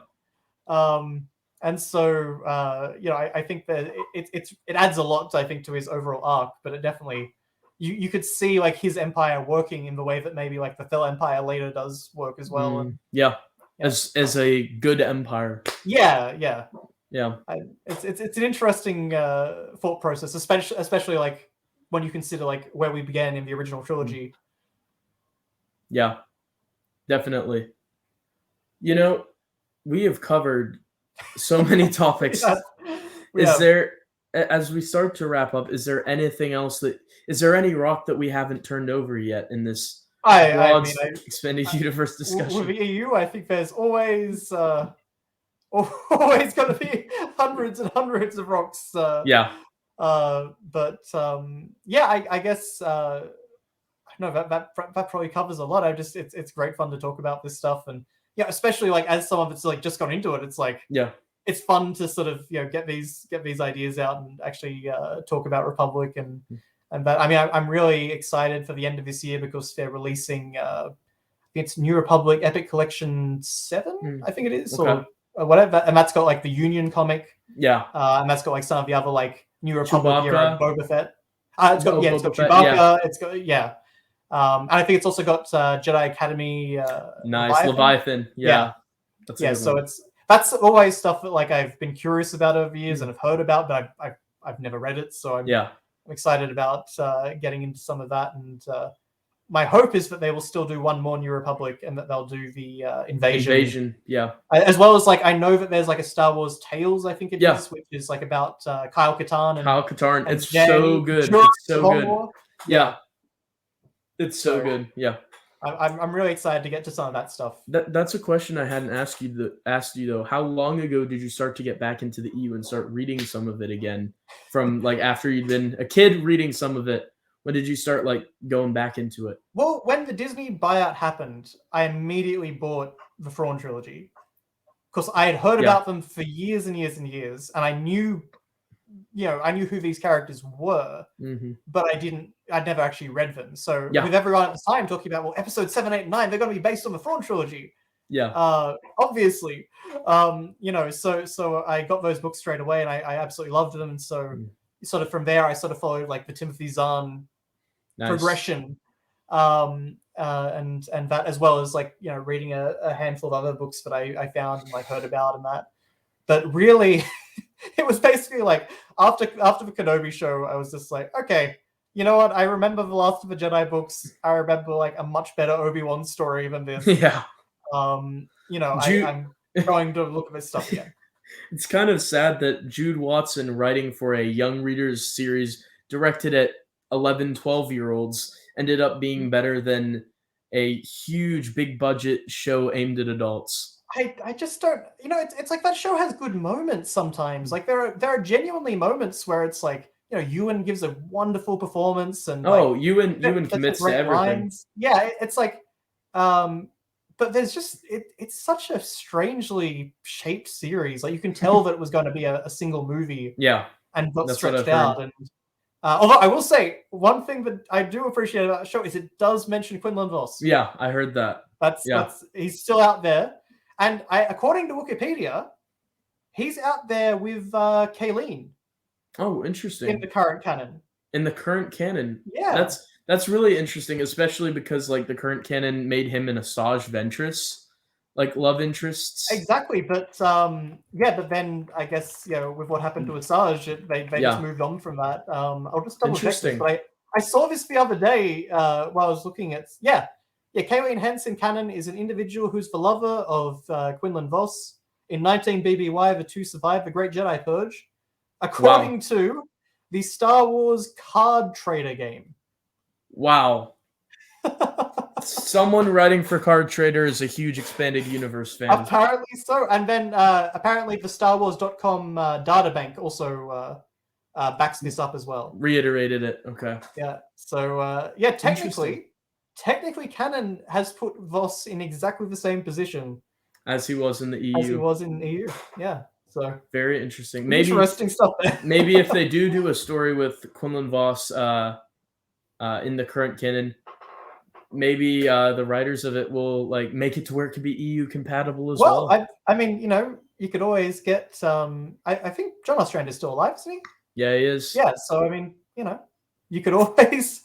And so I think that it adds a lot, I think, to his overall arc, but it definitely you could see like his empire working in the way that maybe like the Thel Empire later does work as well. And as a good empire. It's an interesting thought process, especially like when you consider like where we began in the original trilogy. Yeah, definitely. We have covered so many topics. There, as we start to wrap up, is there anything else is there any rock that we haven't turned over yet in this expanded universe discussion? With the EU, I think there's always going to be hundreds and hundreds of rocks. I guess no, that probably covers a lot. It's great fun to talk about this stuff, and especially like as someone that's like just gone into it, it's like it's fun to sort of get these ideas out and actually talk about Republic and that. I mean, I'm really excited for the end of this year because they're releasing it's New Republic Epic Collection 7, I think it is, or whatever, and that's got like the Union comic, and that's got like some of the other like New Republic era Boba Fett. It's got Chewbacca. It's got and I think it's also got Jedi Academy. Nice Leviathan. So that's always stuff that like I've been curious about over the years and I've heard about, but I've never read it. So I'm excited about getting into some of that. And my hope is that they will still do one more New Republic and that they'll do the Invasion. As well as like I know that there's like a Star Wars Tales, I think it is, which is like about Kyle Katarn. It's so good. It's so good. It's so good. I'm really excited to get to some of that stuff. That's a question I hadn't asked you though. How long ago did you start to get back into the EU and start reading some of it again? From like after you'd been a kid reading some of it, when did you start like going back into it? Well, when the Disney buyout happened, I immediately bought the Thrawn trilogy because I had heard about them for years and years and years, and I knew who these characters were, but I'd never actually read them. So with everyone at the time talking about, well, episode 7, 8, and 9, they're going to be based on the Thrawn trilogy. Obviously. So I got those books straight away and I absolutely loved them. And so sort of from there, I sort of followed like the Timothy Zahn progression. And that, as well as like, reading a handful of other books that I found and like heard about and that. But really, it was basically like after the Kenobi show, I was just like, okay, you know what? I remember the Last of the Jedi books. I remember like a much better Obi-Wan story than this. I'm going to look at this stuff again. It's kind of sad that Jude Watson, writing for a young readers series directed at 11, 12-year-olds, ended up being better than a huge, big budget show aimed at adults. I just don't, it's like that show has good moments sometimes. Like there are genuinely moments where it's like, Ewan gives a wonderful performance and Ewan commits to everything. Lines. Yeah, it's like, but there's just it's such a strangely shaped series. Like you can tell that it was going to be a single movie. And got stretched out. And although I will say one thing that I do appreciate about the show is it does mention Quinlan Vos. Yeah, I heard that. That's he's still out there. And according to Wikipedia, he's out there with Kayleen. Oh, interesting. In the current canon. Yeah. That's really interesting, especially because like the current canon made him and Asajj Ventress, like love interests. Exactly, but but then I guess with what happened to Asajj, they just moved on from that. I'll just double check this, but I saw this the other day while I was looking at Kayleen Hansen canon is an individual who's the lover of Quinlan Vos. In 19 BBY, the two survived the Great Jedi Purge, according to the Star Wars card trader game. Wow. Someone writing for Card Trader is a huge expanded universe fan. Apparently so. And then apparently the StarWars.com databank also backs this up as well. Reiterated it. Okay. Yeah. So technically canon has put Vos in exactly the same position as he was in the EU. Yeah. So very interesting. Maybe interesting stuff there. maybe if they do a story with Quinlan Voss in the current canon, maybe the writers of it will like make it to where it can be EU compatible as well. I mean, you could always get. I think John Ostrander is still alive, isn't he? Yeah, he is. Yeah. So I mean, you could always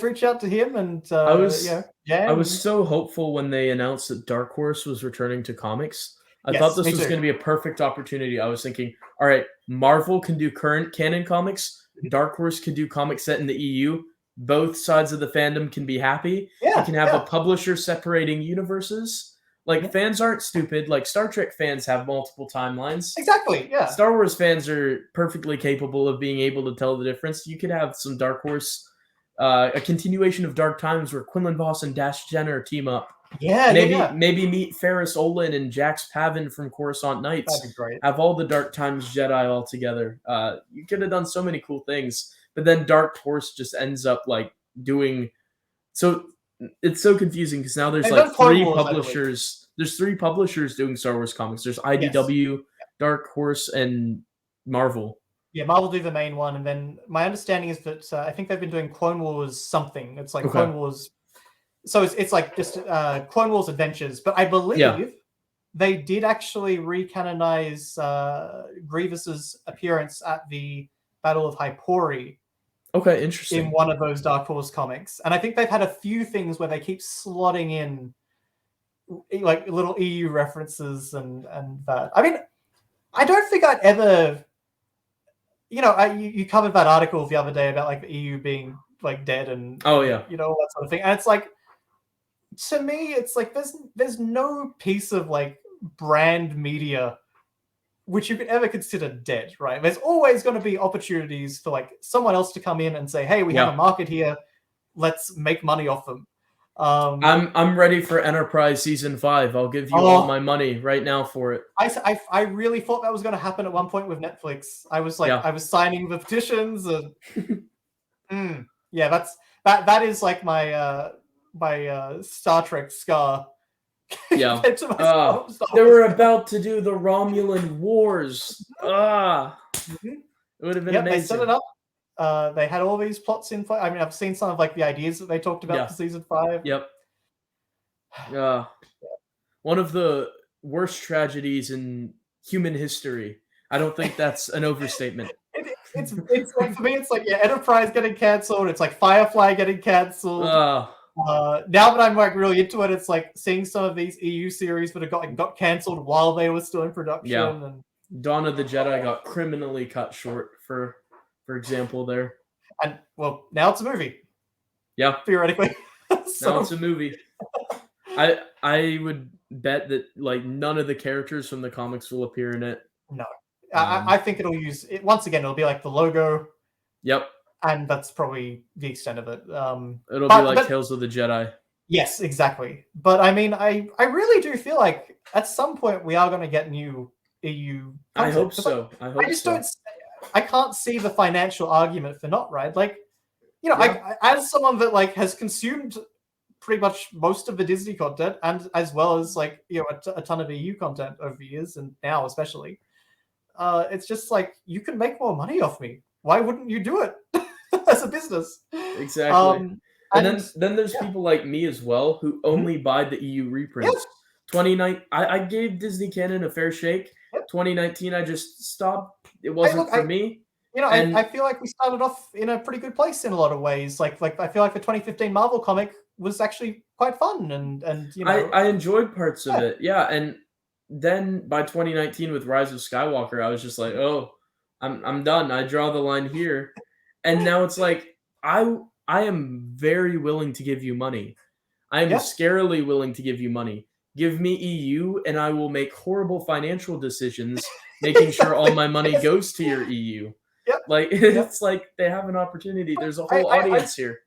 reach out to him and I was jam. so hopeful when they announced that Dark Horse was returning to comics. I thought Yes, this me was too. going to be a perfect opportunity. I was thinking, all right, Marvel can do current canon comics, Dark Horse can do comics set in the EU. Both sides of the fandom can be happy. Yeah, You can have a publisher separating universes. Like fans aren't stupid. Like Star Trek fans have multiple timelines. Exactly. Yeah. Star Wars fans are perfectly capable of being able to tell the difference. You could have some Dark Horse, a continuation of Dark Times where Quinlan Voss and Dash Jenner team up. Yeah. Maybe meet Ferris Olin and Jax Pavin from Coruscant Knights. That'd be great. Have all the Dark Times Jedi all together. You could have done so many cool things, but then Dark Horse just ends up like doing. So it's so confusing because now there's like three publishers. There's 3 publishers doing Star Wars comics. There's IDW, Dark Horse, and Marvel. Yeah, Marvel do the main one, and then my understanding is that I think they've been doing Clone Wars something. It's like Clone Wars. So it's like just Clone Wars Adventures, but I believe they did actually recanonize Grievous's appearance at the Battle of Hypori. Okay, interesting. In one of those Dark Horse comics, and I think they've had a few things where they keep slotting in like little EU references and that. I mean, I don't think I'd ever. You covered that article the other day about like the EU being like dead and all that sort of thing, and it's like, to me, it's like there's no piece of like brand media which you could ever consider dead, right? There's always going to be opportunities for like someone else to come in and say, "Hey, we have a market here. Let's make money off them." I'm ready for Enterprise season 5. I'll give you all my money right now for it. I really thought that was going to happen at one point with Netflix. I was like, I was signing the petitions. And, that is like my Star Trek scar. Yeah, they were about to do the Romulan Wars. It would have been amazing. They set it up. They had all these plots in play. I mean, I've seen some of like the ideas that they talked about for season 5. Yep. One of the worst tragedies in human history. I don't think that's an overstatement. It's like, for me, it's like Enterprise getting cancelled. It's like Firefly getting cancelled. Now that I'm like really into it, it's like seeing some of these EU series that have got cancelled while they were still in production. Yeah. And Dawn of the Jedi got criminally cut short, for example, there. And well, now it's a movie. Yeah, theoretically. Now it's a movie. I would bet that like none of the characters from the comics will appear in it. No, I think it'll use it once again. It'll be like the logo. Yep. And that's probably the extent of it. It'll be like Tales of the Jedi. Yes, exactly. But I mean, I really do feel like at some point we are going to get new EU content. I hope so. I can't see the financial argument for not, right? Like, I as someone that like has consumed pretty much most of the Disney content, and as well as like a ton of EU content over the years, and now especially, it's just like you can make more money off me. Why wouldn't you do it as a business? Exactly. And then there's people like me as well who only buy the EU reprints. 2019, I gave Disney Canon a fair shake. 2019, I just stopped. It wasn't for me. I feel like we started off in a pretty good place in a lot of ways. Like I feel like the 2015 Marvel comic was actually quite fun, and I enjoyed parts of it. Yeah, and then by 2019 with Rise of Skywalker, I was just like, oh, I'm done. I draw the line here. And now it's like I am very willing to give you money. I am scarily willing to give you money. Give me EU and I will make horrible financial decisions, making sure all my money goes to your EU. Yep. Like it's like they have an opportunity. There's a whole audience here.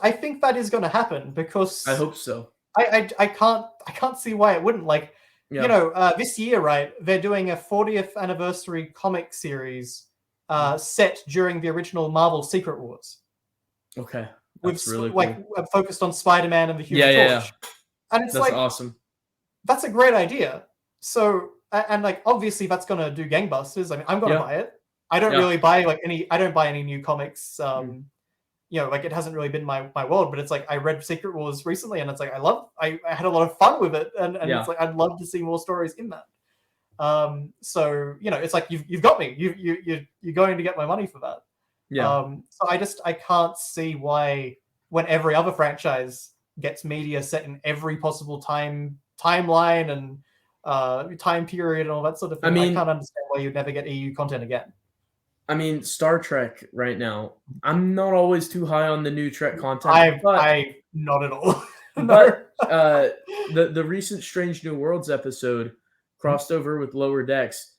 I think that is going to happen because I hope so. I can't see why it wouldn't. Like this year, right? They're doing a 40th anniversary comic series set during the original Marvel Secret Wars. Okay, that's really cool. Like focused on Spider-Man and the Human Torch. And it's that's awesome. That's a great idea. So and like obviously that's gonna do gangbusters. I mean, I'm gonna Yeah. buy it. I don't Yeah. really buy like any. I don't buy any new comics. Mm. Like it hasn't really been my world. But it's like I read Secret Wars recently, and it's like I had a lot of fun with it, and Yeah. it's like I'd love to see more stories in that. So it's like you've got me. You're going to get my money for that. Yeah. So I can't see why when every other franchise gets media set in every possible timeline and time period and all that sort of thing, I can't understand why you'd never get EU content again. I mean, Star Trek right now, I'm not always too high on the new Trek content. I not at all. No. But the recent Strange New Worlds episode crossed over with Lower Decks.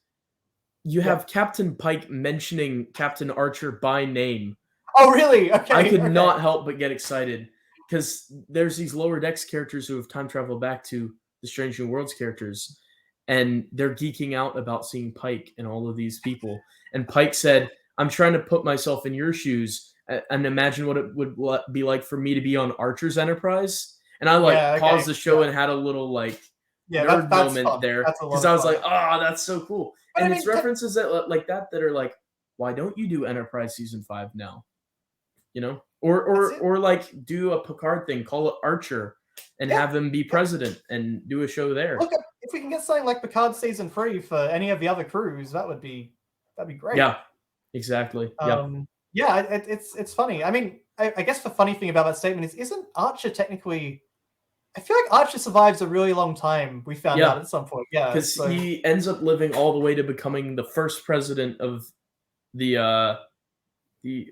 You have Captain Pike mentioning Captain Archer by name. Oh, really? Okay. I could not help but get excited because there's these Lower Decks characters who have time traveled back to the Strange New Worlds characters, and they're geeking out about seeing Pike and all of these people. And Pike said, "I'm trying to put myself in your shoes and imagine what it would be like for me to be on Archer's Enterprise." And I paused the show and had a little nerd moment fun. There because I was like, "Oh, that's so cool!" But and it's references that like that are like, "Why don't you do Enterprise season 5 now?" Or like do a Picard thing, call it Archer, and have him be president and do a show there. Look, if we can get something like Picard season 3 for any of the other crews, that'd be great. Yeah, exactly. It's funny. I mean, I guess the funny thing about that statement is, isn't Archer technically? I feel like Archer survives a really long time. We found out at some point. Yeah, because he ends up living all the way to becoming the first president of the I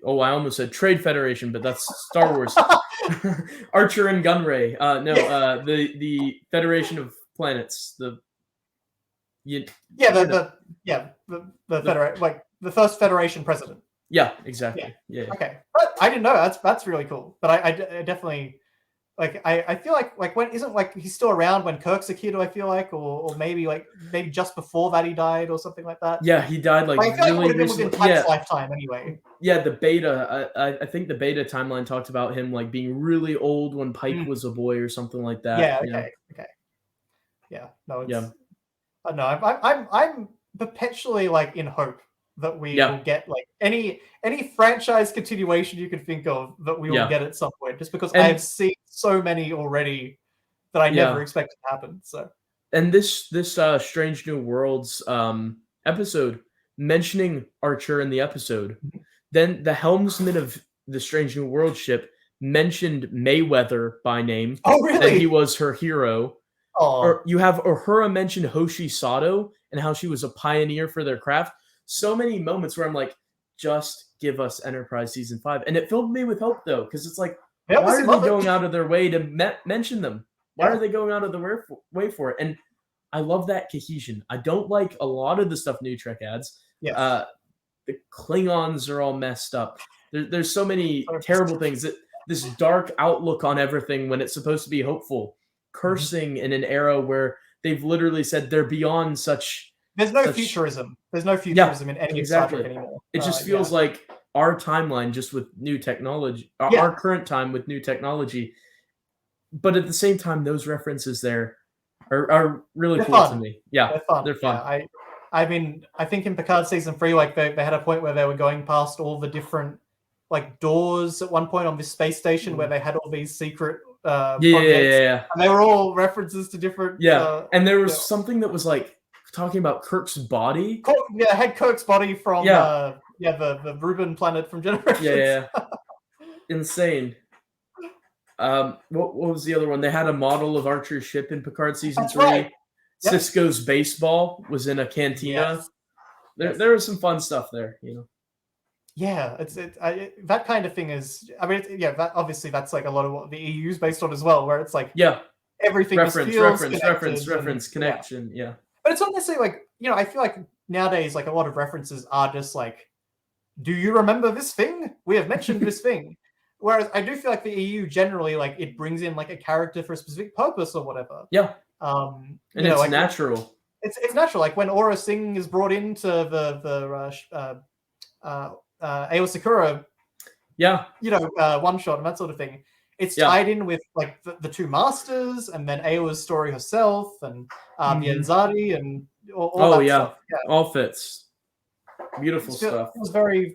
almost said Trade Federation, but that's Star Wars. Archer and Gunray. The Federation of Planets. The first Federation president. Yeah, exactly. Yeah. Okay, but I didn't know. That's really cool. But I definitely I feel like when isn't like he's still around when Kirk's a kid. I feel like, or maybe just before that he died or something like that. Yeah, he died I feel really recently. Within Pike's lifetime anyway. Yeah, the beta. I think the beta timeline talked about him being really old when Pike was a boy or something like that. Yeah. Okay. Yeah. No. It's, no. I'm perpetually in hope that we will get any franchise continuation you can think of that we will get at some point, just because I have seen so many already that I never expected to happen. So, and this Strange New Worlds episode mentioning Archer in the episode, then the helmsman of the Strange New World ship mentioned Mayweather by name. Oh, really? That he was her hero. Or you have Uhura mention Hoshi Sato and how she was a pioneer for their craft. So many moments where I'm like, just give us Enterprise season 5, and it filled me with hope though, because it's like, why are they going out of their way to mention them? Why are they going out of the way for it? And I love that cohesion. I don't like a lot of the stuff New Trek adds. Yes. The Klingons are all messed up. There's so many terrible things. This dark outlook on everything when it's supposed to be hopeful. Cursing in an era where they've literally said they're beyond such. There's no futurism. There's no futurism in any Star Trek anymore. It just feels like our timeline, just with new technology, our current time with new technology. But at the same time, those references there are really cool to me. Yeah, they're fun. Yeah, I mean, I think in Picard season 3, they had a point where they were going past all the different doors at one point on this space station where they had all these secret projects. And they were all references to different. And there was something that was talking about Kirk's body. I had Kirk's body from the Reuben planet from Generations. Yeah. Insane. What was the other one? They had a model of Archer's ship in Picard season 3. Right. Cisco's baseball was in a cantina. There was some fun stuff there, Yeah, that kind of thing is. I mean, that obviously that's a lot of what the EU's based on as well, where it's everything reference connection. Yeah. But it's not necessarily I feel like nowadays a lot of references are just do you remember this thing? We have mentioned this thing. Whereas I do feel like the EU generally it brings in a character for a specific purpose or whatever. Yeah. And it's natural. It's natural. When Aura Singh is brought into the Awa Sakura, one shot and that sort of thing. It's tied in with the two masters, and then Awa's story herself, and Yenzadi, and all that stuff. Yeah, all fits. Beautiful stuff.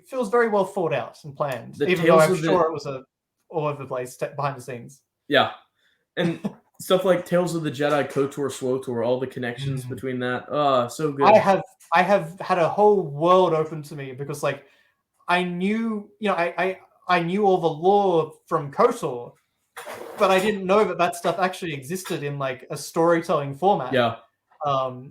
Feels very well thought out and planned. Even though I'm sure it was all over the place behind the scenes. Yeah, and stuff like Tales of the Jedi, KOTOR, SWOTOR, all the connections between that. Oh, so good. I have had a whole world open to me because like I knew, I knew all the lore from KOTOR, but I didn't know that stuff actually existed in like a storytelling format. Yeah.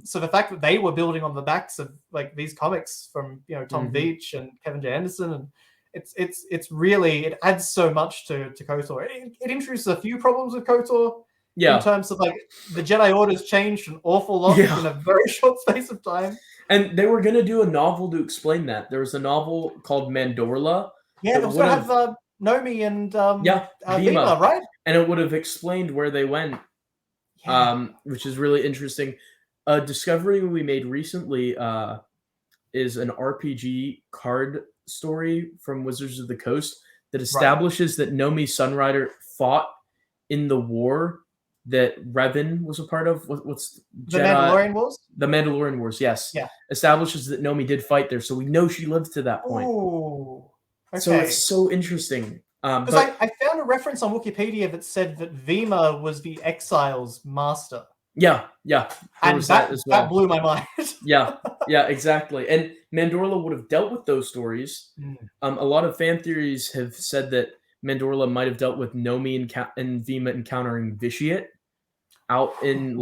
So the fact that they were building on the backs of like these comics from Tom Veitch and Kevin J. Anderson, and it's really, it adds so much to KOTOR. It introduces a few problems with KOTOR. Yeah. In terms of like the Jedi Order's changed an awful lot in a very short space of time. And they were gonna do a novel to explain that. There was a novel called Mandorla. Yeah, it was gonna have Nomi and Vima, right? And it would have explained where they went, which is really interesting. A discovery we made recently is an RPG card story from Wizards of the Coast that establishes that Nomi Sunrider fought in the war that Revan was a part of. What's the Mandalorian Wars? The Mandalorian Wars, yes. Yeah. Establishes that Nomi did fight there, so we know she lived to that point. Ooh. Okay. So it's so interesting. Because I found a reference on Wikipedia that said that Vima was the Exile's master. Yeah. And that blew my mind. yeah, exactly. And Mandorla would have dealt with those stories. A lot of fan theories have said that Mandorla might have dealt with Nomi and Vima encountering Vitiate out in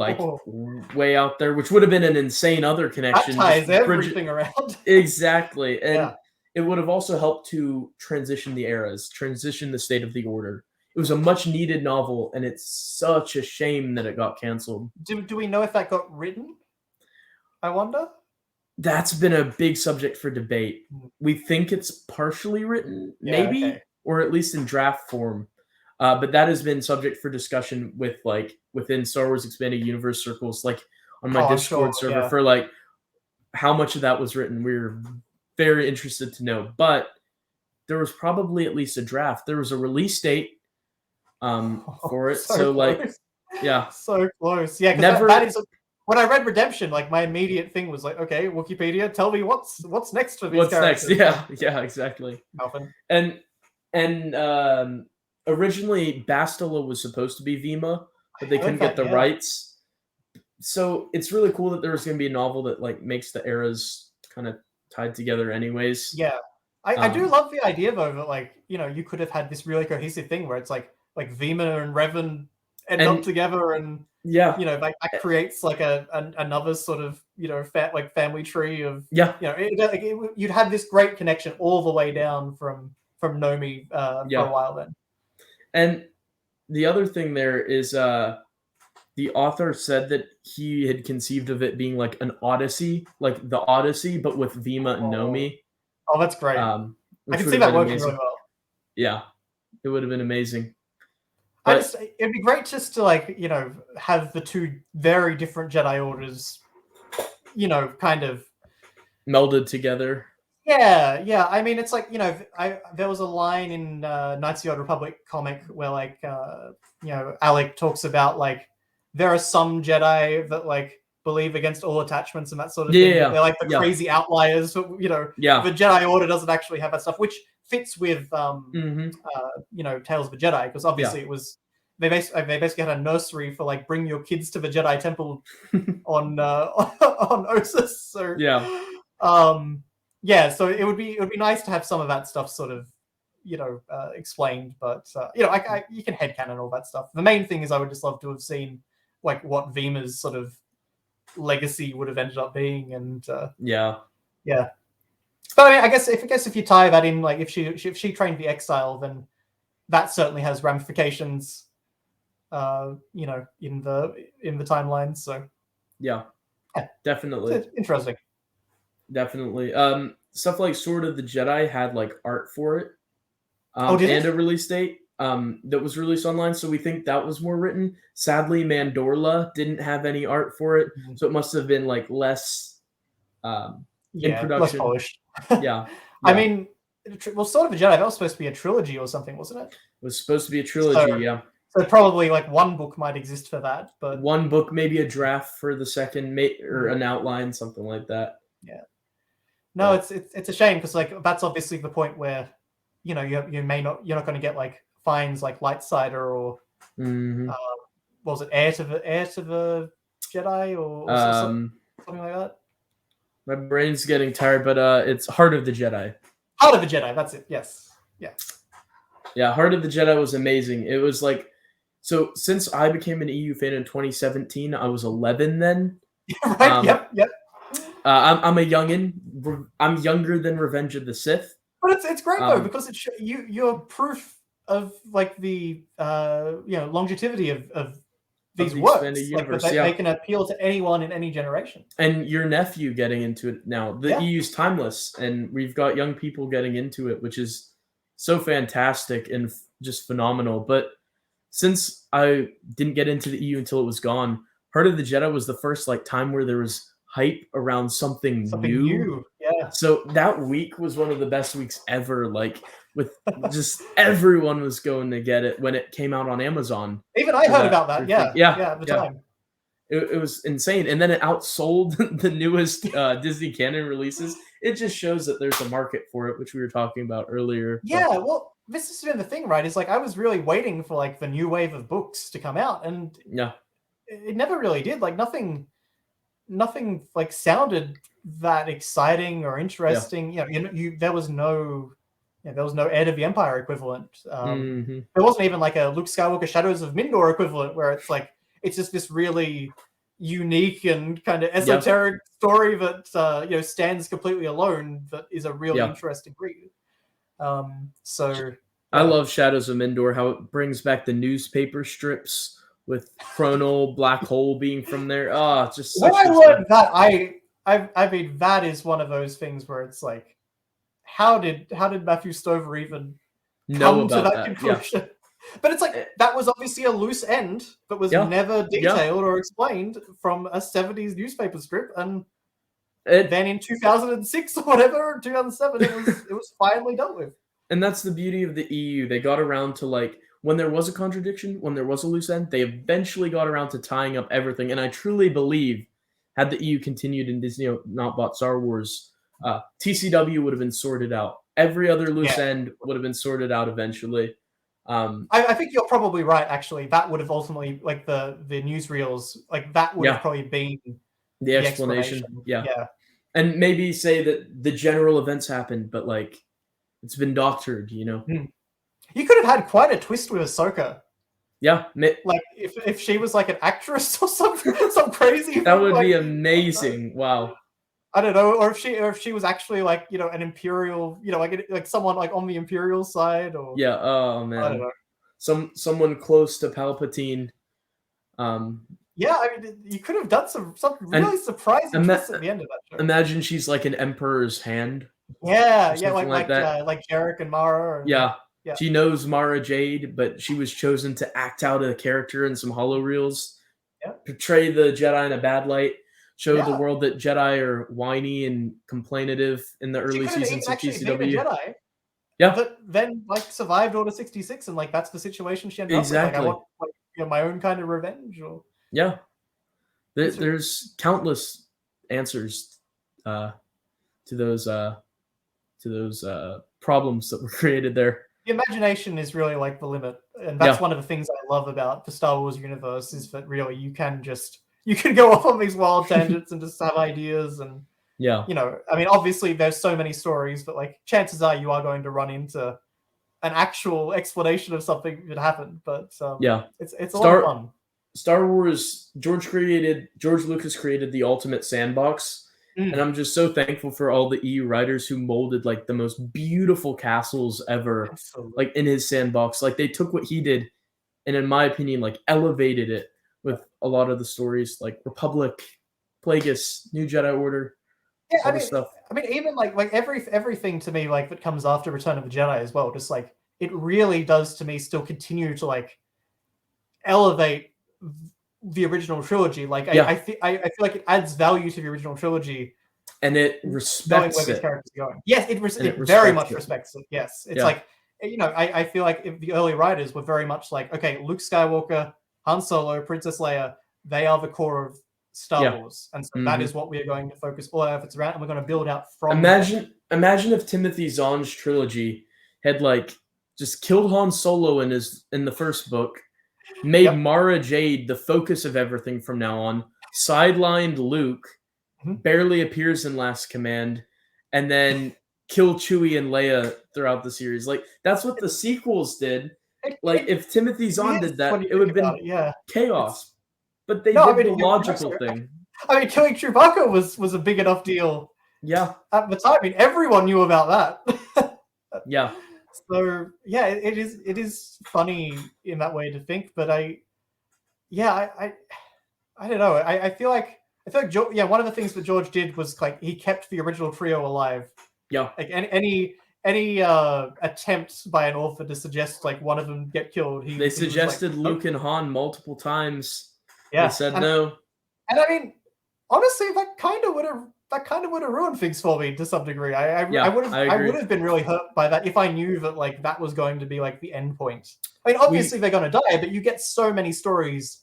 way out there, which would have been an insane other connection. That ties everything around. Exactly. And it would have also helped to transition the eras, transition the state of the order. It was a much needed novel, and it's such a shame that it got canceled. Do we know if that got written? I wonder. That's been a big subject for debate. We think it's partially written, maybe, or at least in draft form. But that has been subject for discussion with within Star Wars Expanded Universe circles, like on my Discord server, for how much of that was written. We're very interested to know. But there was probably at least a draft. There was a release date for it. So close. So close. Yeah, because that is when I read Redemption, my immediate thing was okay, Wikipedia, tell me what's next for these characters. Next? Yeah, exactly. Nothing. And originally Bastila was supposed to be Vima, but they couldn't get the rights. So it's really cool that there was going to be a novel that makes the eras kind of tied together anyways. Yeah. I do love the idea though that you could have had this really cohesive thing where it's like Vima and Revan end up together, and that creates another sort of family tree of you'd have this great connection all the way down from Nomi for a while then. And the other thing there is the author said that he had conceived of it being like an Odyssey, like the Odyssey, but with Vima and Nomi. Oh, that's great. I can see that working really well. Yeah, it would have been amazing. It'd be great just to have the two very different Jedi orders, kind of melded together. Yeah. I mean, it's there was a line in Knights of the Old Republic comic where Alec talks about there are some Jedi that believe against all attachments and that sort of thing. They're the crazy outliers. The Jedi Order doesn't actually have that stuff, which fits with Tales of the Jedi, because obviously it was they basically had a nursery for bring your kids to the Jedi Temple on Ossus. So so it would be nice to have some of that stuff sort of explained, but you can headcanon all that stuff. The main thing is I would just love to have seen what Vima's sort of legacy would have ended up being, and but I mean, I guess if you tie that in, if she trained the Exile, then that certainly has ramifications, in the timeline. So definitely it's interesting. Definitely, stuff like Sword of the Jedi had art for it, and a release date that was released online. So we think that was more written. Sadly, Mandorla didn't have any art for it, so it must have been less in production. Less polished. Yeah. I mean, Sword of the Jedi, that was supposed to be a trilogy or something, wasn't it? It was supposed to be a trilogy, So probably like one book might exist for that, but one book, maybe a draft for the second, or an outline, something like that. Yeah. No, it's a shame because like that's obviously the point where, you know, you're not going to get like finds like Lightsider or what was it, Heir to the Jedi or something like that. My brain's getting tired, but it's Heart of the Jedi. Heart of the Jedi, that's it. Yes. Yeah, Heart of the Jedi was amazing. It was like, so since I became an EU fan in 2017, I was 11 then. Right. Yep. I'm a youngin. I'm younger than Revenge of the Sith. But it's great though because it's you're proof of like the longevity of these works. Like they can appeal to anyone in any generation. And your nephew getting into it now. The EU's timeless, and we've got young people getting into it, which is so fantastic and just phenomenal. But since I didn't get into the EU until it was gone, Heart of the Jedi was the first like time where there was hype around something new. Yeah. So that week was one of the best weeks ever. Like with just everyone was going to get it when it came out on Amazon. Even I heard about that. Yeah. At the time. It was insane. And then it outsold the newest Disney canon releases. It just shows that there's a market for it, which we were talking about earlier. Yeah, well, this has been the thing, right? Is like I was really waiting for like the new wave of books to come out, and it never really did. Like nothing like sounded that exciting or interesting. Yeah. There was no Heir to the Empire equivalent. There wasn't even like a Luke Skywalker Shadows of Mindor equivalent, where it's like it's just this really unique and kind of esoteric story that stands completely alone. That is a really interesting read. I love Shadows of Mindor. How it brings back the newspaper strips with Chronal Black Hole being from there. Oh, it's just when I learned that, I mean that is one of those things where it's like, how did Matthew Stover even come to that conclusion? Yeah. But it's like that was obviously a loose end, but was never detailed or explained from a 70s newspaper strip, and then in 2006 or whatever, 2007, it was finally dealt with. And that's the beauty of the EU. They got around to like when there was a contradiction, when there was a loose end, they eventually got around to tying up everything. And I truly believe, had the EU continued and Disney not bought Star Wars, TCW would have been sorted out. Every other loose end would have been sorted out eventually. I think you're probably right. Actually, that would have ultimately, like the newsreels, like that would have probably been the explanation. Yeah, and maybe say that the general events happened, but like it's been doctored. You could have had quite a twist with Ahsoka. Yeah, like if she was like an actress or something, some crazy. That would be amazing. Wow. I don't know, or if she was actually like an Imperial, like someone like on the Imperial side, or oh man, I don't know, someone close to Palpatine. Yeah, I mean, you could have done some really surprising twists at the end of that show. Imagine she's like an Emperor's hand. Yeah, like Jarek and Mara. Yeah. She knows Mara Jade, but she was chosen to act out a character in some holoreels. Yeah. Portray the Jedi in a bad light. Show the world that Jedi are whiny and complainative in the early seasons of TCW. Jedi, but then like survived Order 66, and like that's the situation she ended up with. Like, I want my own kind of revenge. Or there's countless answers to those problems that were created there. The imagination is really like the limit, and that's one of the things I love about the Star Wars universe is that really you can go off on these wild tangents and just have ideas, and I mean, obviously there's so many stories, but like chances are you are going to run into an actual explanation of something that happened. But it's a lot of fun. Star Wars, George Lucas created the ultimate sandbox. And I'm just so thankful for all the EU writers who molded like the most beautiful castles ever. Absolutely. Like in his sandbox. Like they took what he did and in my opinion, like elevated it with a lot of the stories, like Republic, Plagueis, New Jedi Order. Yeah, I mean, even like everything to me like that comes after Return of the Jedi as well. Just like it really does to me still continue to like elevate the original trilogy. Like I feel like it adds value to the original trilogy, and it respects where these characters are going. Yes, it very much respects it. Yes, it's like I feel like if the early writers were very much like, okay, Luke Skywalker, Han Solo, Princess Leia, they are the core of Star Wars, and so that is what we are going to focus all our efforts around, and we're going to build out from. Imagine if Timothy Zahn's trilogy had like just killed Han Solo in the first book, made Mara Jade the focus of everything from now on, sidelined Luke, barely appears in Last Command, and then kill Chewie and Leia throughout the series. Like that's what the sequels did. Like if Timothy Zahn did that, it would have been chaos. But they did the logical thing. I mean, killing Chewbacca was a big enough deal. Yeah. At the time, I mean, everyone knew about that. Yeah. So yeah, it is funny in that way to think, but I don't know. I feel like one of the things that George did was like he kept the original trio alive. Yeah. Like any attempt by an author to suggest like one of them get killed, they suggested Luke and Han multiple times. Yeah. They said no. And I mean, honestly, that kind of would have ruined things for me to some degree. I would have been really hurt by that if I knew that like that was going to be like the end point. I mean, obviously they're going to die, but you get so many stories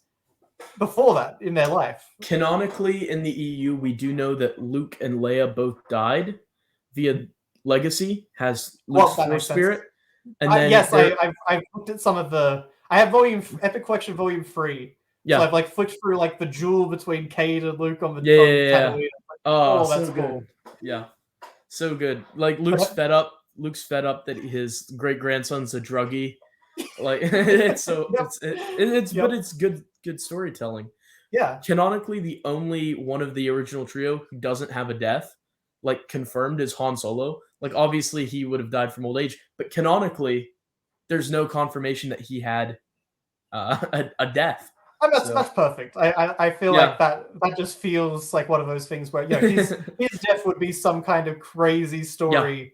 before that in their life. Canonically, in the EU, we do know that Luke and Leia both died via Legacy. Has Luke's Force Spirit, and then I've looked at some of the. I have Epic Collection Volume 3. Yeah, so I've like flicked through like the duel between Cade and Luke on the Tatooine. Like, oh, that's so cool. Yeah, so good. Like Luke's fed up. Luke's fed up that his great grandson's a druggie. Like it's so but it's good storytelling. Yeah. Canonically, the only one of the original trio who doesn't have a death, like confirmed, is Han Solo. Like obviously he would have died from old age, but canonically, there's no confirmation that he had a death. That's perfect. I feel like that just feels like one of those things where his death would be some kind of crazy story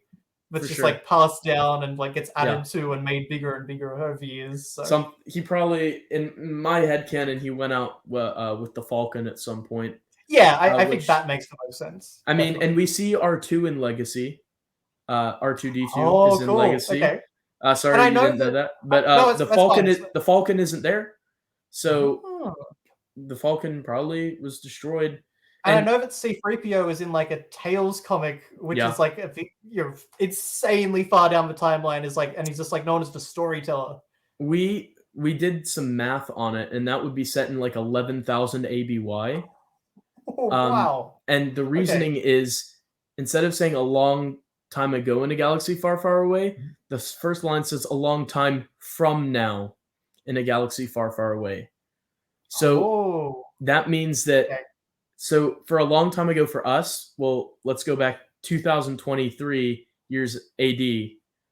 that's just like passed down and like gets added to and made bigger and bigger over years. So. He probably, in my headcanon, he went out with the Falcon at some point. Yeah, I think that makes the most sense. I mean, and we see R2 in Legacy. R2D2 is in Legacy. Okay. Sorry, you didn't know that. But the Falcon isn't there. So the Falcon probably was destroyed. And I know that C-3PO is in like a Tales comic, which is like insanely far down the timeline. And he's just like known as the storyteller. We did some math on it, and that would be set in like 11,000 ABY. Oh, wow! And the reasoning is, instead of saying a long time ago in a galaxy far, far away, the first line says a long time from now in a galaxy far, far away. So that means that. Okay. So for a long time ago for us, well, let's go back 2023 years AD.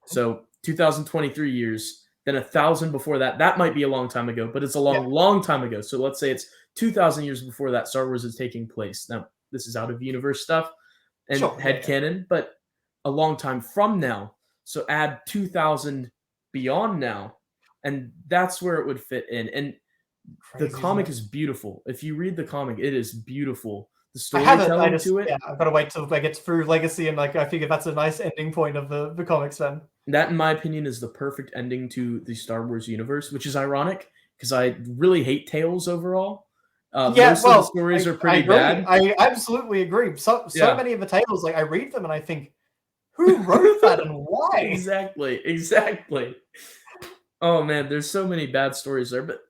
So 2023 years, then 1,000 before that. That might be a long time ago, but it's a long time ago. So let's say it's 2,000 years before that Star Wars is taking place. Now, this is out of universe stuff and headcanon, but a long time from now. So add 2,000 beyond now, and that's where it would fit in. And the comic is beautiful. If you read the comic, it is beautiful. The storytelling to it. Yeah, I've got to wait till I get through Legacy, and like I figure that's a nice ending point of the comics. Then that, in my opinion, is the perfect ending to the Star Wars universe, which is ironic because I really hate Tales overall. Most of the stories are pretty bad. I absolutely agree. So many of the Tales, like I read them and I think, who wrote that and why? Exactly. Oh man, there's so many bad stories there, but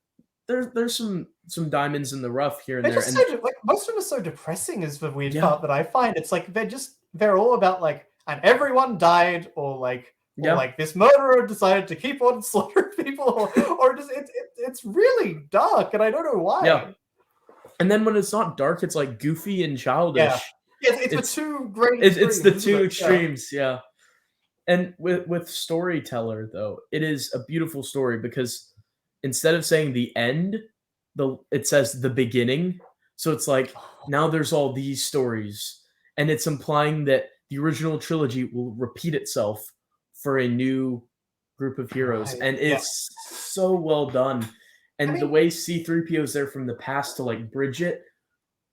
there's some diamonds in the rough here and there. Just most of them are so depressing is the weird part that I find. It's like they're all about like, and everyone died, or like this murderer decided to keep on slaughtering people, or just it's really dark, and I don't know why. Yeah. And then when it's not dark, it's like goofy and childish. Yeah. It's the two great. It's the two extremes. Yeah. And with Storyteller though, it is a beautiful story because instead of saying the end, it says the beginning. So it's like now there's all these stories, and it's implying that the original trilogy will repeat itself for a new group of heroes, and it's so well done. And the way C-3PO is there from the past to like bridge it,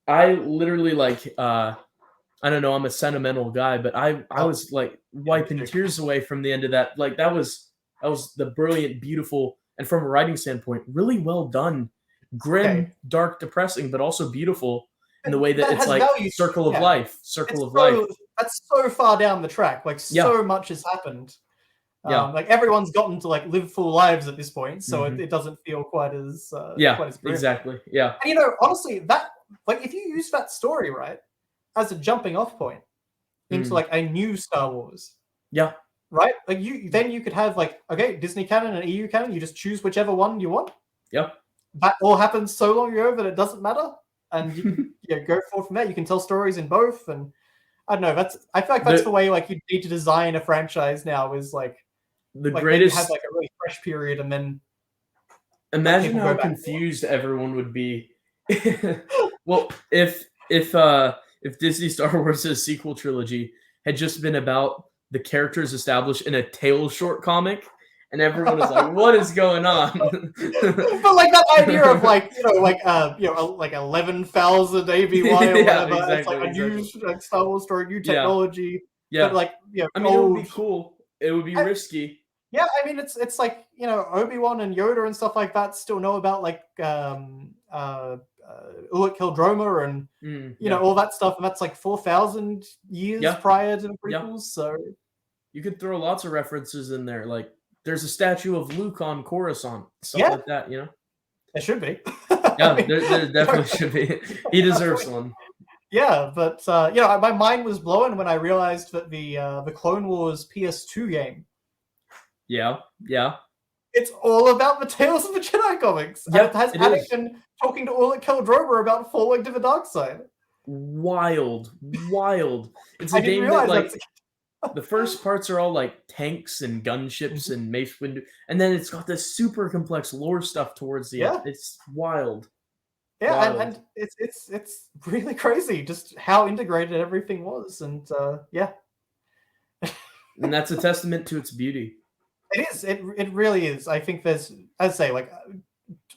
I literally like I don't know, I'm a sentimental guy, but I was like wiping tears away from the end of that. Like that was That was the brilliant, beautiful, and from a writing standpoint, really well done. Grim, Okay. dark, depressing, but also beautiful in the way that That it's has like value. circle of Yeah. life, circle It's of life. that's so far down the track. Like Yeah, so much has happened. yeah, Like everyone's gotten to like live full lives at this point, so mhm. it doesn't feel quite Yeah, as grim. exactly. Yeah. And honestly, that like if you use that story right as a jumping off point into Mm. like a new Star Wars, Yeah, right? Like you could have like okay, Disney canon and EU canon. You just choose whichever one you want. yeah. That all happens so long ago that it doesn't matter, and you can go forward from there. You can tell stories in both, and I don't know. I feel like that's the way like you need to design a franchise now. Is like the maybe have greatest. like a really fresh period, and then let Imagine people how go back. confused everyone would be. Well, if Disney Star Wars' sequel trilogy had just been about the characters established in a Tales short comic, and everyone is like, "What is going on?" But like that idea of like like 11,000 ABY or Yeah, whatever. It's like exactly, a new exactly. like Star Wars story, new Yeah, technology, but yeah. like I mean, it would be old. cool. It would be risky. Yeah, I mean it's like Obi-Wan and Yoda and stuff like that still know about like Ulic Qel-Droma and Yeah, all that stuff, and that's like 4,000 years yeah, prior to the yeah. prequels. So You could throw lots of references in there, like there's a statue of Luke on Coruscant, stuff yeah, like that. it should be. I Yeah, mean, there definitely should be. He deserves one. yeah, but my mind was blown when I realized that the Clone Wars PS2 game, Yeah, yeah, it's all about the Tales of the Jedi comics, and it yep. has It is Anakin talking to Ulic Qel-Droma about falling to the dark side. wild, wild. It's a I didn't game that realize like that. the first parts are all like tanks and gunships and Mace Windu, and then it's got this super complex lore stuff towards the end. Yeah, It's wild, yeah, wild, and it's really crazy just how integrated everything was, and yeah, and that's a testament to its beauty. it is. It really is. I think there's, as I say,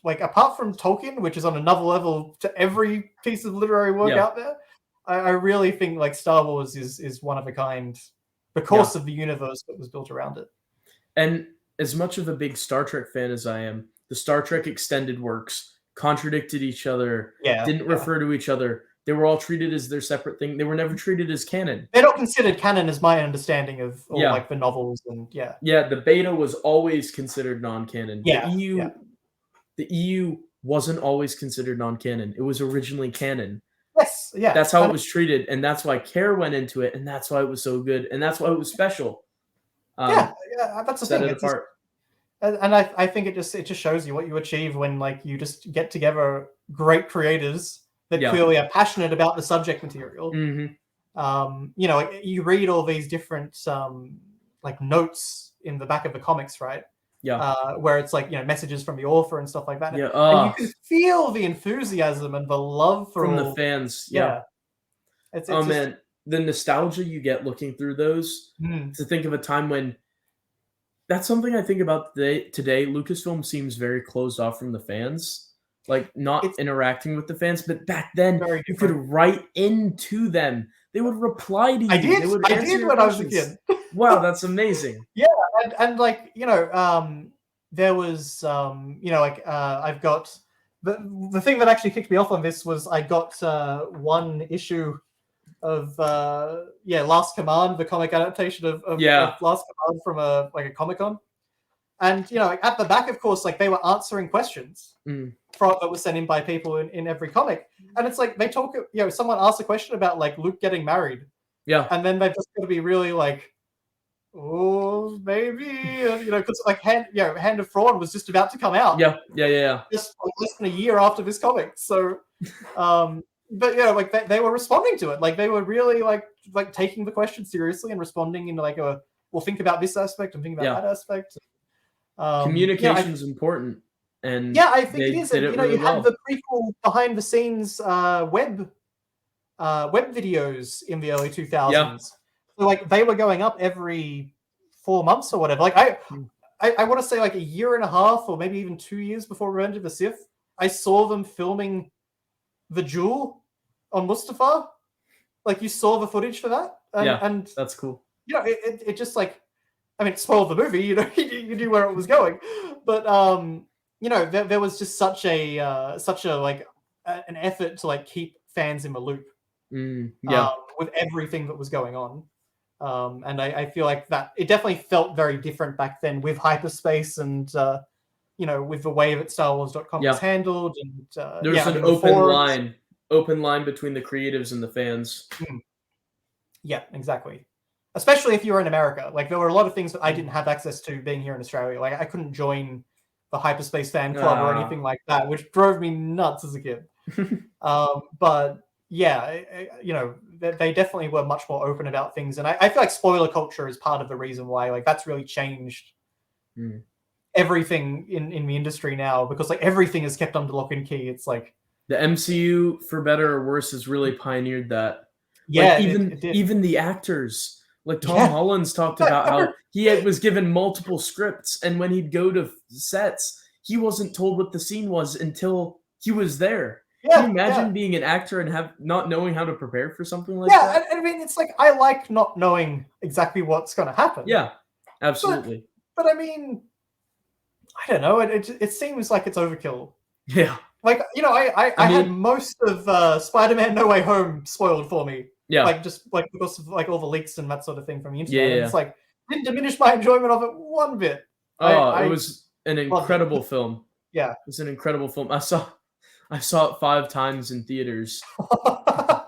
like apart from Tolkien, which is on another level to every piece of literary work Yeah, out there, I really think like Star Wars is one of a kind yeah. because of the universe that was built around it. And as much of a big Star Trek fan as I am, the Star Trek extended works contradicted each other, Yeah, didn't refer to each other. They were all treated as their separate thing. They were never treated as canon. they're not considered canon, as my understanding of all Yeah. like the novels and yeah. Yeah, the beta was always considered non-canon. Yeah, The EU wasn't always considered non-canon. It was originally canon. Yes, yeah. That's how it was treated, and that's why care went into it, and that's why it was so good, and that's why it was special. Yeah, that's the Set thing. it apart. And I think it just shows you what you achieve when like you just get together great creators that clearly are passionate about the subject material. Mm-hmm. You read all these different like notes in the back of the comics, right? Yeah. Where it's like messages from the author and stuff like that. Yeah. And you can feel the enthusiasm and the love from the fans. Yeah. It's man, the nostalgia you get looking through those. To think of a time when. That's something I think about today. Lucasfilm seems very closed off from the fans, like not interacting with the fans. But back then, you could write into them. They would reply to you. I did. They would I did when I was a kid. Wow, that's amazing. Yeah, and like there was like I've got the thing that actually kicked me off on this was I got one issue of Last Command, the comic adaptation of Last Command from a Comic-Con. And at the back, of course, like they were answering questions that was sent in by people in every comic. And it's like they talk, someone asks a question about like Luke getting married. Yeah. And then they've just got to be really like, oh, maybe, and because like Hand of Fraud was just about to come out. Yeah. Just less than a year after this comic. So but like they were responding to it, like they were really like taking the question seriously and responding in like we'll think about this aspect and think about that aspect. Communication is important, and I think it is. And, you had the prequel behind the scenes web videos in the early 2000s. So like they were going up every 4 months or whatever. Like I want to say like a year and a half or maybe even 2 years before Revenge of the Sith, I saw them filming the duel on Mustafar. Like you saw the footage for that, and that's cool. It just like I mean, it spoiled the movie. You know, you knew where it was going, but you know, there was just such a like an effort to like keep fans in the loop Yeah. with everything that was going on. And I feel like that it definitely felt very different back then with hyperspace and you know, with the way that StarWars.com was Yeah. handled, and There's yeah, I an mean, the forums. open line between the creatives and the fans. Yeah, exactly. Especially if you were in America. Like, there were a lot of things that I didn't have access to being here in Australia. Like, I couldn't join the Hyperspace Fan Club or anything like that, which drove me nuts as a kid. But yeah, you know, they definitely were much more open about things, and I feel like spoiler culture is part of the reason why like that's really changed everything in the industry now, because like everything is kept under lock and key. It's like the MCU, for better or worse, has really pioneered that. yeah, Like it did. even the actors, like Tom Yeah. Holland's talked about how he was given multiple scripts, and when he'd go to sets, he wasn't told what the scene was until he was there. Yeah, Can you imagine being an actor and not knowing how to prepare for something like yeah, that? I mean, it's like I like not knowing exactly what's going to happen. Yeah, absolutely. But I mean, I don't know. It seems like it's overkill. Yeah. Like, you know, I had most of Spider-Man No Way Home spoiled for me. Yeah. Like, just like because of like all the leaks and that sort of thing from the internet. Yeah. And it's like didn't diminish my enjoyment of it one bit. Oh, it was an incredible film. Yeah. It was an incredible film. I saw it 5 times in theaters.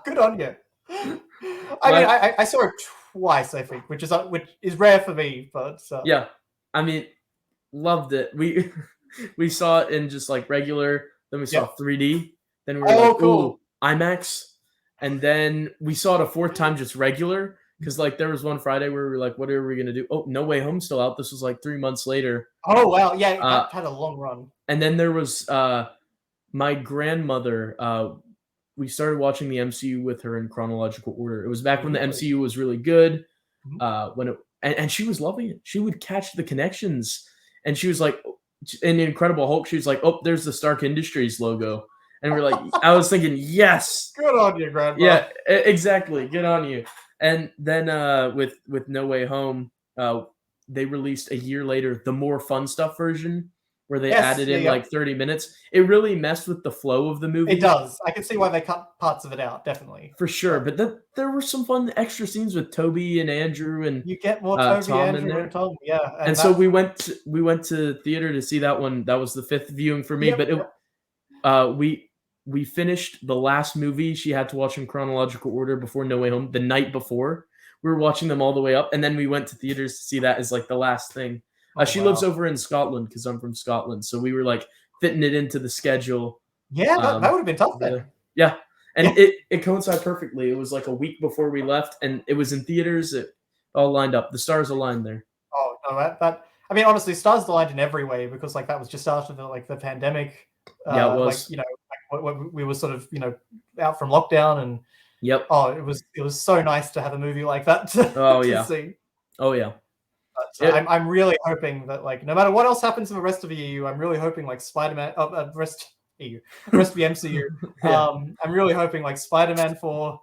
Good on you. I mean, I saw it twice, I think, which is rare for me, but yeah. I mean, loved it. We saw it in just like regular, then we saw 3D, then we were like, cool. Ooh, IMAX, and then we saw it a 4th time just regular, because like there was one Friday where we were like, what are we gonna do? Oh, No Way Home's still out. This was like 3 months later. Oh wow, yeah, that had a long run. And then there was my grandmother. We started watching the MCU with her in chronological order. It was back when the MCU was really good. And she was loving it. She would catch the connections, and she was like, in Incredible Hulk, she was like, "Oh, there's the Stark Industries logo," and we're like, I was thinking, yes, good on you, Grandma. Yeah, exactly, good on you. And then with No Way Home, they released a year later the more fun stuff version, where they added in like 30 minutes. It really messed with the flow of the movie. It does. I can see why they cut parts of it out, definitely. For sure. But there were some fun extra scenes with Toby and Andrew, and you get more Toby, Tom Andrew, in there. and Tom. Yeah. And so we went to theater to see that one. That was the 5th viewing for me. But we finished the last movie she had to watch in chronological order before No Way Home the night before. We were watching them all the way up, and then we went to theaters to see that as like the last thing. She lives over in Scotland because I'm from Scotland, so we were like fitting it into the schedule. Yeah, that would have been tough then. Yeah, and it coincided perfectly. It was like a week before we left, and it was in theaters. It all lined up. The stars aligned there. Oh no, that I mean, honestly, stars aligned in every way, because like that was just after the pandemic. Yeah, it was. Like, you know, like, we were sort of, you know, out from lockdown, and oh, it was so nice to have a movie like that to see. Oh yeah. But I'm really hoping that, like, no matter what else happens in the rest of the EU, I'm really hoping like Spider-Man, rest of the MCU. I'm really hoping like Spider-Man 4.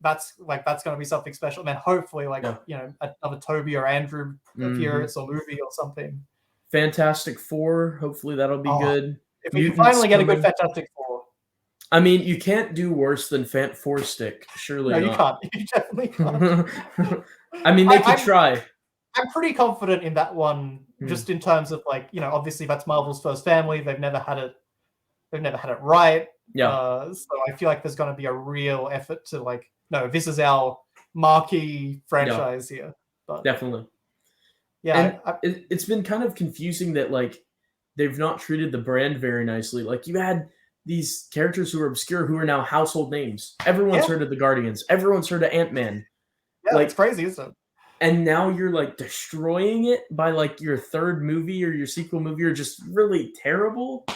That's going to be something special. And then hopefully, like, you know, another Toby or Andrew appearance or movie or something. Fantastic Four. Hopefully that'll be good. If we can finally get a good Fantastic Four. I mean, you can't do worse than Fant Four Stick. Surely no, not. You can't. You definitely can't. I mean, they could try. I'm pretty confident in that one, just in terms of, like, you know, obviously that's Marvel's first family. They've never had it right. Yeah. So I feel like there's going to be a real effort to, like, no, this is our marquee franchise here. But definitely. Yeah. And it's been kind of confusing that, like, they've not treated the brand very nicely. Like, you had these characters who are obscure who are now household names. Everyone's heard of the Guardians. Everyone's heard of Ant-Man. Yeah, like, it's crazy, isn't it? And now you're like destroying it by like your 3rd movie or your sequel movie are just really terrible.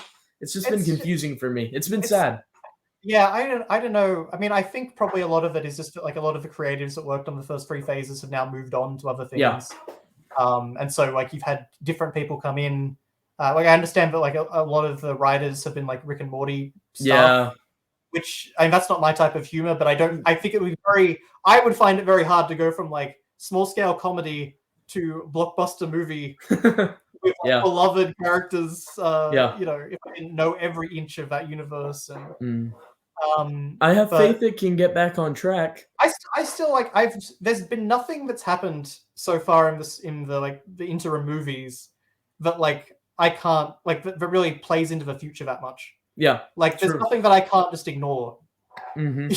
It's just been confusing for me. It's been sad. Yeah, I don't know. I mean, I think probably a lot of it is just like a lot of the creatives that worked on the first 3 phases have now moved on to other things. Yeah. And so like you've had different people come in. Like I understand that like a lot of the writers have been like Rick and Morty stuff. Yeah. Which, I mean, that's not my type of humor, but I think it would be I would find it very hard to go from like small scale comedy to blockbuster movie with Yeah. beloved characters. Yeah. If I didn't know every inch of that universe, and I have but faith it can get back on track. I still like there's been nothing that's happened so far in the interim movies that like I can't like that really plays into the future that much. Yeah. Like there's True. nothing that I can't just ignore. So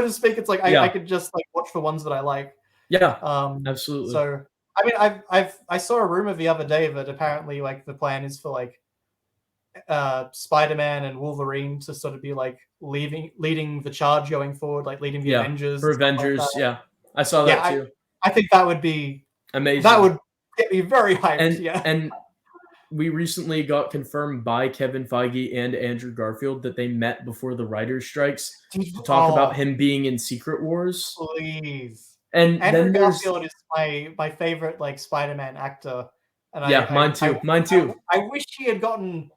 to speak. It's like I could just like watch the ones that I like. Yeah. Absolutely. So I mean I saw a rumor the other day that apparently like the plan is for like Spider-Man and Wolverine to sort of be like leading the charge going forward, like leading the Avengers. For Avengers, like I saw that too. I think that would be amazing. That would get me very hyped. And we recently got confirmed by Kevin Feige and Andrew Garfield that they met before the writers' strikes to talk about him being in Secret Wars. Please. And Andrew Garfield is my favorite like Spider-Man actor. And mine too. I wish he had gotten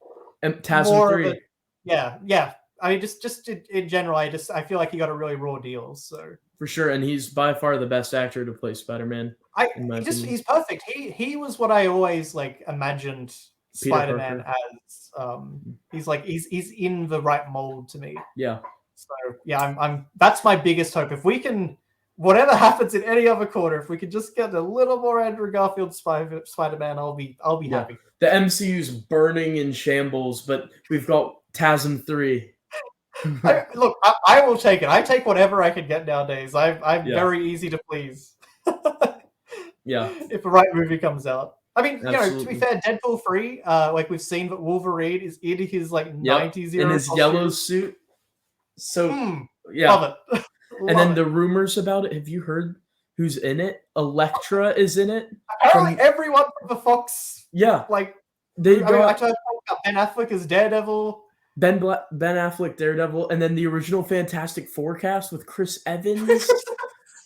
TASM 3. Yeah. I mean, just in general, I feel like he got a really raw deal. So for sure, and he's by far the best actor to play Spider-Man. He's perfect. He was what I always like imagined Spider-Man as. He's in the right mold to me. Yeah. So I'm that's my biggest hope. If we can, whatever happens in any other quarter, if we could just get a little more Andrew Garfield Spider-Man, I'll be happy. The MCU's burning in shambles, but we've got TASM 3. I will take it. I take whatever I can get nowadays. I'm very easy to please. If the right movie comes out. I mean, to be fair, Deadpool 3, like we've seen that Wolverine is in his like 90s era in his yellow suit. So love it. And then the rumors about it. Have you heard who's in it? Elektra is in it. Apparently, everyone from the Fox. Yeah, like I talked about Ben Affleck as Daredevil. Ben Affleck, Daredevil, and then the original Fantastic Four cast with Chris Evans.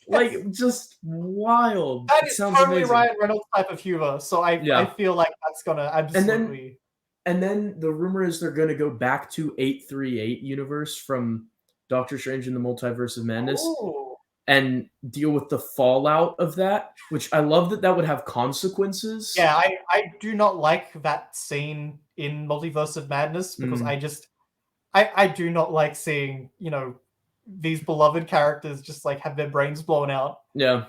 Like, just wild. That is totally Ryan Reynolds type of humor. So I feel like that's gonna absolutely. And then the rumor is they're gonna go back to 838 universe from Doctor Strange in the Multiverse of Madness and deal with the fallout of that. Which I love that would have consequences. Yeah, I do not like that scene in Multiverse of Madness because I do not like seeing these beloved characters just like have their brains blown out. Yeah.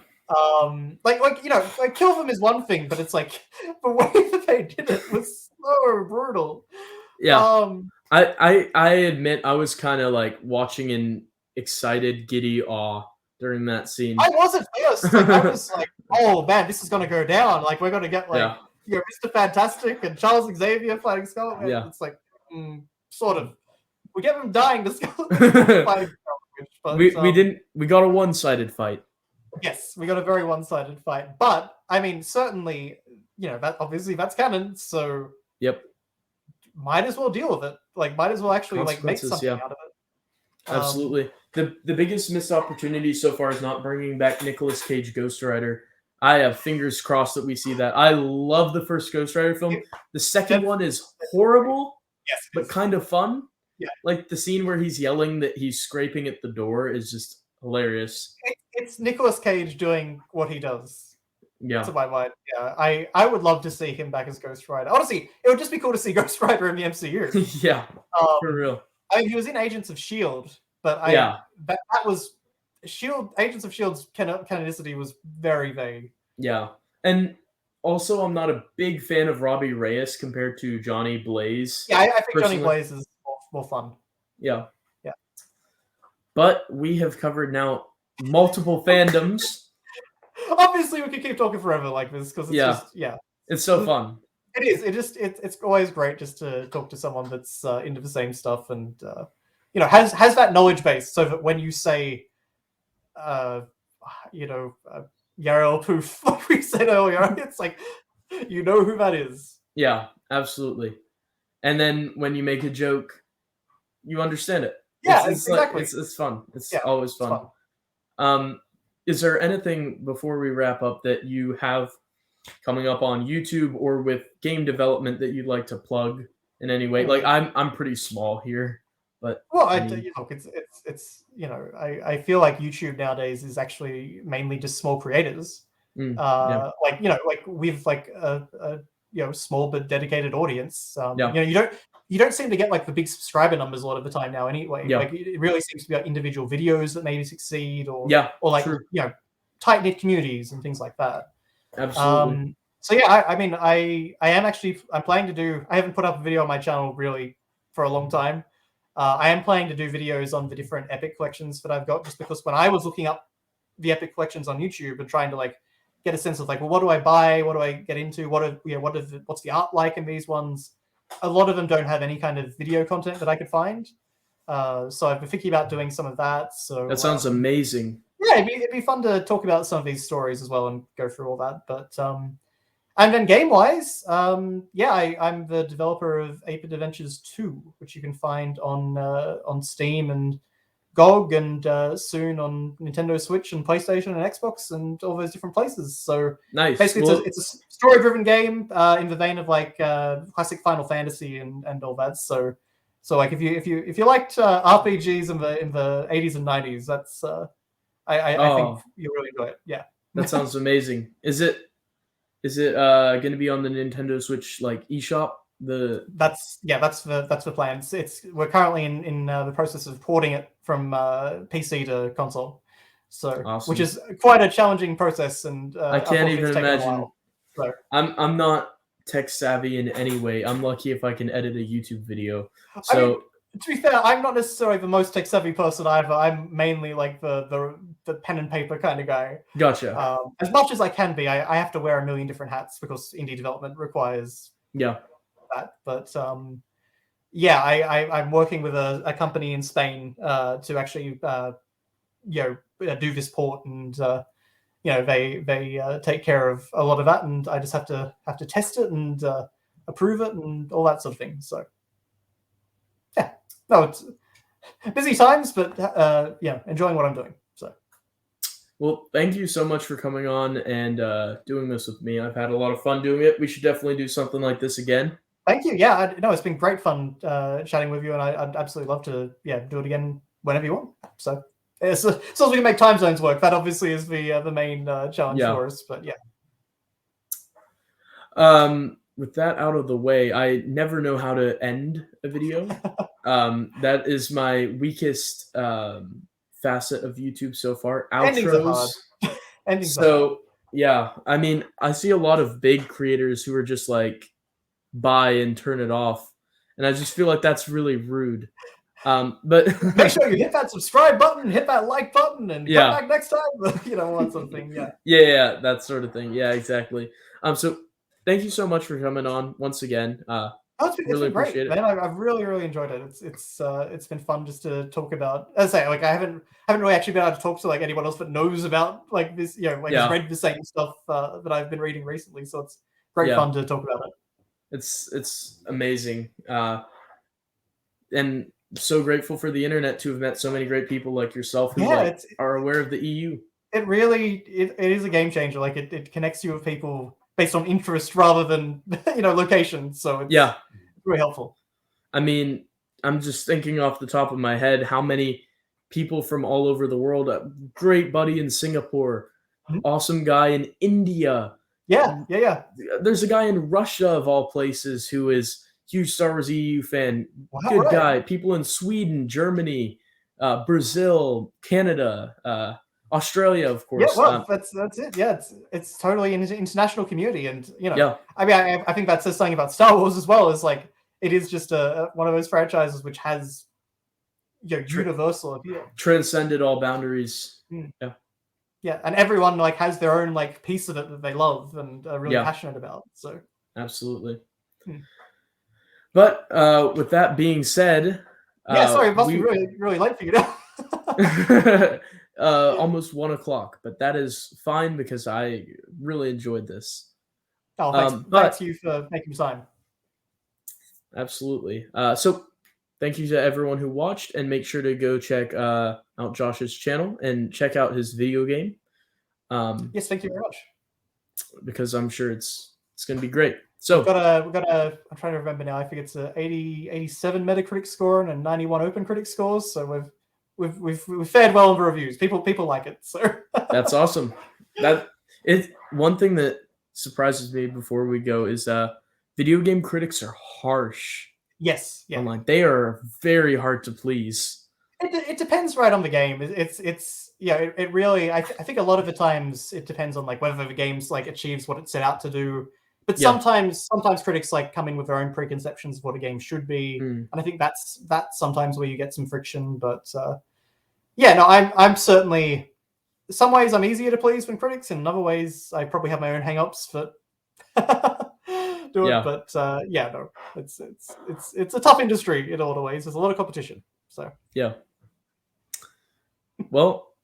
Like kill them is one thing, but it's like the way that they did it was so brutal. Yeah. I admit I was kind of like watching in excited, giddy awe during that scene. I wasn't first. Like, I was like, oh man, this is gonna go down. Like we're gonna get like Mr. Fantastic and Charles Xavier fighting Scarlet Witch. Yeah. It's like sort of. We get them dying to Scarlet Witch fighting Scarlet Witch. But, we got a one-sided fight. Yes, we got a very one-sided fight. But I mean, certainly, that obviously that's canon. So might as well deal with it. Like, might as well actually like make something out of it. Absolutely. The biggest missed opportunity so far is not bringing back Nicolas Cage Ghost Rider. I have fingers crossed that we see that. I love the first Ghost Rider film. The second one is horrible, but kind of fun. Yeah. Like the scene where he's yelling that he's scraping at the door is just hilarious. It's Nicolas Cage doing what he does. Yeah. To my mind. Yeah. I would love to see him back as Ghost Rider. Honestly, it would just be cool to see Ghost Rider in the MCU. Yeah. For real. I mean, he was in Agents of S.H.I.E.L.D., but that was Agents of S.H.I.E.L.D.'s canonicity was very vague. Yeah. And also, I'm not a big fan of Robbie Reyes compared to Johnny Blaze. Yeah, I think Johnny Blaze is more fun. Yeah. Yeah. But we have covered now multiple fandoms. Obviously, we could keep talking forever like this because it's it's so fun. It is. It's always great just to talk to someone that's into the same stuff and has that knowledge base so that when you say Yarrow Poof, like we said earlier, it's like you know who that is. Yeah, absolutely. And then when you make a joke, you understand it. Yeah, exactly. It's fun. It's always fun. Is there anything before we wrap up that you have coming up on YouTube or with game development that you'd like to plug in any way? Like I'm pretty small here, but I feel like YouTube nowadays is actually mainly just small creators. Like like with like a small but dedicated audience. Yeah. You don't seem to get like the big subscriber numbers a lot of the time now anyway. Yeah. Like it really seems to be like individual videos that maybe succeed, or like true. tight knit communities and things like that. Absolutely. So yeah, I mean, I'm planning to do. I haven't put up a video on my channel really for a long time. I am planning to do videos on the different Epic collections that I've got, just because when I was looking up the Epic collections on YouTube and trying to like get a sense of like, well, what do I buy? What do I get into? What's the art like in these ones? A lot of them don't have any kind of video content that I could find. So I've been thinking about doing some of that. So that sounds amazing. Yeah, it'd be fun to talk about some of these stories as well and go through all that. But and then game-wise, I'm the developer of 8-Bit Adventures 2, which you can find on Steam and GOG, and soon on Nintendo Switch and PlayStation and Xbox and all those different places. So nice. Basically, it's a story-driven game in the vein of like classic Final Fantasy and all that. So like if you liked RPGs in the 80s and 90s, that's I think you'll really enjoy it. Yeah, that sounds amazing. Is it going to be on the Nintendo Switch like eShop? That's the plan. We're currently in the process of porting it from PC to console, so awesome. Which is quite a challenging process, and I can't even imagine. So. I'm not tech savvy in any way. I'm lucky if I can edit a YouTube video. So. I mean, to be fair, I'm not necessarily the most tech savvy person either. I'm mainly like the pen and paper kind of guy. Gotcha. As much as I can be, I have to wear a million different hats because indie development requires that. But I'm working with a company in Spain to actually do this port, and they take care of a lot of that, and I just have to test it and approve it and all that sort of thing. So. No, it's busy times, but enjoying what I'm doing. So, well, thank you so much for coming on and doing this with me. I've had a lot of fun doing it. We should definitely do something like this again. Thank you. Yeah, it's been great fun chatting with you, and I'd absolutely love to do it again whenever you want. So, as long as we can make time zones work, that obviously is the main challenge for us. But yeah. With that out of the way, I never know how to end a video. That is my weakest facet of YouTube so far. Outros. Endings are hard. Yeah, I mean, I see a lot of big creators who are just like buy and turn it off, and I just feel like that's really rude. But make sure you hit that subscribe button, hit that like button, and come back next time. Want something. Yeah, that sort of thing. Yeah, exactly. So thank you so much for coming on once again. It's been great, man. I've really enjoyed it. It's been fun just to talk about. As I say, like I haven't really actually been able to talk to like anyone else that knows about like this, has read the same stuff that I've been reading recently. So it's great fun to talk about it. It's amazing, and so grateful for the internet to have met so many great people like yourself who are aware of the EU. It really it is a game changer. Like it connects you with people based on interest rather than location. So it's really helpful. I mean, I'm just thinking off the top of my head how many people from all over the world. A great buddy in Singapore, awesome guy in India. Yeah. There's a guy in Russia of all places who is huge Star Wars EU fan. Good guy. People in Sweden, Germany, Brazil, Canada. Australia, of course. Yeah, well, that's it. Yeah, it's totally an international community, and I mean, I think that says something about Star Wars as well. Is like it is just one of those franchises which has universal appeal, transcended all boundaries. Yeah, and everyone like has their own like piece of it that they love and are really passionate about. So absolutely. But with that being said, sorry, it must be really late for you now. Almost 1 o'clock, but that is fine because I really enjoyed this. Oh, thanks you for making time. Absolutely. So thank you to everyone who watched, and make sure to go check out Josh's channel and check out his video game. Yes, thank you very much. Because I'm sure it's going to be great. So we've got a I'm trying to remember now. I think it's a 87 Metacritic score and a 91 OpenCritic scores. So we've fared well in the reviews. People like it. So that's awesome. That One thing that surprises me before we go is video game critics are harsh Yes, yeah. online. They are very hard to please. It depends right on the game. It's yeah. It really. I think a lot of the times it depends on like whether the game's like achieves what it set out to do. But Yeah. sometimes critics like come in with their own preconceptions of what a game should be, and I think that's sometimes where you get some friction. But yeah, no, I'm certainly. In some ways, I'm easier to please than critics, and in other ways, I probably have my own hang-ups that do it. Yeah. But yeah, no, it's a tough industry in a lot of ways. There's a lot of competition. So Yeah. Well,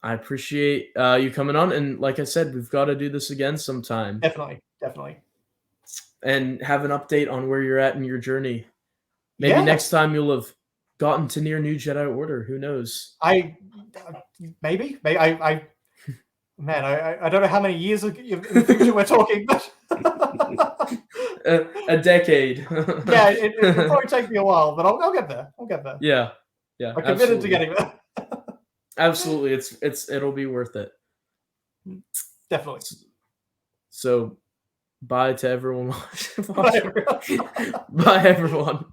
I appreciate you coming on, and like I said, we've got to do this again sometime definitely. and have an update on where you're at in your journey. Maybe Yeah. next time you'll have gotten to near New Jedi Order. Who knows? Maybe I man, I don't know how many years in the future we're talking, but a decade. yeah, it'll probably take me a while, but I'll get there. I'll get there. Yeah, I'm committed to getting there. Absolutely, it'll be worth it. Definitely. So, bye to everyone. Bye, everyone. Bye, everyone.